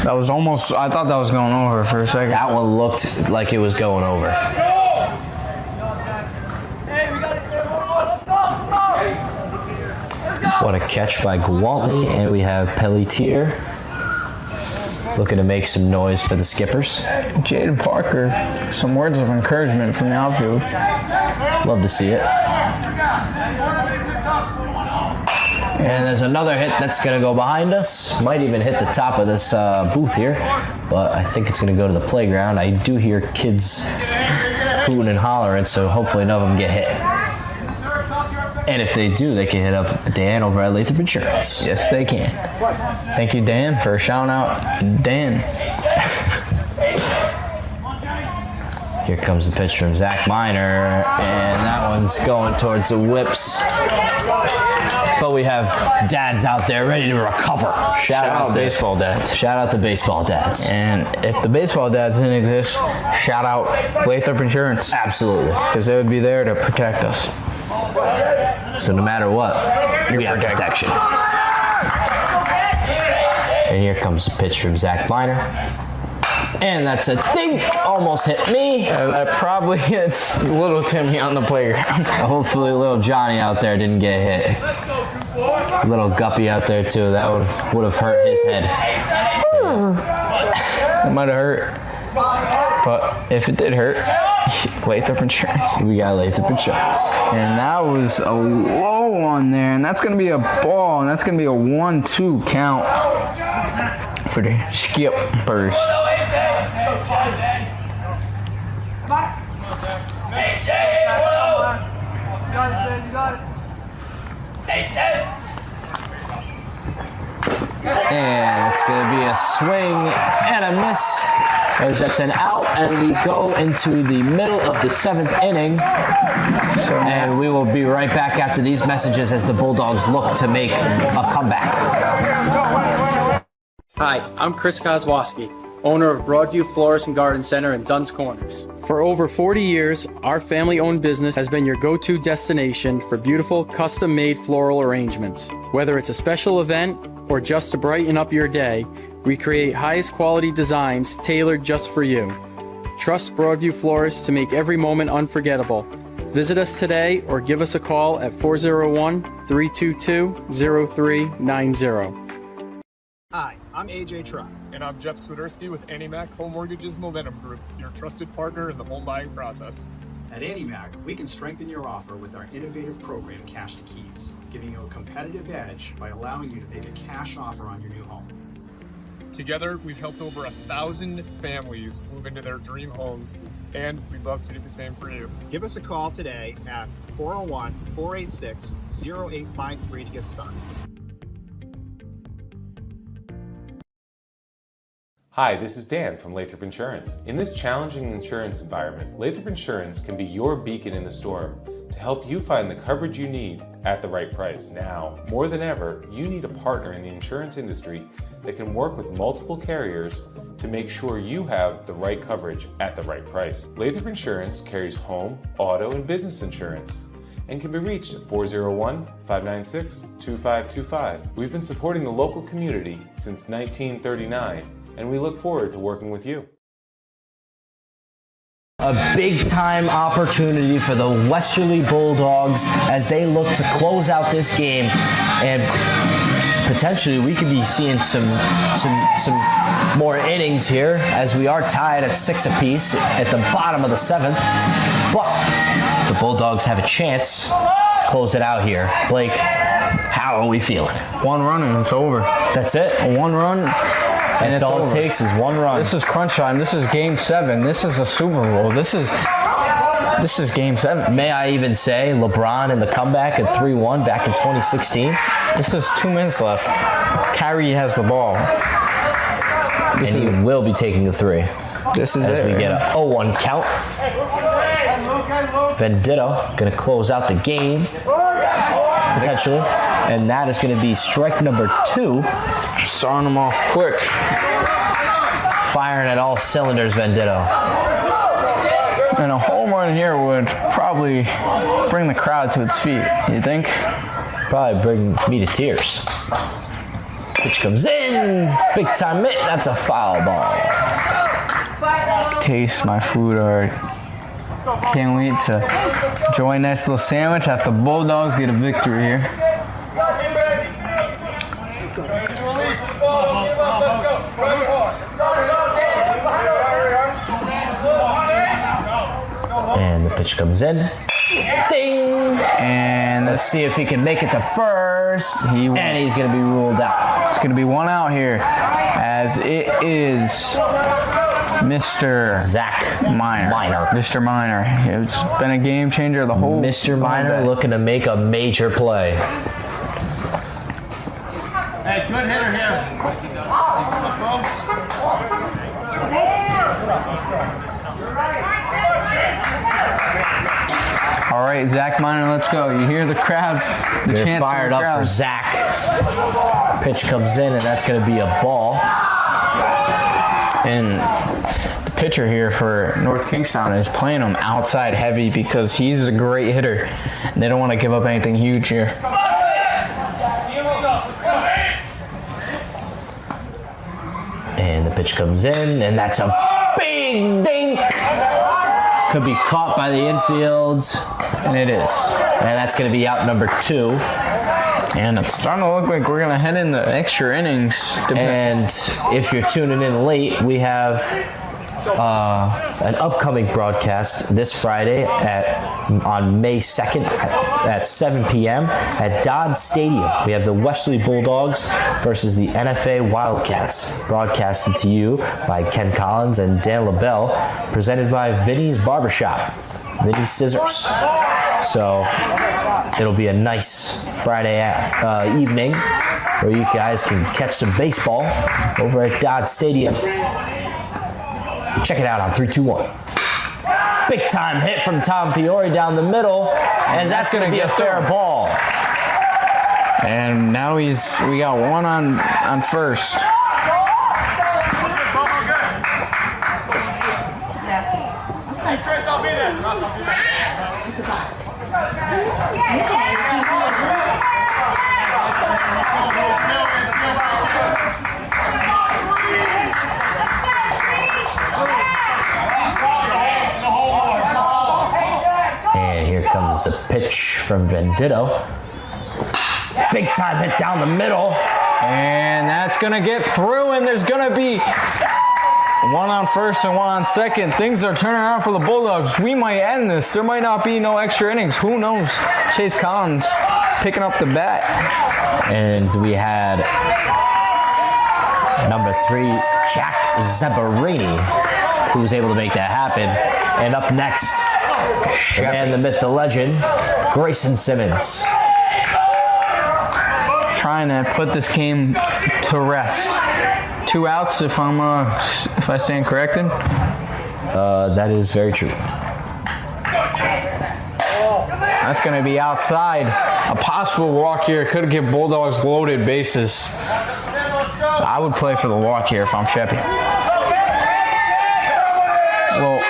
That was almost, I thought that was going over for a second. That one looked like it was going over. What a catch by Gwaltney. And we have Pelletier looking to make some noise for the Skippers. Jaden Parker, some words of encouragement from the outfield. Love to see it. And there's another hit that's going to go behind us. Might even hit the top of this booth here, but I think it's going to go to the playground. I do hear kids hooting and hollering, so hopefully none of them get hit. And if they do, they can hit up Dan over at Lathrop Insurance. Yes, they can. Thank you, Dan, for shouting out Dan. Here comes the pitch from Zach Miner, and that one's going towards the whips. But we have dads out there ready to recover. Shout out baseball dads. Shout out the baseball dads. And if the baseball dads didn't exist, shout out Lathrop Insurance. Absolutely. Because they would be there to protect us. So no matter what, we have protection. And here comes the pitch from Zach Miner. And that's a thing, almost hit me. That probably hits little Timmy on the playground. Hopefully little Johnny out there didn't get hit. Little Guppy out there too, that would have hurt his head. It might have hurt. But if it did hurt, Lathrop Insurance. We got Lathrop Insurance. And that was a low one there. And that's going to be a ball. And that's going to be a 1-2 count for the Skippers. And it's going to be a swing and a miss, as that's an out, and we go into the middle of the 7th inning. And we will be right back after these messages as the Bulldogs look to make a comeback. Hi, I'm Chris Kozłowski, owner of Broadview Florist and Garden Center in Dunn's Corners. For over 40 years, our family-owned business has been your go-to destination for beautiful, custom-made floral arrangements. Whether it's a special event or just to brighten up your day, we create highest quality designs tailored just for you. Trust Broadview Florists to make every moment unforgettable. Visit us today or give us a call at 401-322-0390. Hi, I'm AJ Truck. And I'm Jeff Swiderski with AnnieMac Home Mortgage's Momentum Group, your trusted partner in the home buying process. At AnnieMac, we can strengthen your offer with our innovative program, Cash to Keys, giving you a competitive edge by allowing you to make a cash offer on your new home. Together, we've helped over 1,000 families move into their dream homes, and we'd love to do the same for you. Give us a call today at 401-486-0853 to get started. Hi, this is Dan from Lathrop Insurance. In this challenging insurance environment, Lathrop Insurance can be your beacon in the storm to help you find the coverage you need at the right price. Now, more than ever, you need a partner in the insurance industry that can work with multiple carriers to make sure you have the right coverage at the right price. Lathrop Insurance carries home, auto, and business insurance and can be reached at 401-596-2525. We've been supporting the local community since 1939, and we look forward to working with you. A big time opportunity for the Westerly Bulldogs as they look to close out this game, and potentially we could be seeing some more innings here as we are tied at 6 apiece at the bottom of the 7th. But the Bulldogs have a chance to close it out here. Blake, how are we feeling? One run and it's over. That's it? One run. And that's all over. It takes is one run. This is crunch time. This is Game 7. This is a Super Bowl. This is Game 7. May I even say LeBron in the comeback at 3-1 back in 2016? This is 2 minutes left. Kyrie has the ball. And he will be taking the 3. This is as it. We get a 0-1 count. Vendetta going to close out the game, potentially. And that is going to be strike number 2. Starting them off quick. Firing at all cylinders, Venditto. And a home run here would probably bring the crowd to its feet, you think? Probably bring me to tears. Pitch comes in. Big time mitt. That's a foul ball. Taste my food already. Can't wait to enjoy a nice little sandwich after the Bulldogs get a victory here. And the pitch comes in. Ding! And And let's see if he can make it to first. And he's going to be ruled out. It's going to be one out here, as it is Mr. Zach Miner. Mr. Miner. It's been a game changer the whole Mr. Miner looking to make a major play. Hey, good hitter here. All right, Zach Miner, let's go. You hear the crowds. They're fired up for Zach. Pitch comes in, and that's going to be a ball. And the pitcher here for North Kingstown is playing him outside heavy because he's a great hitter. And they don't want to give up anything huge here. And the pitch comes in, and that's a big dink. Could be caught by the infield. And it is. And that's going to be out number 2. And it's starting to look like we're going to head into extra innings. And if you're tuning in late, we have an upcoming broadcast this Friday on May 2nd at 7 p.m. at Dodd Stadium. We have the Westerly Bulldogs versus the NFA Wildcats, broadcasted to you by Ken Collins and Dan LaBelle, presented by Vinny's Barbershop, Vinny's Scissors. So it'll be a nice Friday evening where you guys can catch some baseball over at Dodd Stadium. Check it out on 3-2-1. Big time hit from Tom Fiore down the middle, and that's going to be a fair ball. And now we got one on first. Hey, Chris, I'll be there. And here comes a pitch from Venditto. Big time hit down the middle. And that's going to get through, and there's going to be one on first and one on second. Things are turning around for the Bulldogs. We might end this. There might not be no extra innings. Who knows? Chase Collins picking up the bat. And we had number 3, Jack Zabarini, who was able to make that happen. And up next, the man, the myth, the legend, Grayson Simmons. Trying to put this game to rest. 2 outs, if I stand corrected. That is very true. That's going to be outside. A possible walk here could give Bulldogs loaded bases. I would play for the walk here if I'm Sheppy. Well,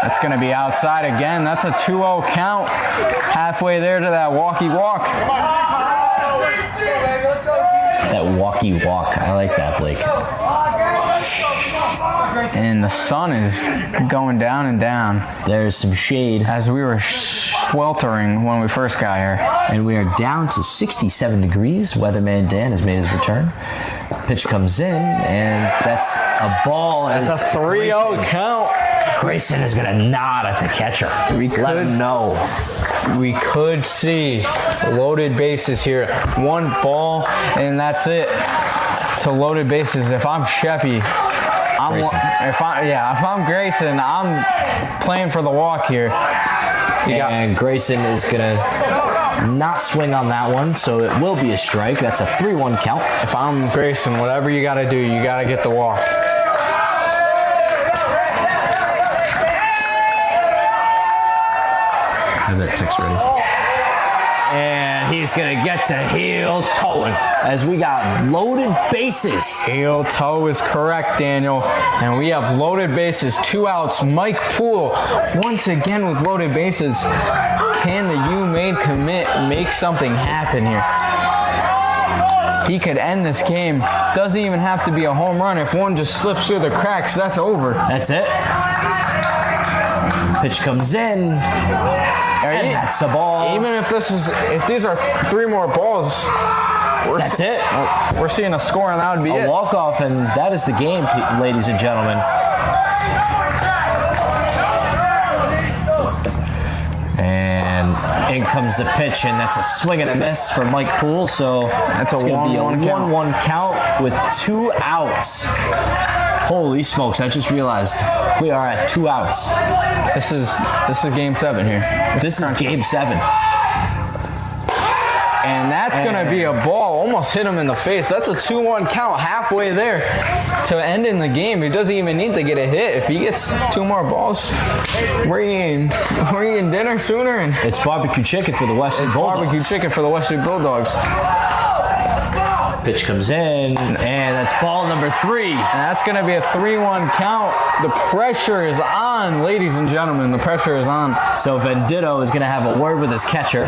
that's going to be outside again. That's a 2-0 count. Halfway there to that walkie walk. That walkie walk. I like that, Blake. And the sun is going down and down. There's some shade. As we were sweltering when we first got here. And we are down to 67 degrees. Weatherman Dan has made his return. Pitch comes in, and that's a ball. That's a 3-0 count. Grayson is going to nod at the catcher. Let him know. We could see loaded bases here. One ball, and that's it to loaded bases. If I'm Sheppy, if I'm Grayson, I'm playing for the walk here. And Grayson is going to not swing on that one, so it will be a strike. That's a 3-1 count. If I'm Grayson, whatever you got to do, you got to get the walk. Have that text ready. And he's going to get to heel toeing as we got loaded bases. Heel toe is correct, Daniel. And we have loaded bases. 2 outs. Mike Poole once again with loaded bases. Can the U-Made commit make something happen here? He could end this game. Doesn't even have to be a home run. If one just slips through the cracks, that's over. That's it. Pitch comes in. And that's a ball. Even if these are 3 more balls, that's it. We're seeing a score, and that would be a walk-off, and that is the game, ladies and gentlemen. In comes the pitch, and that's a swing and a miss for Mike Poole. So that's it's going to be a 1-1 1-1 count with 2 outs. Holy smokes! I just realized we are at 2 outs. This is game 7 here. This is game 7. And that's going to be a ball. Almost hit him in the face. That's a 2-1 count halfway there to end in the game. He doesn't even need to get a hit. If he gets 2 more balls, we're eating dinner sooner. And it's barbecue chicken for the Westerly Bulldogs. Barbecue chicken for the Westerly Bulldogs. Pitch comes in, and that's ball number 3. And that's going to be a 3-1 count. The pressure is on, ladies and gentlemen. The pressure is on. So Venditto is going to have a word with his catcher.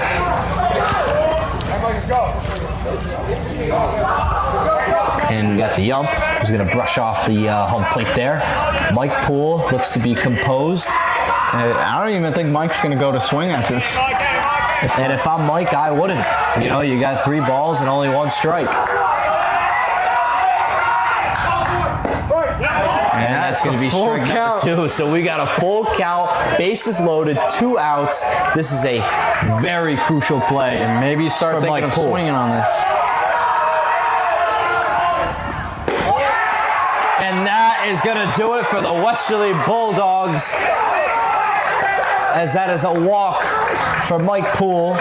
And we got the ump who's going to brush off the home plate there. Mike Poole looks to be composed. I don't even think Mike's going to go to swing at this. And if I'm Mike, I wouldn't. You know, you got 3 balls and only 1 strike. And that's going to be strike number 2. So we got a full count, bases loaded, 2 outs. This is a very crucial play. And maybe start thinking of swinging on this. And that is going to do it for the Westerly Bulldogs, as that is a walk for Mike Poole.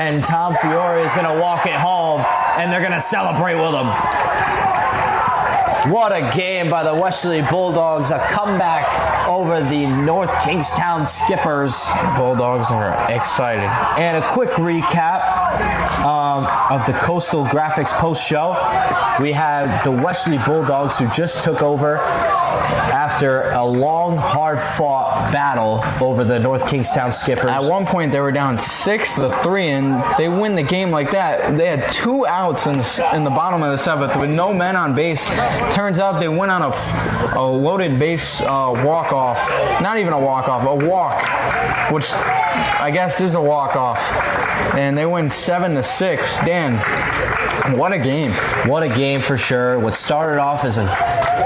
And Tom Fiore is going to walk it home, and they're going to celebrate with him. What a game by the Westerly Bulldogs. A comeback over the North Kingstown Skippers. Bulldogs are excited. And a quick recap of the Coastal Graphics post show. We have the Westerly Bulldogs, who just took over after a long, hard-fought battle over the North Kingstown Skippers. At one point, they were down 6-3, and they win the game like that. They had 2 outs in the bottom of the 7th with no men on base. Turns out they went on a loaded base walk-off. Not even a walk-off, a walk, which I guess is a walk-off. And they win 7-6. Dan, what a game. What a game for sure. What started off as a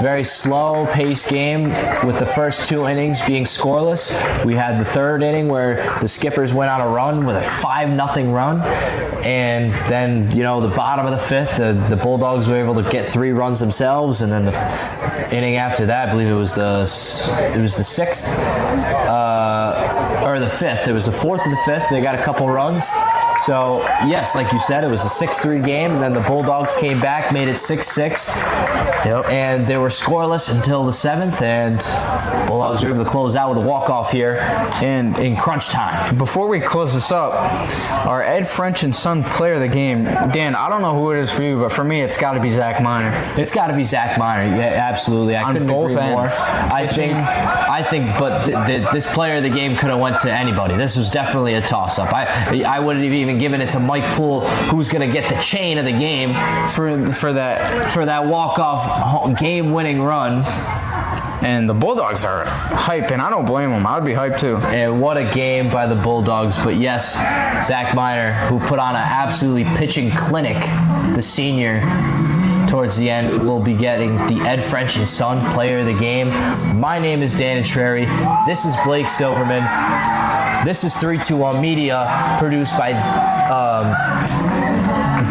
very slow-paced game with the first 2 innings being scoreless. We had the 3rd inning where the Skippers went on a run with a 5-0 run. And then, you know, the bottom of the 5th, the Bulldogs were able to get 3 runs themselves. And then the inning after that, I believe it was the 6th, or the 5th. It was the 4th and the 5th. They got a couple runs. So, yes, like you said, it was a 6-3 game, and then the Bulldogs came back, made it 6-6. Yep. And they were scoreless until the 7th, and Bulldogs were able to close out with a walk-off here and in crunch time. Before we close this up, our Ed French and Son player of the game, Dan, I don't know who it is for you, but for me, it's got to be Zach Miner. It's got to be Zach Miner. Yeah, absolutely. I couldn't agree more. I think, but this player of the game could have went to anybody. This was definitely a toss-up. I wouldn't have even given it to Mike Poole, who's going to get the chain of the game for that walk-off game-winning run. And the Bulldogs are hype, and I don't blame them. I'd be hyped too. And what a game by the Bulldogs. But yes, Zach Miner, who put on an absolutely pitching clinic, the senior, towards the end, will be getting the Ed French and Son player of the game. My name is Dan Entreri. This is Blake Silverman. This is 321 Media, produced by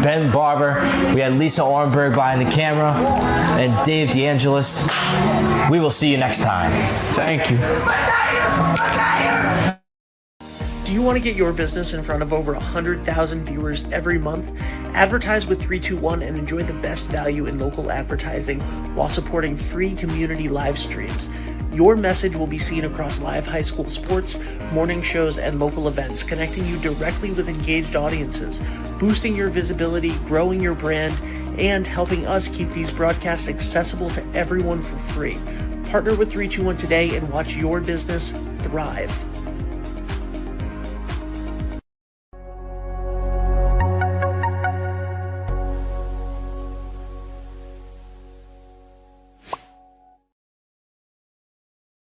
Ben Barber. We had Lisa Orenberg behind the camera, and Dave DeAngelis. We will see you next time. Thank you. Do you want to get your business in front of over 100,000 viewers every month? Advertise with 321 and enjoy the best value in local advertising while supporting free community live streams. Your message will be seen across live high school sports, morning shows, and local events, connecting you directly with engaged audiences, boosting your visibility, growing your brand, and helping us keep these broadcasts accessible to everyone for free. Partner with 321 today and watch your business thrive.